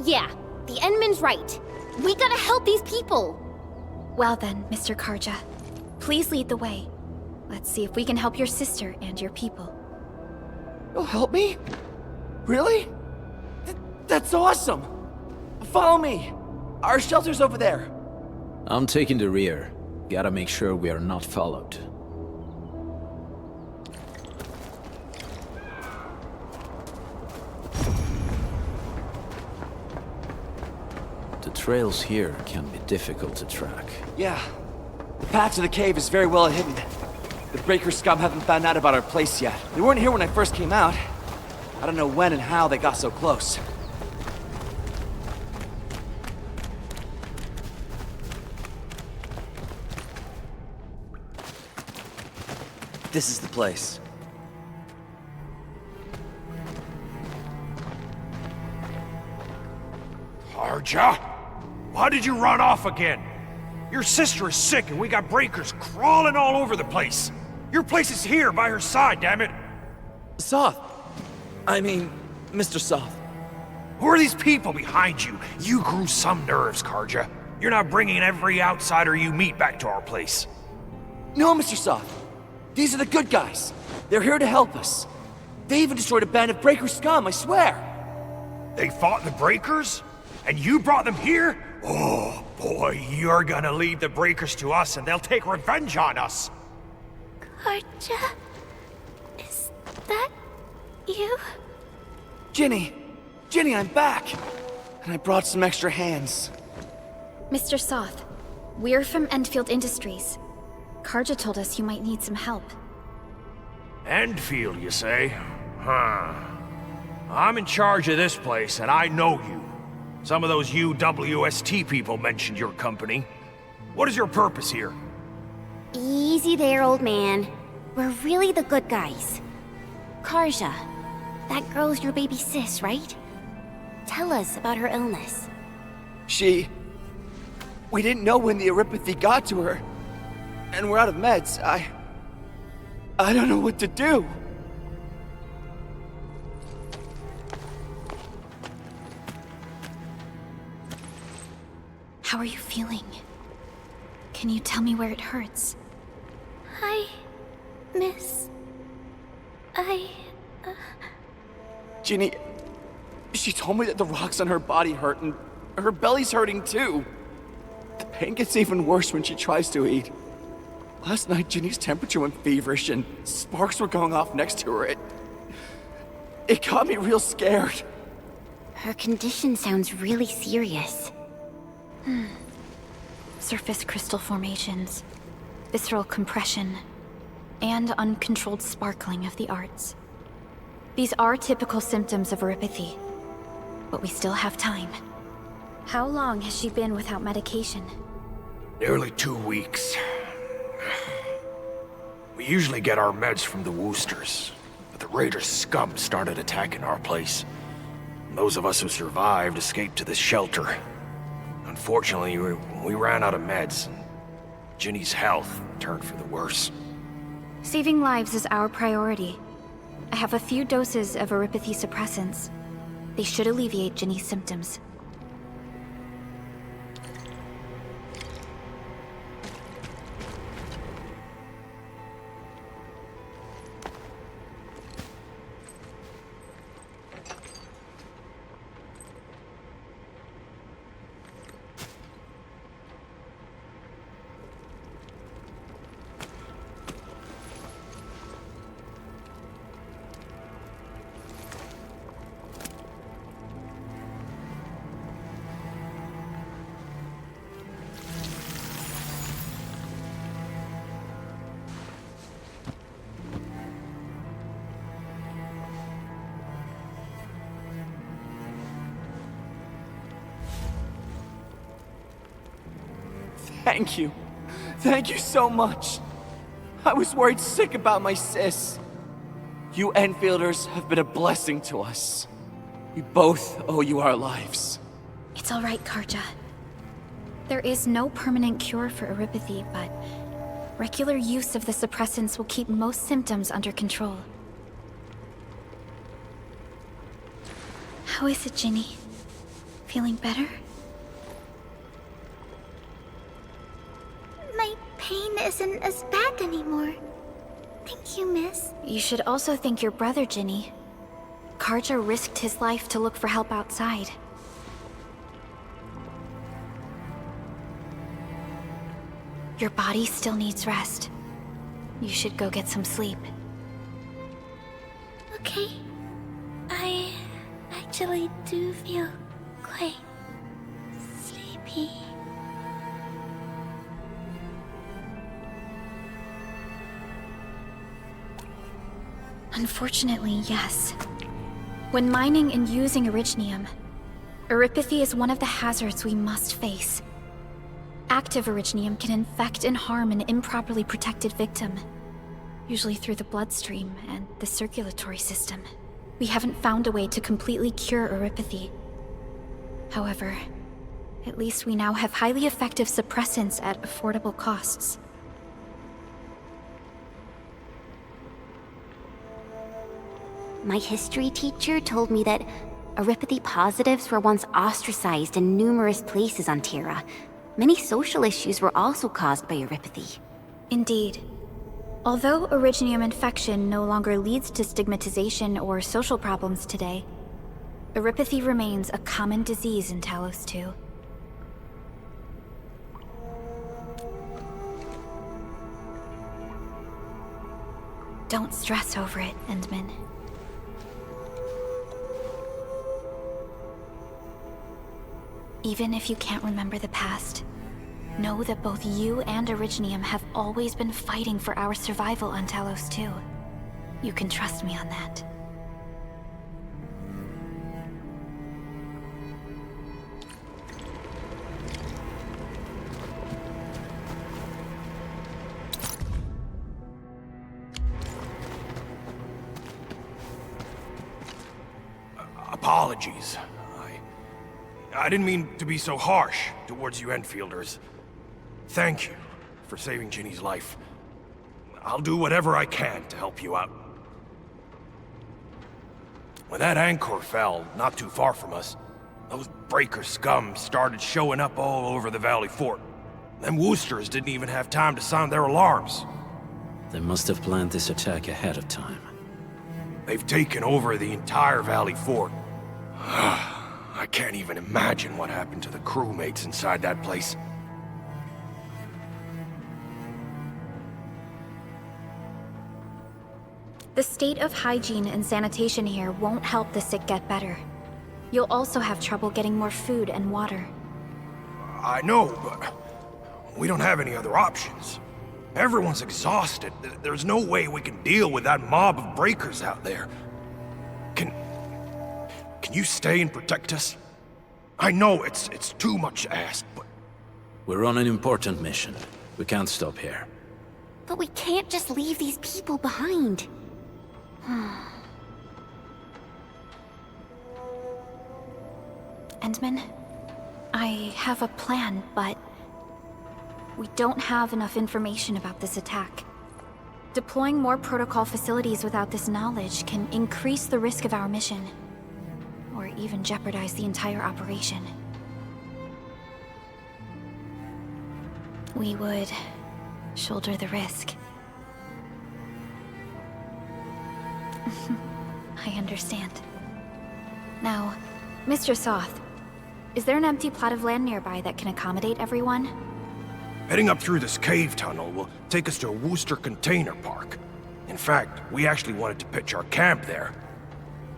Yeah, the Endman's right. We gotta help these people. Well then, Mr. Karja. Please lead the way. Let's see if we can help your sister and your people. You'll help me? Really? That's awesome! Follow me! Our shelter's over there. I'm taking the rear. Gotta make sure we are not followed. The trails here can be difficult to track. Yeah. The path to the cave is very well hidden. The Breaker scum haven't found out about our place yet. They weren't here when I first came out. I don't know when and how they got so close. This is the place. Karja? Why did you run off again? Your sister is sick and we got breakers crawling all over the place. Your place is here by her side, damn it. Soth. I mean, Mr. Soth. Who are these people behind you? You grew some nerves, Karja. You're not bringing every outsider you meet back to our place. No, Mr. Soth. These are the good guys. They're here to help us. They even destroyed a band of breaker scum, I swear. They fought the breakers? And you brought them here? Oh, boy, you're gonna lead the breakers to us and they'll take revenge on us. Karja? Is that you? Ginny! Ginny, I'm back! And I brought some extra hands. Mr. Soth, we're from Endfield Industries. Karja told us you might need some help. Endfield, you say? Huh. I'm in charge of this place, and I know you. Some of those UWST people mentioned your company. What is your purpose here? Easy there, old man. We're really the good guys. Karja, that girl's your baby sis, right? Tell us about her illness. We didn't know when the Eurypathy got to her. And we're out of meds. I don't know what to do. How are you feeling? Can you tell me where it hurts? Ginny, she told me that the rocks on her body hurt and her belly's hurting too. The pain gets even worse when she tries to eat. Last night, Ginny's temperature went feverish and sparks were going off next to her. It got me real scared. Her condition sounds really serious. Surface crystal formations, visceral compression, and uncontrolled sparkling of the arts. These are typical symptoms of eurypathy, but we still have time. How long has she been without medication? Nearly 2 weeks. We usually get our meds from the Woosters, but the Raiders' scum started attacking our place. Those of us who survived escaped to this shelter. Unfortunately, we ran out of meds, and Ginny's health turned for the worse. Saving lives is our priority. I have a few doses of eurypathy suppressants. They should alleviate Ginny's symptoms. Thank you. Thank you so much. I was worried sick about my sis. You Enfielders have been a blessing to us. We both owe you our lives. It's all right, Karja. There is no permanent cure for eurypathy, but regular use of the suppressants will keep most symptoms under control. How is it, Ginny? Feeling better? My pain isn't as bad anymore. Thank you, miss. You should also thank your brother, Ginny. Karja risked his life to look for help outside. Your body still needs rest. You should go get some sleep. Okay. I actually do feel quite sleepy. Unfortunately, yes. When mining and using Originium, eurypathy is one of the hazards we must face. Active Originium can infect and harm an improperly protected victim, usually through the bloodstream and the circulatory system. We haven't found a way to completely cure eurypathy. However, at least we now have highly effective suppressants at affordable costs. My history teacher told me that Aripathy positives were once ostracized in numerous places on Terra. Many social issues were also caused by Aripathy. Indeed. Although Originium infection no longer leads to stigmatization or social problems today, Aripathy remains a common disease in Talos 2. Don't stress over it, Endman. Even if you can't remember the past, know that both you and Originium have always been fighting for our survival on Talos 2. You can trust me on that. Apologies. I didn't mean to be so harsh towards you Enfielders. Thank you for saving Ginny's life. I'll do whatever I can to help you out. When that anchor fell not too far from us, those breaker scum started showing up all over the Valley Fort. Them Woosters didn't even have time to sound their alarms. They must have planned this attack ahead of time. They've taken over the entire Valley Fort. I can't even imagine what happened to the crewmates inside that place. The state of hygiene and sanitation here won't help the sick get better. You'll also have trouble getting more food and water. I know, but we don't have any other options. Everyone's exhausted. There's no way we can deal with that mob of breakers out there. Can you stay and protect us? I know it's too much asked, but... We're on an important mission. We can't stop here. But we can't just leave these people behind. Endman, I have a plan, but we don't have enough information about this attack. Deploying more protocol facilities without this knowledge can increase the risk of our mission, or even jeopardize the entire operation. We would shoulder the risk. I understand. Now, Mr. Soth, is there an empty plot of land nearby that can accommodate everyone? Heading up through this cave tunnel will take us to a Wooster container park. In fact, we actually wanted to pitch our camp there.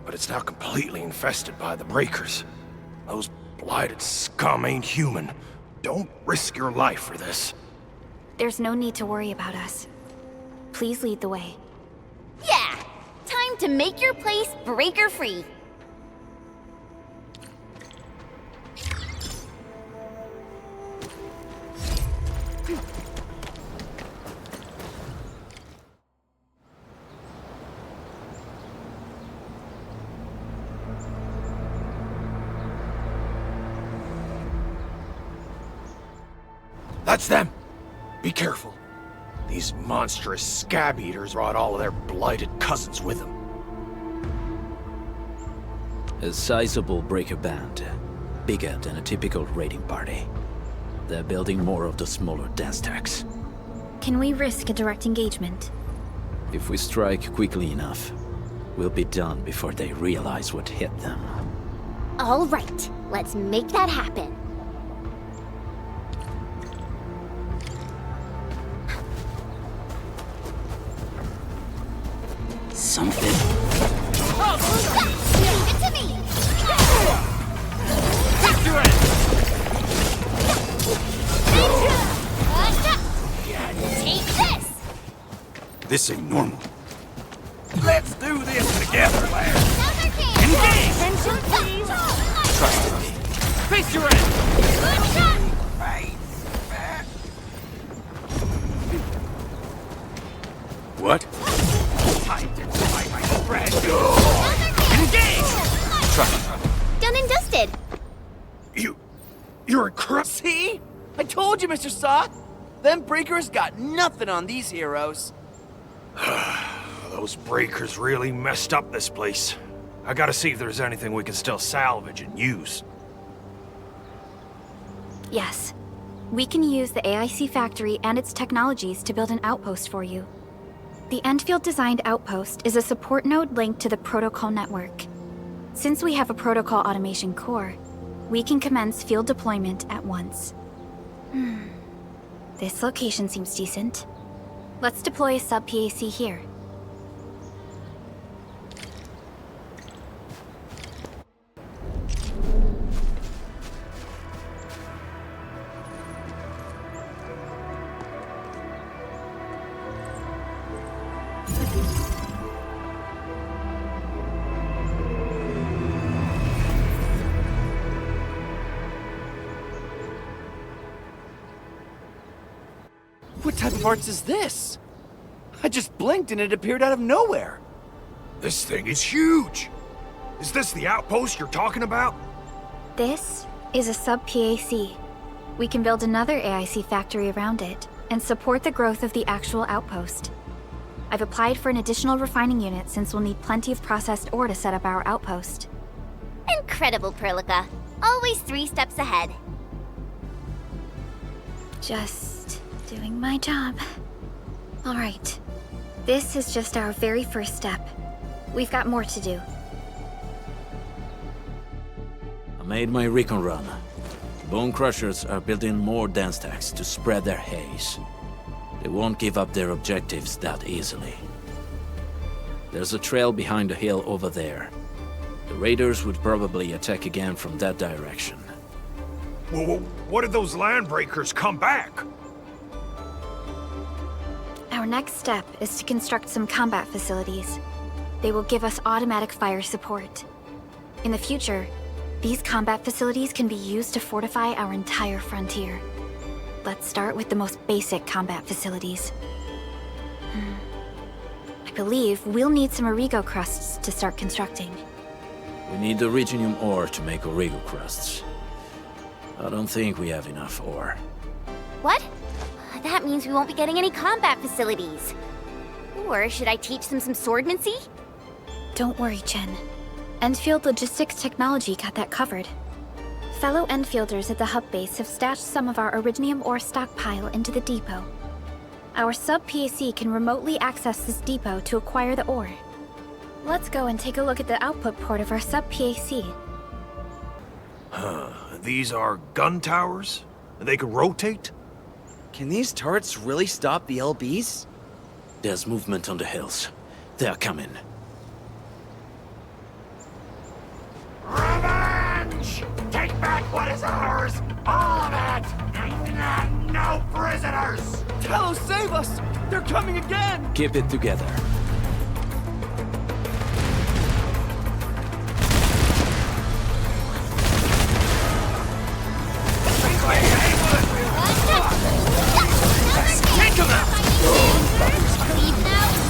But it's now completely infested by the breakers. Those blighted scum ain't human. Don't risk your life for this. There's no need to worry about us. Please lead the way. Yeah! Time to make your place breaker-free. That's them! Be careful. These monstrous scab eaters brought all of their blighted cousins with them. A sizable breaker band. Bigger than a typical raiding party. They're building more of the smaller dance stacks. Can we risk a direct engagement? If we strike quickly enough, we'll be done before they realize what hit them. All right, let's make that happen. Something. Leave it to me! Take this! This ain't normal. Let's do this together, lads! Engage! Attention, please! Trust me. Face your end! Good shot! What? Time to try my friend! Engage! Trust me. Done and dusted. You're incredible. See? I told you, Mr. Saw! Them breakers got nothing on these heroes. Those breakers really messed up this place. I gotta see if there's anything we can still salvage and use. Yes. We can use the AIC factory and its technologies to build an outpost for you. The Endfield-designed outpost is a support node linked to the protocol network. Since we have a protocol automation core, we can commence field deployment at once. This location seems decent. Let's deploy a sub-PAC here. What type of arts is this? I just blinked and it appeared out of nowhere. This thing is huge! Is this the outpost you're talking about? This is a sub-PAC. We can build another AIC factory around it and support the growth of the actual outpost. I've applied for an additional refining unit since we'll need plenty of processed ore to set up our outpost. Incredible, Perlica. Always 3 steps ahead. Just doing my job. All right. This is just our very first step. We've got more to do. I made my recon run. Bone Crushers are building more dance stacks to spread their haze. They won't give up their objectives that easily. There's a trail behind the hill over there. The raiders would probably attack again from that direction. Well, what if those landbreakers come back? Our next step is to construct some combat facilities. They will give us automatic fire support. In the future, these combat facilities can be used to fortify our entire frontier. Let's start with the most basic combat facilities. I believe we'll need some Origo crusts to start constructing. We need the Originium ore to make Origo crusts. I don't think we have enough ore. What? That means we won't be getting any combat facilities. Or should I teach them some swordmancy? Don't worry, Chen. Endfield Logistics Technology got that covered. Fellow Enfielders at the hub base have stashed some of our Originium ore stockpile into the depot. Our sub-PAC can remotely access this depot to acquire the ore. Let's go and take a look at the output port of our sub-PAC. These are gun towers? They can rotate? Can these turrets really stop the LBs? There's movement on the hills. They're coming. Revenge! Take back what is ours! All of it! And no prisoners! Talos, save us! They're coming again! Keep it together. Take him out! Leave now as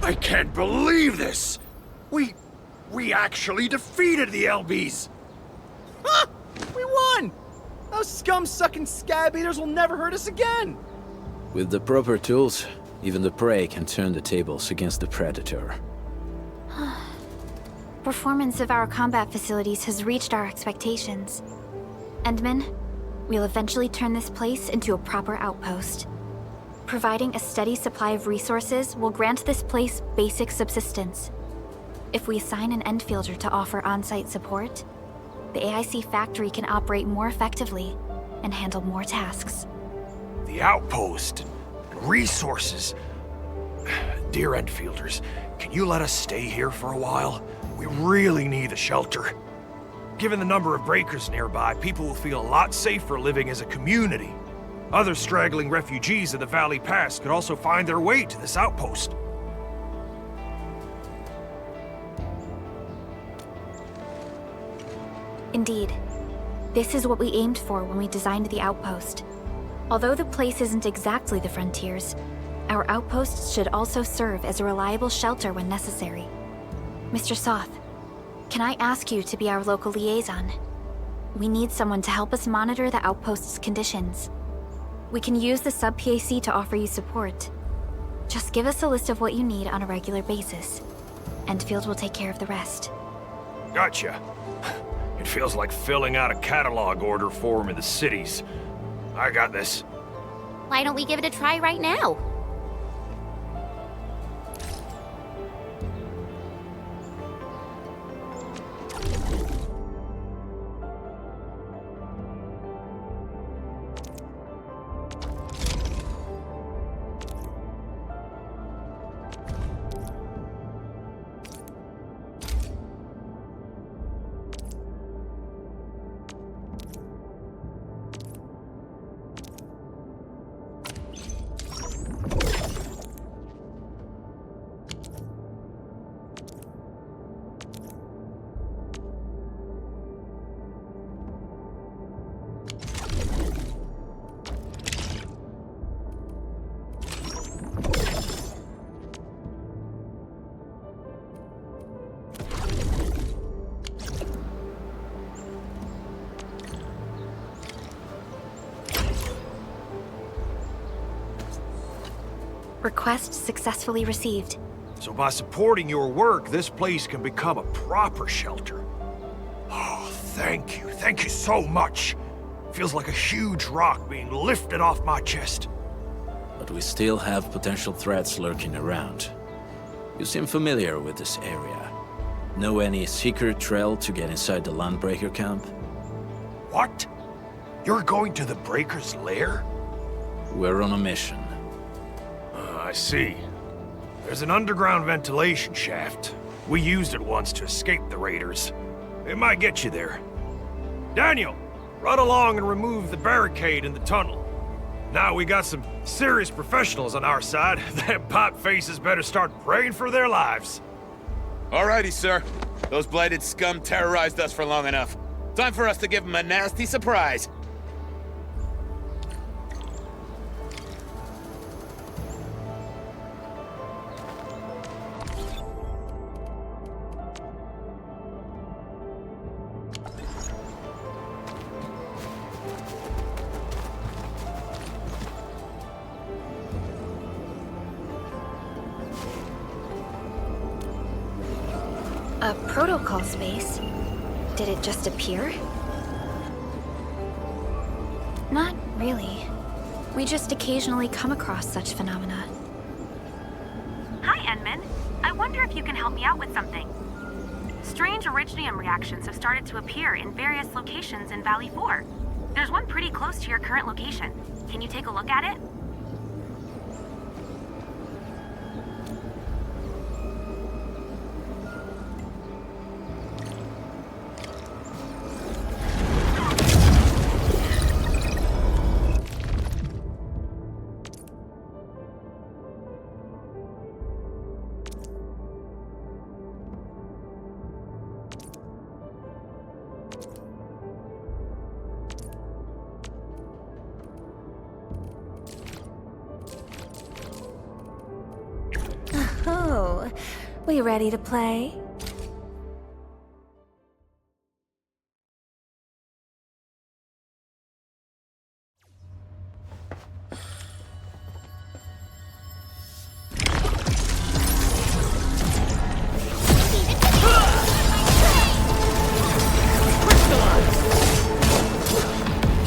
I can't believe this! We actually defeated the LBs! Ha! We won! Those scum-sucking scab eaters will never hurt us again! With the proper tools, even the prey can turn the tables against the predator. Performance of our combat facilities has reached our expectations. Endman, we'll eventually turn this place into a proper outpost. Providing a steady supply of resources will grant this place basic subsistence. If we assign an Endfielder to offer on-site support, the AIC factory can operate more effectively and handle more tasks. The outpost and resources. Dear Endfielders, can you let us stay here for a while? We really need a shelter. Given the number of breakers nearby, people will feel a lot safer living as a community. Other straggling refugees of the Valley Pass could also find their way to this outpost. Indeed. This is what we aimed for when we designed the outpost. Although the place isn't exactly the frontiers, our outposts should also serve as a reliable shelter when necessary. Mr. Soth, can I ask you to be our local liaison? We need someone to help us monitor the outpost's conditions. We can use the sub-PAC to offer you support. Just give us a list of what you need on a regular basis. Endfield will take care of the rest. Gotcha. It feels like filling out a catalog order form in the cities. I got this. Why don't we give it a try right now? Request successfully received. So by supporting your work, this place can become a proper shelter. Oh, thank you. Thank you so much. Feels like a huge rock being lifted off my chest. But we still have potential threats lurking around. You seem familiar with this area. Know any secret trail to get inside the Landbreaker camp? What? You're going to the Breaker's lair? We're on a mission. I see. There's an underground ventilation shaft. We used it once to escape the raiders. It might get you there. Daniel, run along and remove the barricade in the tunnel. Now we got some serious professionals on our side. Them pipe faces better start praying for their lives. Alrighty, sir. Those blighted scum terrorized us for long enough. Time for us to give them a nasty surprise. A protocol space? Did it just appear? Not really. We just occasionally come across such phenomena. Hi, Enman. I wonder if you can help me out with something. Strange originium reactions have started to appear in various locations in Valley 4. There's one pretty close to your current location. Can you take a look at it? Oh, we ready to play?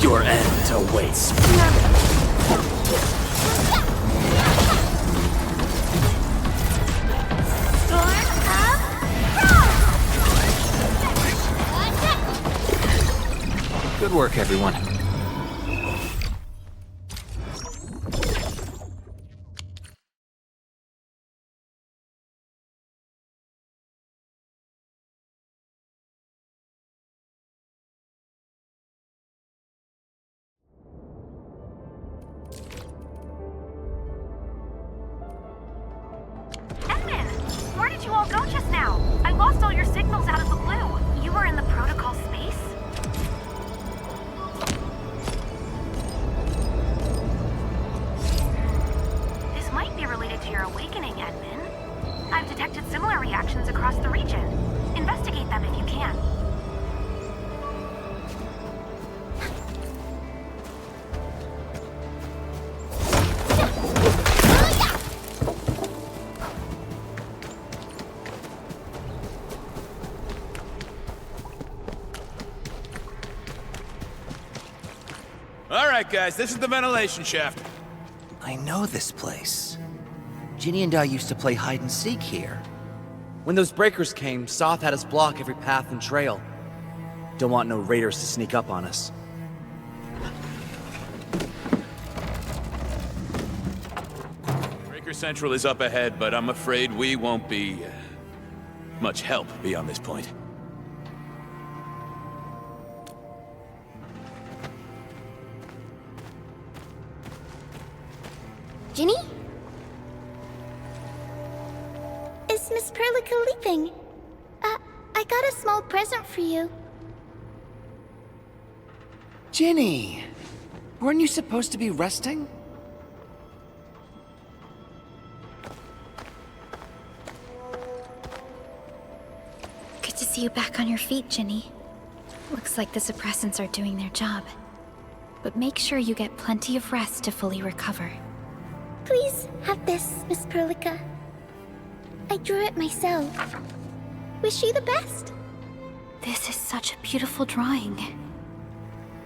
Your end awaits. Good work, everyone. Edmund! Where did you all go just now? I lost all your signals out of the blue. You were in the protocol space? All right, guys, this is the ventilation shaft. I know this place. Ginny and I used to play hide and seek here. When those breakers came, Soth had us block every path and trail. Don't want no raiders to sneak up on us. Breaker Central is up ahead, but I'm afraid we won't be much help beyond this point. Ginny? Is Miss Perlica leaving? I got a small present for you. Ginny! Weren't you supposed to be resting? Good to see you back on your feet, Ginny. Looks like the suppressants are doing their job. But make sure you get plenty of rest to fully recover. Please have this, Miss Perlica. I drew it myself. Wish you the best. This is such a beautiful drawing.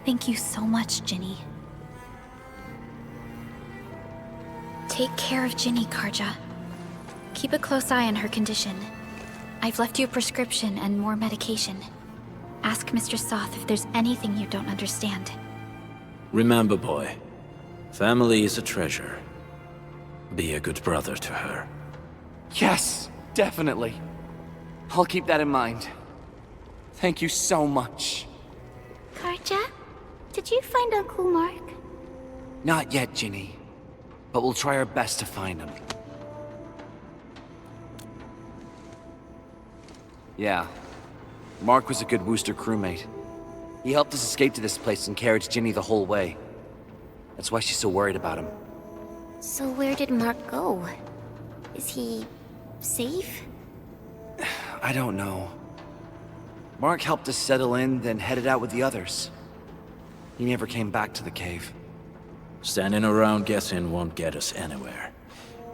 Thank you so much, Ginny. Take care of Ginny, Karja. Keep a close eye on her condition. I've left you a prescription and more medication. Ask Mr. Soth if there's anything you don't understand. Remember, boy, family is a treasure. Be a good brother to her. Yes, definitely. I'll keep that in mind. Thank you so much. Karja, did you find Uncle Mark? Not yet, Ginny. But we'll try our best to find him. Yeah. Mark was a good Wooster crewmate. He helped us escape to this place and carried Ginny the whole way. That's why she's so worried about him. So where did Mark go? Is he safe? I don't know. Mark helped us settle in, then headed out with the others. He never came back to the cave. Standing around guessing won't get us anywhere.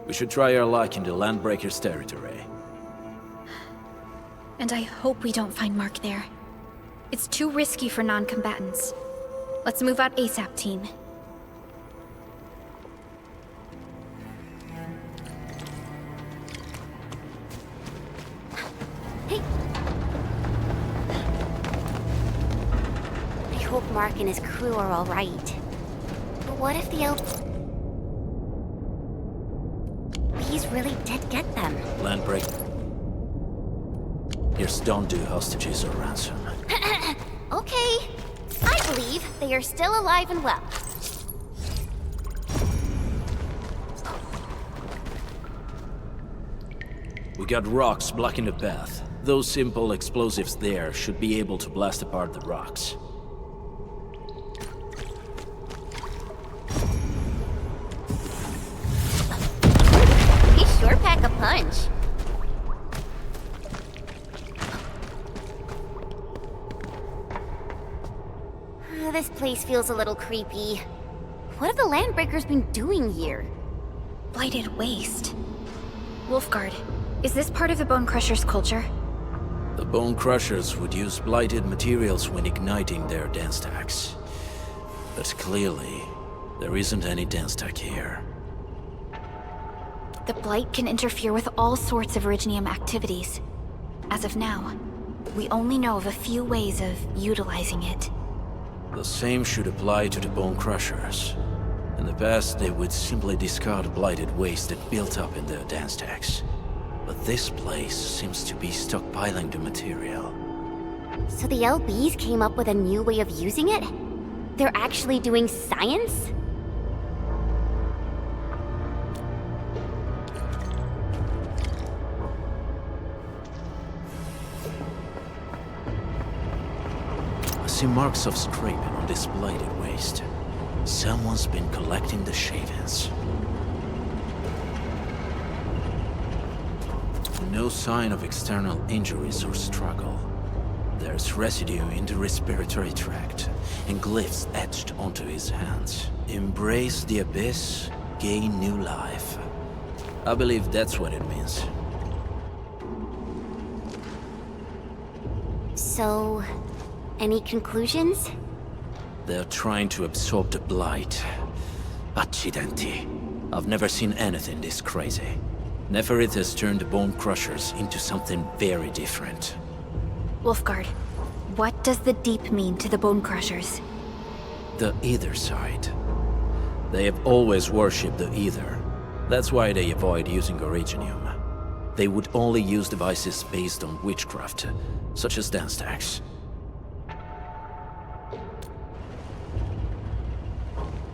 We should try our luck in the Landbreakers' territory. And I hope we don't find Mark there. It's too risky for non-combatants. Let's move out ASAP, team. I hope Mark and his crew are all right. But what if the These really did get them? Landbreakers don't do hostages or ransom. Okay. I believe they are still alive and well. We got rocks blocking the path. Those simple explosives there should be able to blast apart the rocks. He sure pack a punch. This place feels a little creepy. What have the Landbreakers been doing here? Blighted waste. Wolfguard, is this part of the Bone Crusher's culture? The Bone Crushers would use blighted materials when igniting their dance stacks. But clearly, there isn't any dance stack here. The Blight can interfere with all sorts of Originium activities. As of now, we only know of a few ways of utilizing it. The same should apply to the Bone Crushers. In the past, they would simply discard blighted waste that built up in their dance stacks. But this place seems to be stockpiling the material. So the LBs came up with a new way of using it? They're actually doing science? I see marks of scraping on this blighted waste. Someone's been collecting the shavings. No sign of external injuries or struggle. There's residue in the respiratory tract, and glyphs etched onto his hands. Embrace the abyss, gain new life. I believe that's what it means. So, any conclusions? They're trying to absorb the Blight. Accidenti. I've never seen anything this crazy. Neferith has turned the Bone Crushers into something very different. Wolfguard, what does the Deep mean to the Bone Crushers? The Ether side. They have always worshipped the Ether. That's why they avoid using Originium. They would only use devices based on witchcraft, such as dance stacks.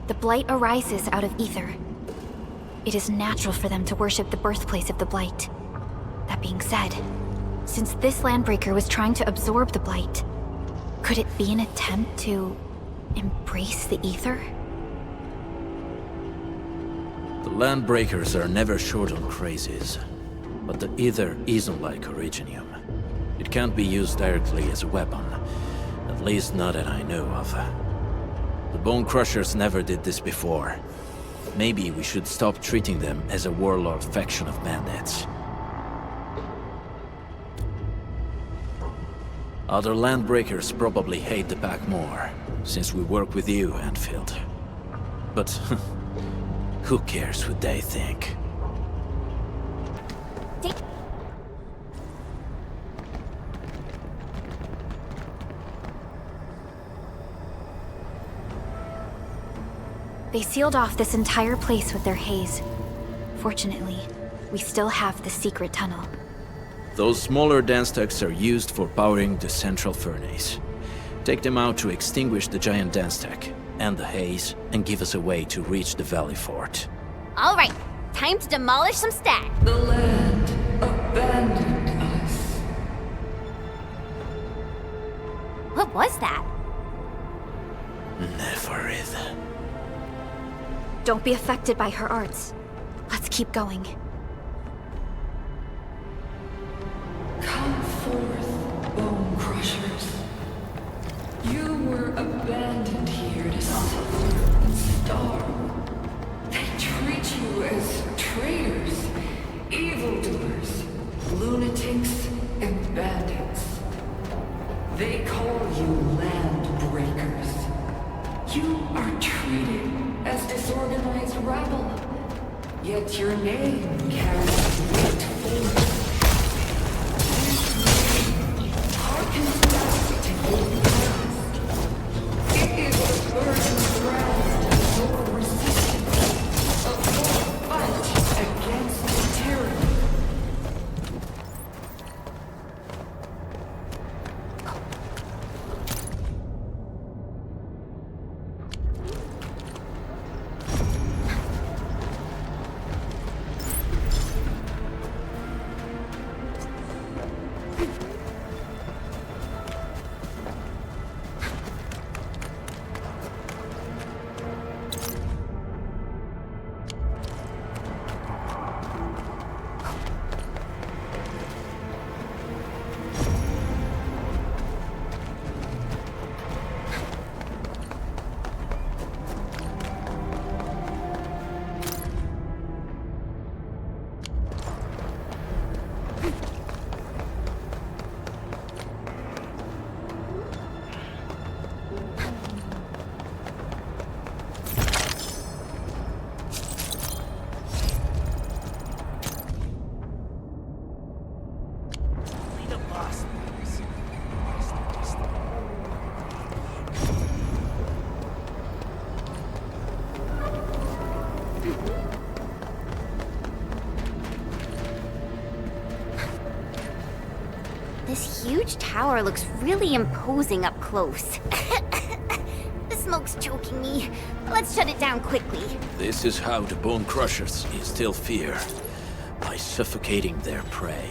The Blight arises out of Ether. It is natural for them to worship the birthplace of the Blight. That being said, since this Landbreaker was trying to absorb the Blight, could it be an attempt to embrace the Ether? The Landbreakers are never short on crazes, but the Ether isn't like Originium. It can't be used directly as a weapon, at least not that I know of. The Bone Crushers never did this before. Maybe we should stop treating them as a warlord faction of bandits. Other Landbreakers probably hate the pack more, since we work with you, Endfield. But who cares what they think? They sealed off this entire place with their haze. Fortunately, we still have the secret tunnel. Those smaller dance stacks are used for powering the central furnace. Take them out to extinguish the giant dance stack, and the haze, and give us a way to reach the Valley Fort. All right, time to demolish some stacks. The land abandoned us. What was that? Neferith. Don't be affected by her arts. Let's keep going. Come forth, Bone Crushers. You were abandoned here to suffer and starve. They treat you as traitors, evildoers, lunatics, and bandits. They call you Landbreakers. You are treated as disorganized rabble, yet your name carries great force. This harkens back to your past. It is a burdened ground of your resistance, of your fight against tyranny. This huge tower looks really imposing up close. The smoke's choking me. Let's shut it down quickly. This is how the Bone Crushers instill fear, by suffocating their prey.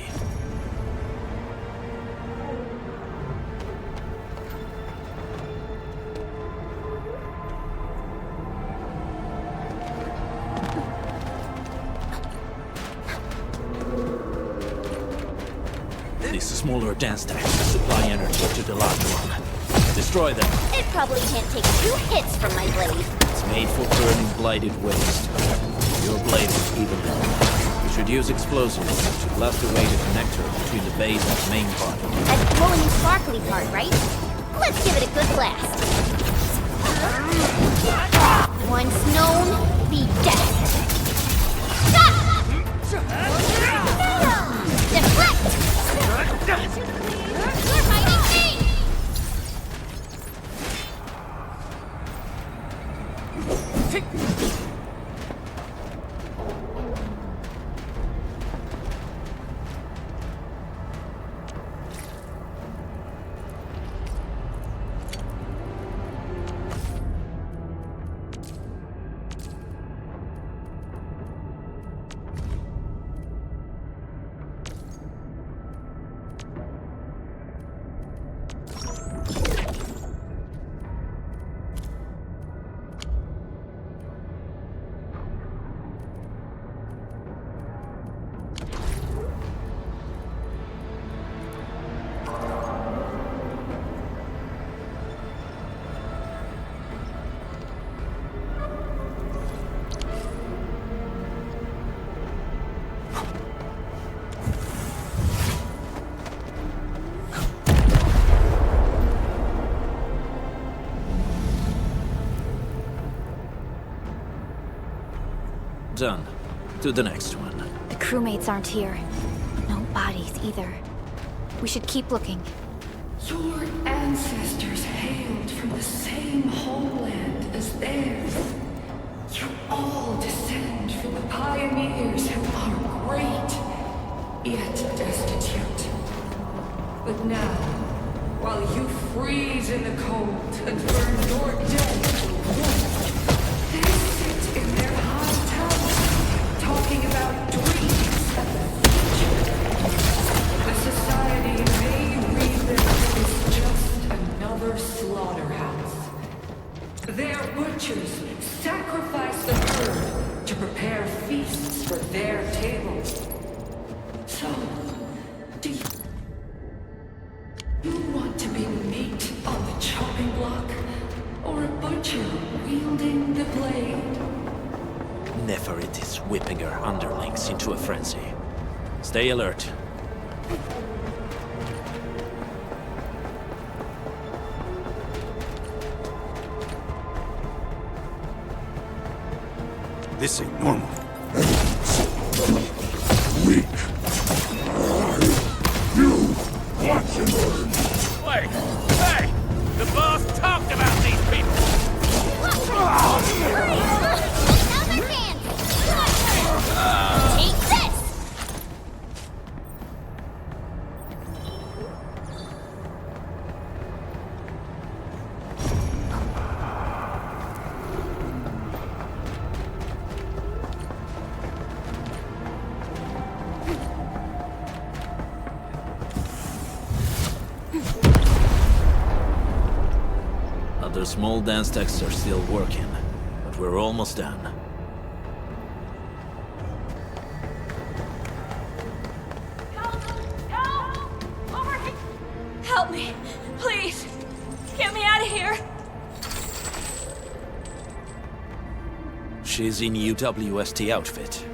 These smaller dance stacks supply energy to the large one. Destroy them. It probably can't take 2 hits from my blade. It's made for burning blighted waste. Your blade is even better. You should use explosives to blast away the connector between the base and the main body. That glowing and sparkly part, right? Let's give it a good blast. Once known, be dead. Deflect! You're fighting me! Done. To the next one. The crewmates aren't here. No bodies either. We should keep looking. Your ancestors hailed from the same homeland as theirs. You all descend from the pioneers who are great, yet destitute. But now, while you freeze in the cold and burn your dead to warmth, they sit in their high towers, talking about dreams and the future. The society they rebuild is just another slaughterhouse. Their butchers sacrifice the herd to prepare feasts for their tables. So, do you want to be meat on the chopping block, or a butcher wielding the blade? Neferit is whipping her underlings into a frenzy. Stay alert. This ain't normal. Weak. You watch and learn. Wait! Hey! The boss talked about these people! Take this! Other small dance techs are still working, but we're almost done. Help me, please. Get me out of here. She's in UWST outfit.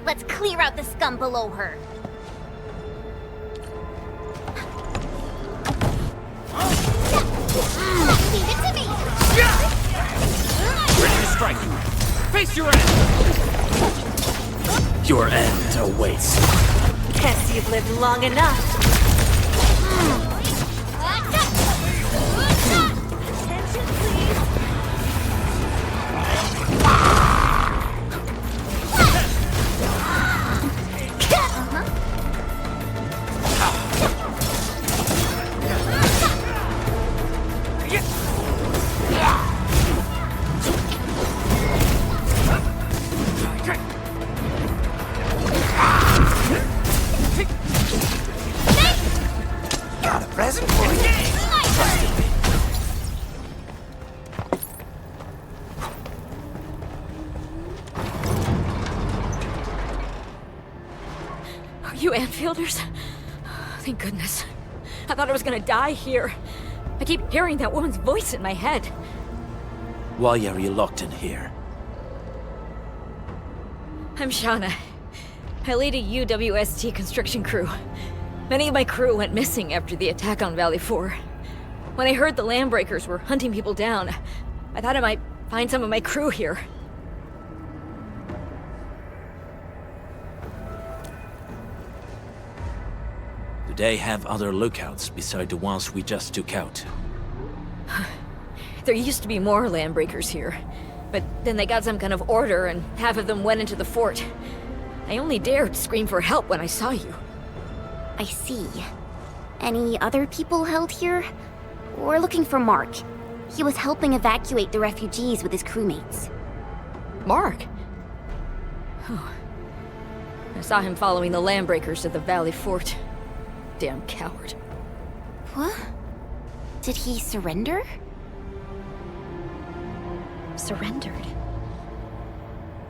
Let's clear out the scum below her. Leave it to me! Ready to strike. Face your end! Your end awaits. Guess you've lived long enough. Attention, please! Got a present for you. Are you Enfielders? Thank goodness. I thought I was gonna die here. I keep hearing that woman's voice in my head. Why are you locked in here? I'm Shauna. I lead a UWST construction crew. Many of my crew went missing after the attack on Valley 4. When I heard the Landbreakers were hunting people down, I thought I might find some of my crew here. Do they have other lookouts beside the ones we just took out? There used to be more landbreakers here, but then they got some kind of order and half of them went into the fort. I only dared scream for help when I saw you. I see. Any other people held here? We're looking for Mark. He was helping evacuate the refugees with his crewmates. Mark? Oh. I saw him following the landbreakers to the Valley Fort. Damn coward. What? Did he surrender? Surrendered?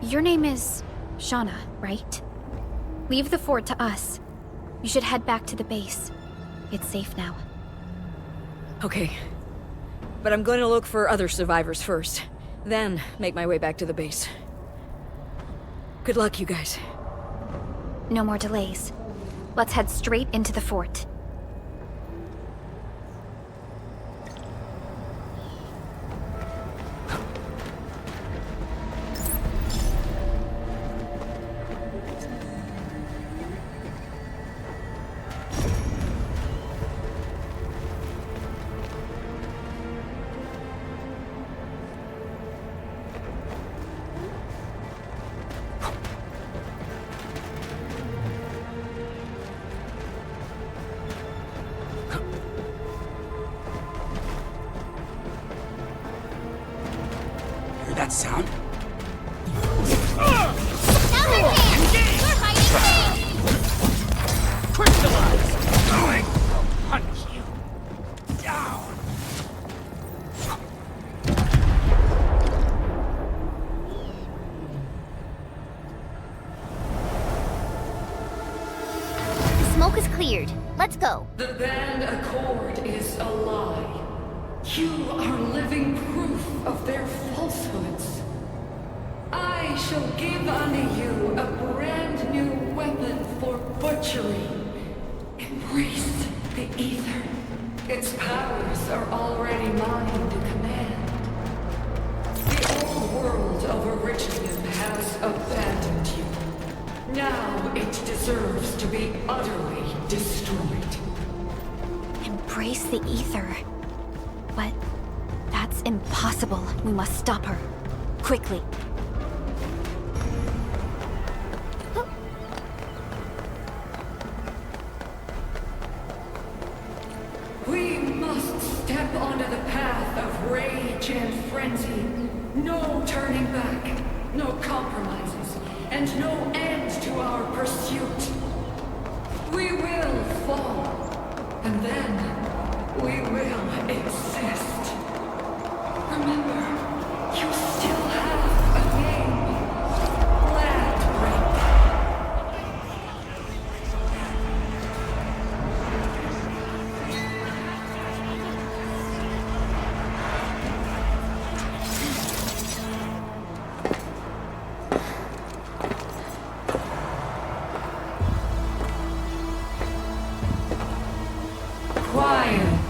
Your name is Shauna, right? Leave the fort to us. You should head back to the base. It's safe now. Okay. But I'm going to look for other survivors first. Then make my way back to the base. Good luck, you guys. No more delays. Let's head straight into the fort. That sound? Crystallize! Going! I'll hunt you down! The smoke is cleared. Let's go. The band accord is a lie. You are living proof of their falsehoods. I shall give unto you a brand new weapon for butchery. Embrace the ether. Its powers are already mine to command. The old world of Originium has abandoned you. Now it deserves to be utterly destroyed. Embrace the ether. But that's impossible. We must stop her. Quickly. We must step onto the path of rage and frenzy. No turning back, no compromises, and no end to our pursuit. We will fall, and then we will exist. Remember, you still have a name. Landbreak. Quiet.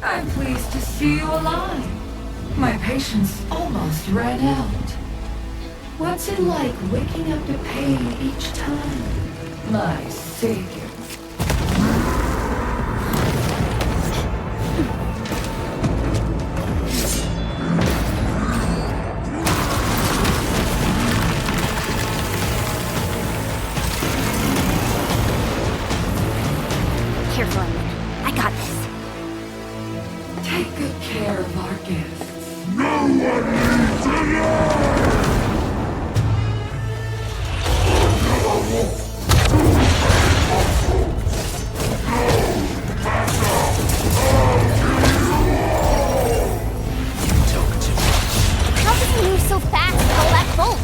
I'm pleased to see you alive. My patience almost ran out. What's it like waking up to pain each time? My savior. Careful, Emily. I got this. Take good care of our guests. No one needs to know! How does he move so fast with all that bulk?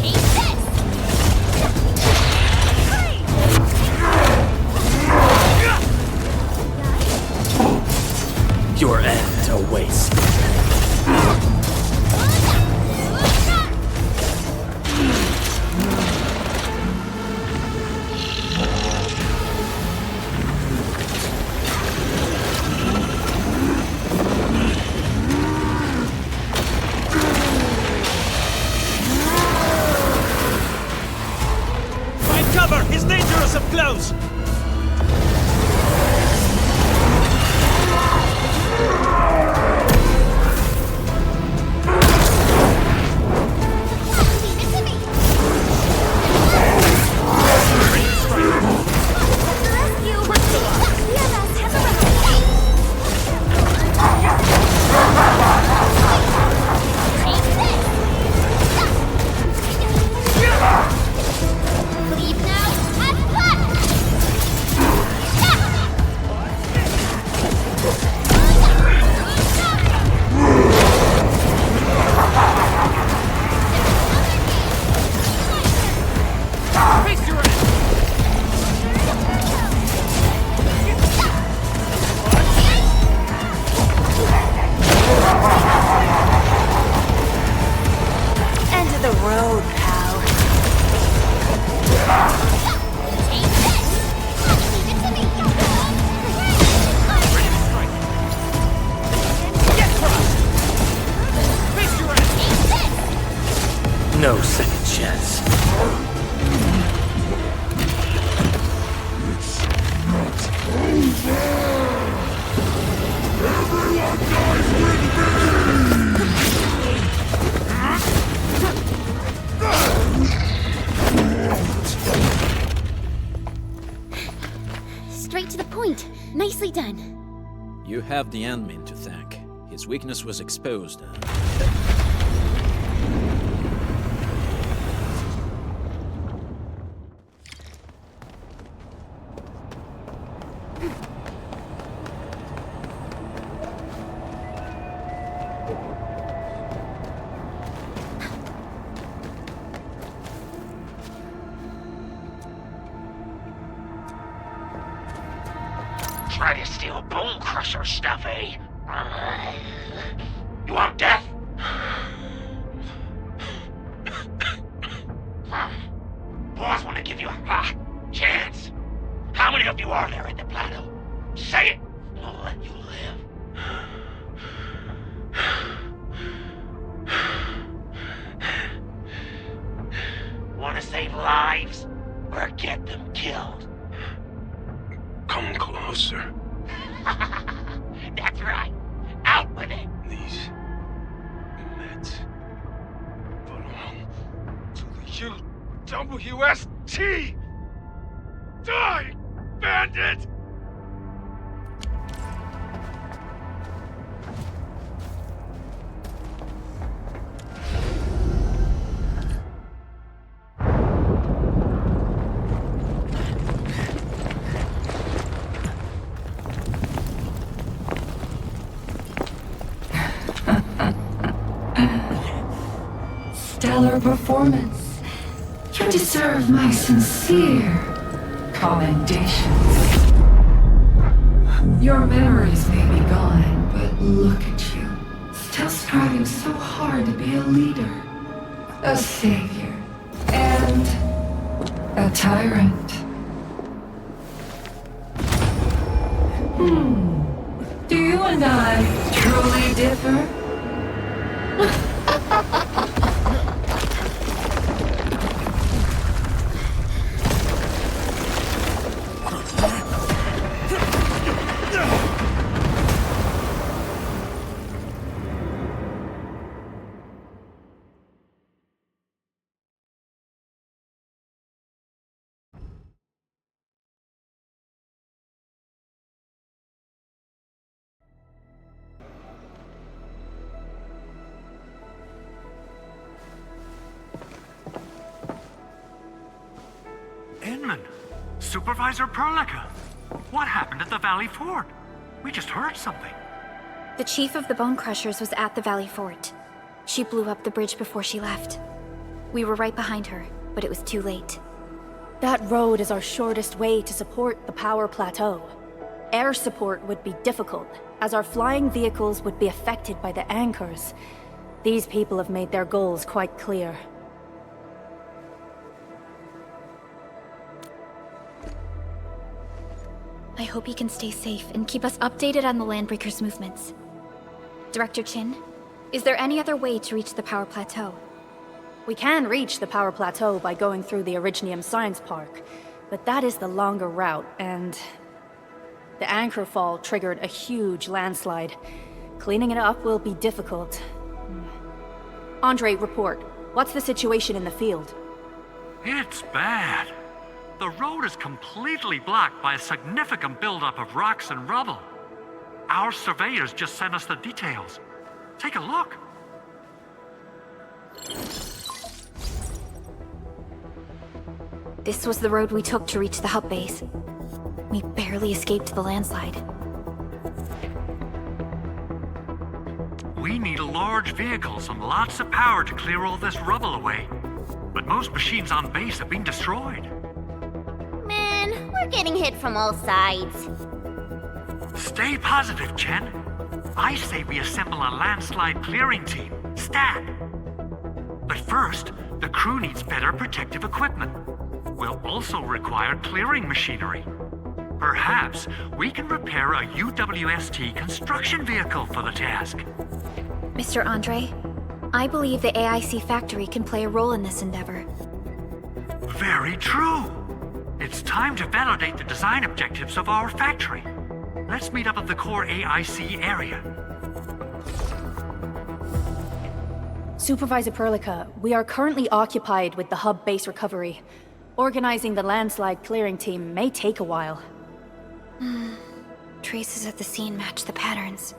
Take this! us up close! No second chance. Straight to the point. Nicely done. You have the admin to thank. His weakness was exposed. Try to steal Bone Crusher stuff, eh? You want death? Boss want to give you a chance. How many of you are there at the plateau? Say it, and I'll let you live. Want to save lives, or get them killed? Come closer. That's right. Out with it. These meds belong to the UWST. Die, bandit! Stellar performance. You deserve my sincere commendations. Your memories may be gone, but look at you. Still striving so hard to be a leader, a savior, and a tyrant. Do you and I truly differ? Supervisor Perlica, what happened at the Valley Fort? We just heard something. The chief of the Bone Crushers was at the Valley Fort. She blew up the bridge before she left. We were right behind her, but it was too late. That road is our shortest way to support the power plateau. Air support would be difficult, as our flying vehicles would be affected by the anchors. These people have made their goals quite clear. I hope he can stay safe and keep us updated on the Landbreakers' movements. Director Chin, is there any other way to reach the power plateau? We can reach the power plateau by going through the Originium Science Park. but that is the longer route, and the anchor fall triggered a huge landslide. Cleaning it up will be difficult. Andre, report. What's the situation in the field? It's bad. The road is completely blocked by a significant buildup of rocks and rubble. Our surveyors just sent us the details. Take a look. This was the road we took to reach the hub base. We barely escaped the landslide. We need large vehicles and lots of power to clear all this rubble away. But most machines on base have been destroyed. Man, we're getting hit from all sides. Stay positive, Chen. I say we assemble a landslide clearing team, stat. But first, the crew needs better protective equipment. We'll also require clearing machinery. Perhaps we can repair a UWST construction vehicle for the task. Mr. Andre, I believe the AIC factory can play a role in this endeavor. Very true. It's time to validate the design objectives of our factory. Let's meet up at the core AIC area. Supervisor Perlica, we are currently occupied with the hub base recovery. Organizing the landslide clearing team may take a while. Traces at the scene match the patterns.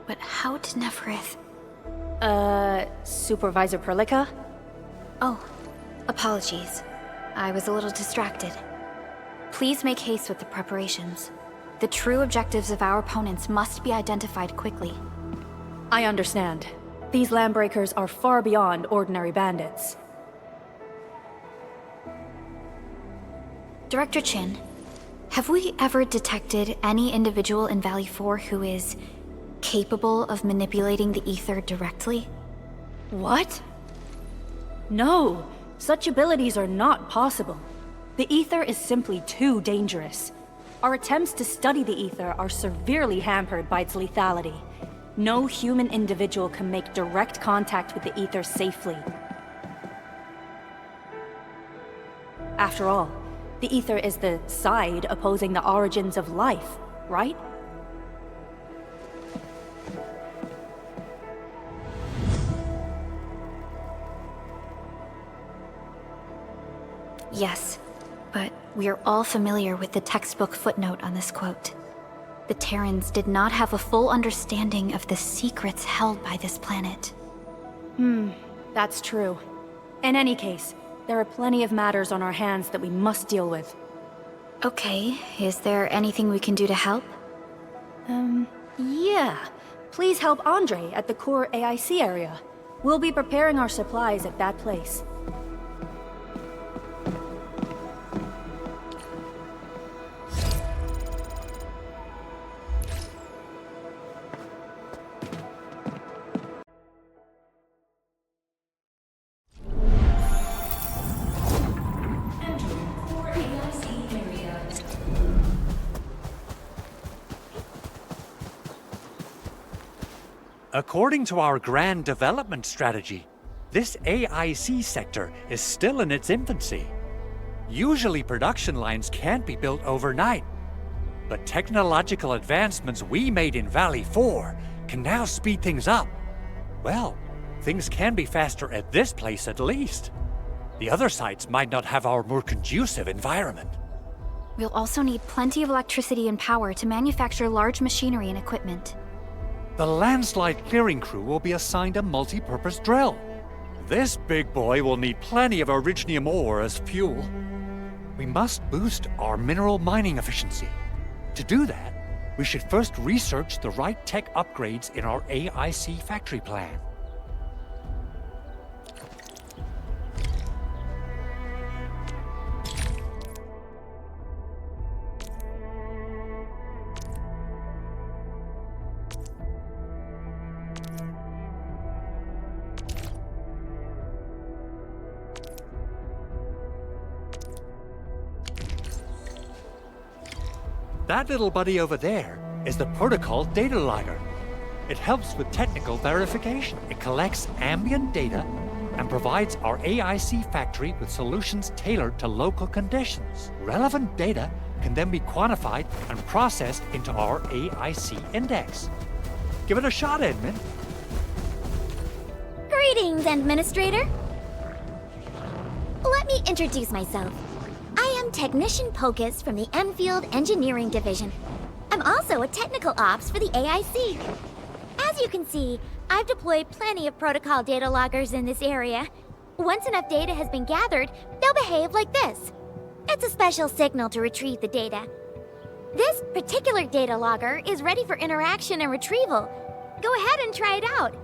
But how did Neferith... Supervisor Perlica? Oh, apologies. I was a little distracted. Please make haste with the preparations. The true objectives of our opponents must be identified quickly. I understand. These landbreakers are far beyond ordinary bandits. Director Chin, have we ever detected any individual in Valley 4 who is capable of manipulating the ether directly? What? No, such abilities are not possible. The ether is simply too dangerous. Our attempts to study the ether are severely hampered by its lethality. No human individual can make direct contact with the ether safely. After all, the ether is the side opposing the origins of life, right? Yes, but we're all familiar with the textbook footnote on this quote. The Terrans did not have a full understanding of the secrets held by this planet. That's true. In any case, there are plenty of matters on our hands that we must deal with. Okay, is there anything we can do to help? Yeah. Please help Andre at the core AIC area. We'll be preparing our supplies at that place. According to our grand development strategy, this AIC sector is still in its infancy. Usually production lines can't be built overnight, but technological advancements we made in Valley 4 can now speed things up. Well, things can be faster at this place at least. The other sites might not have our more conducive environment. We'll also need plenty of electricity and power to manufacture large machinery and equipment. The landslide clearing crew will be assigned a multi-purpose drill. This big boy will need plenty of originium ore as fuel. We must boost our mineral mining efficiency. To do that, we should first research the right tech upgrades in our AIC factory plan. That little buddy over there is the protocol data logger. It helps with technical verification. It collects ambient data, and provides our AIC factory with solutions tailored to local conditions. Relevant data can then be quantified and processed into our AIC index. Give it a shot, Edmund. Greetings, Administrator. Let me introduce myself. I am Technician Pocus from the Endfield Engineering Division. I'm also a technical ops for the AIC. As you can see, I've deployed plenty of protocol data loggers in this area. Once enough data has been gathered, they'll behave like this. It's a special signal to retrieve the data. This particular data logger is ready for interaction and retrieval. Go ahead and try it out.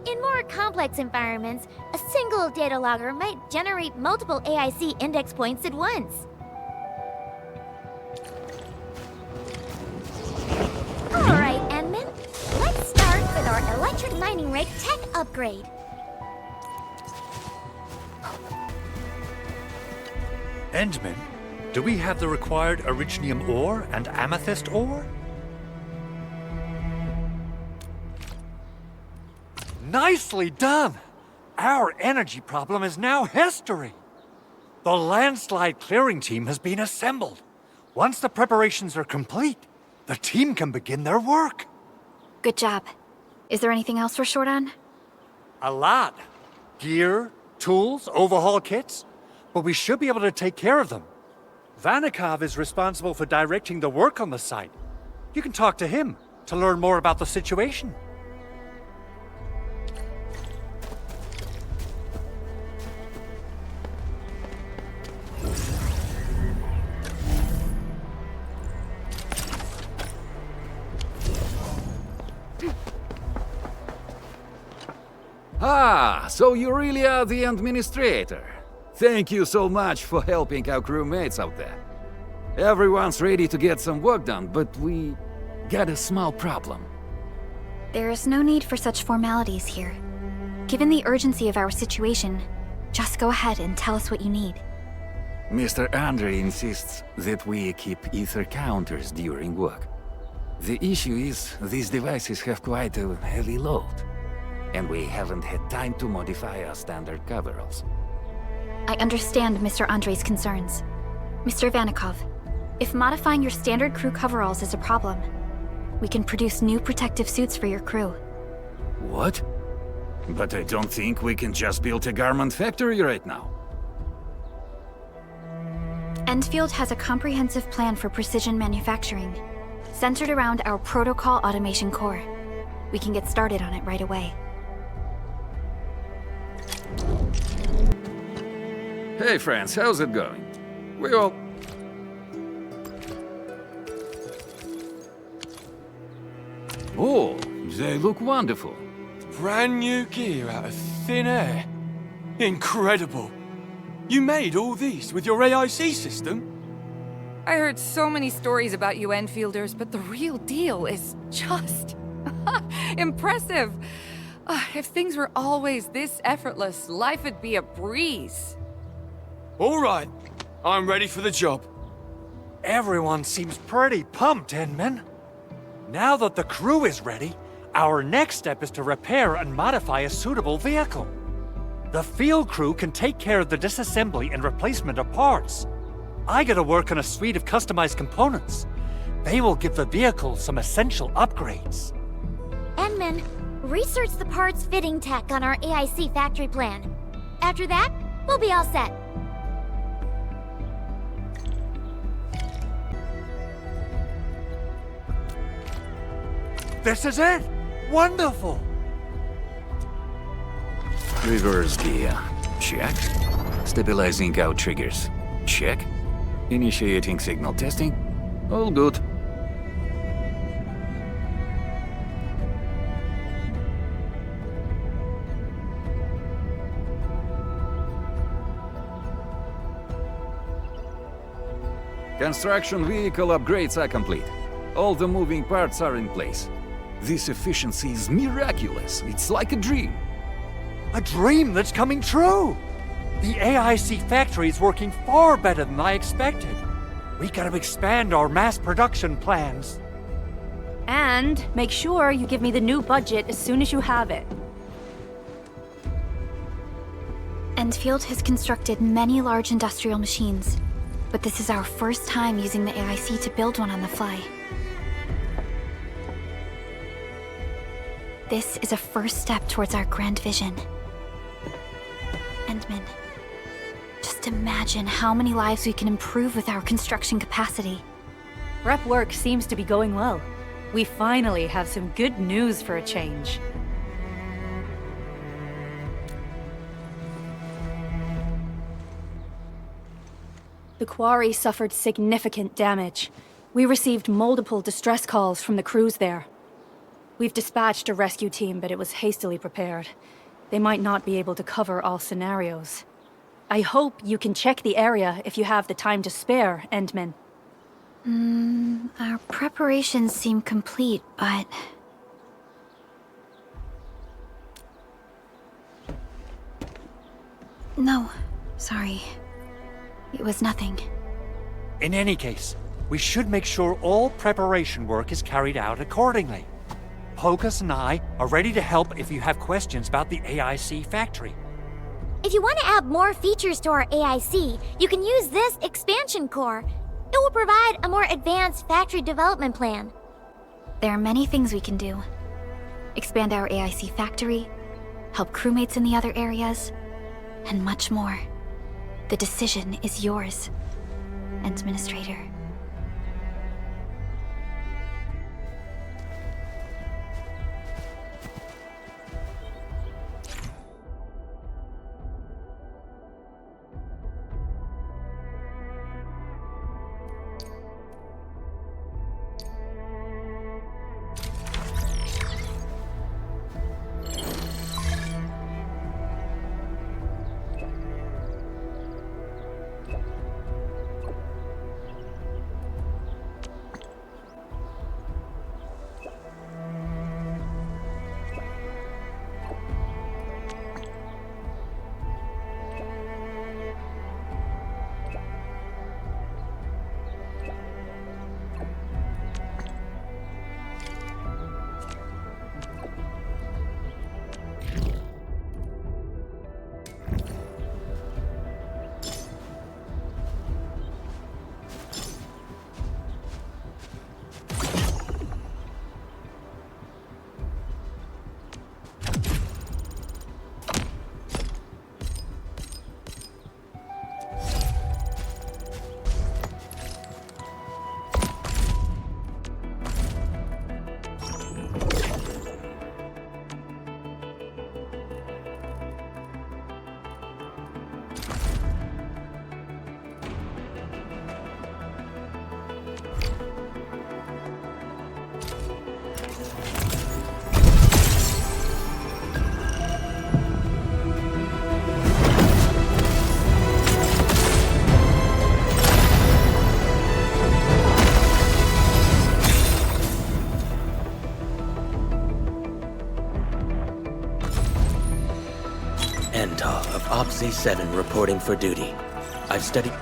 In more complex environments, a single data logger might generate multiple AIC index points at once. Alright, Enman. Let's start with our electric mining rig tech upgrade. Endman, do we have the required Originium ore and Amethyst ore? Nicely done! Our energy problem is now history. The landslide clearing team has been assembled. Once the preparations are complete, the team can begin their work. Good job. Is there anything else we're short on? A lot. Gear, tools, overhaul kits. But we should be able to take care of them. Vanikov is responsible for directing the work on the site. You can talk to him to learn more about the situation. Ah, so you really are the administrator. Thank you so much for helping our crewmates out there. Everyone's ready to get some work done, but we got a small problem. There is no need for such formalities here. Given the urgency of our situation, just go ahead and tell us what you need. Mr. Andre insists that we keep ether counters during work. The issue is, these devices have quite a heavy load, and we haven't had time to modify our standard coveralls. I understand Mr. Andre's concerns. Mr. Vanikov, if modifying your standard crew coveralls is a problem, we can produce new protective suits for your crew. What? But I don't think we can just build a garment factory right now. Endfield has a comprehensive plan for precision manufacturing, centered around our protocol automation core. We can get started on it right away. Hey friends, how's it going? We all... Oh, they look wonderful. Brand new gear out of thin air. Incredible. You made all these with your AIC system? I heard so many stories about you Enfielders, but the real deal is just... impressive. If things were always this effortless, life would be a breeze. All right, I'm ready for the job. Everyone seems pretty pumped, Enman. Now that the crew is ready, our next step is to repair and modify a suitable vehicle. The field crew can take care of the disassembly and replacement of parts. I gotta work on a suite of customized components. They will give the vehicle some essential upgrades. Enman, research the parts fitting tech on our AIC factory plan. After that, we'll be all set. This is it! Wonderful! Reverse gear. Check. Stabilizing out triggers. Check. Initiating signal testing. All good. Construction vehicle upgrades are complete. All the moving parts are in place. This efficiency is miraculous. It's like a dream. A dream that's coming true! The AIC factory is working far better than I expected. We gotta expand our mass production plans. And make sure you give me the new budget as soon as you have it. Endfield has constructed many large industrial machines, but this is our first time using the AIC to build one on the fly. This is a first step towards our grand vision. Endman, just imagine how many lives we can improve with our construction capacity. Prep work seems to be going well. We finally have some good news for a change. The quarry suffered significant damage. We received multiple distress calls from the crews there. We've dispatched a rescue team, but it was hastily prepared. They might not be able to cover all scenarios. I hope you can check the area if you have the time to spare, Endman. Our preparations seem complete, but... No, sorry. It was nothing. In any case, we should make sure all preparation work is carried out accordingly. Pocus and I are ready to help if you have questions about the AIC factory. If you want to add more features to our AIC, you can use this expansion core. It will provide a more advanced factory development plan. There are many things we can do. Expand our AIC factory, help crewmates in the other areas, and much more. The decision is yours, Administrator. OPC-7 reporting for duty. I've studied...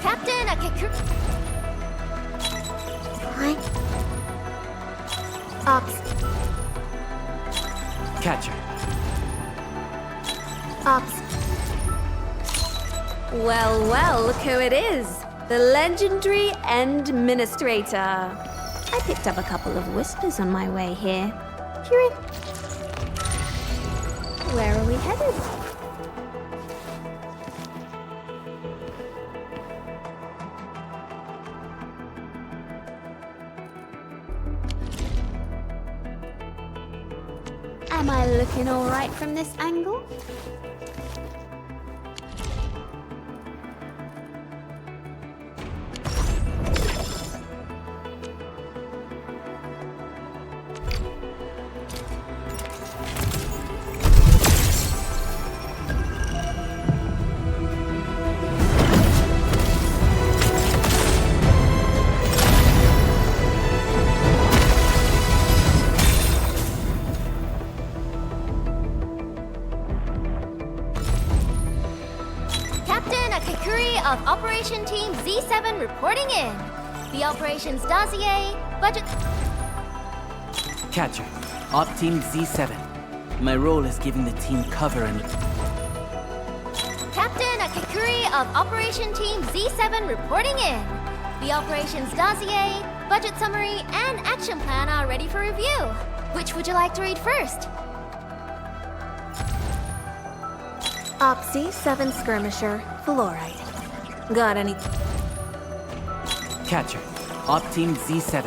Captain Akeku. Hi. Ops. Catcher. Ops. Well, well, look who it is. The legendary Endministrator. I picked up a couple of whispers on my way here. Where are we headed? Am I looking all right from this angle? Kakuri of Operation Team Z7 reporting in. The operations dossier, budget... Catcher, Op Team Z7. My role is giving the team cover and... Captain Kakuri of Operation Team Z7 reporting in. The operations dossier, budget summary, and action plan are ready for review. Which would you like to read first? Opsy 7 Skirmisher, Fluoride. Got any... Catcher, Op Team Z7.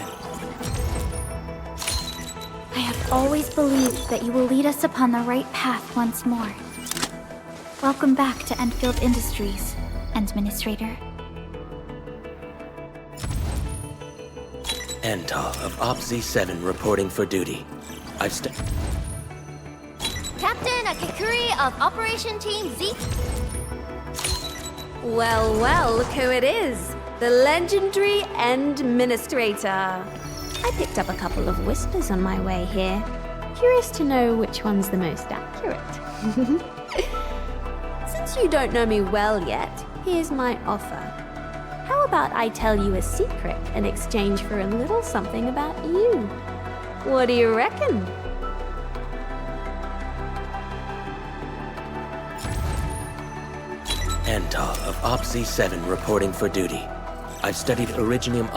I have always believed that you will lead us upon the right path once more. Welcome back to Endfield Industries, Administrator. Antal of Op Z7 reporting for duty. Captain Kakuri of Operation Team Z... Well, well, look who it is. The legendary Endministrator. I picked up a couple of whispers on my way here. Curious to know which one's the most accurate. Since you don't know me well yet, here's my offer. How about I tell you a secret in exchange for a little something about you? What do you reckon? Antal of Op Z7 reporting for duty. I've studied Originium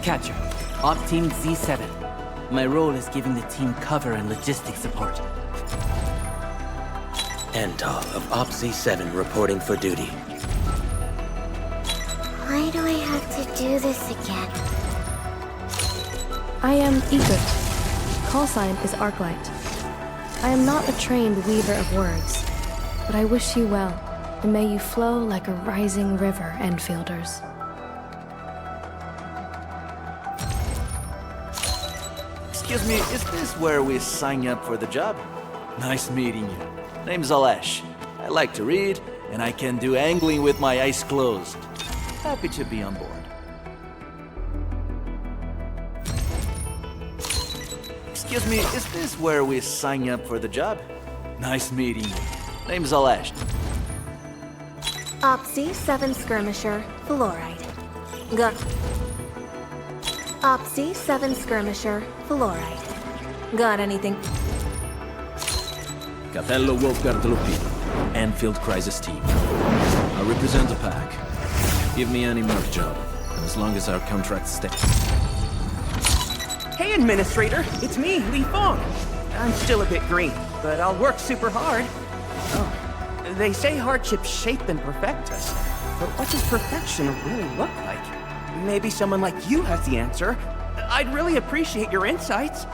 Catcher, Op Team Z7. My role is giving the team cover and logistics support. Antal of Op Z7 reporting for duty. Why do I have to do this again? I am Egret. Call sign is Arknight. I am not a trained weaver of words, but I wish you well, and may you flow like a rising river, Enfielders. Excuse me, is this where we sign up for the job? Nice meeting you. Name's Alesh. I like to read, and I can do angling with my eyes closed. Happy to be on board. Excuse me, is this where we sign up for the job? Nice meeting you. Name's Alesh. Opsy 7 Skirmisher, Fluoride. Got... Opsy 7 Skirmisher, Fluoride. Got anything? Capello Wolfgard Lupino, Endfield Crisis Team. I represent the pack. Give me any merc job, and as long as our contract stays. Hey, Administrator! It's me, Li Fong! I'm still a bit green, but I'll work super hard. Oh, they say hardships shape and perfect us, but what does perfection really look like? Maybe someone like you has the answer. I'd really appreciate your insights.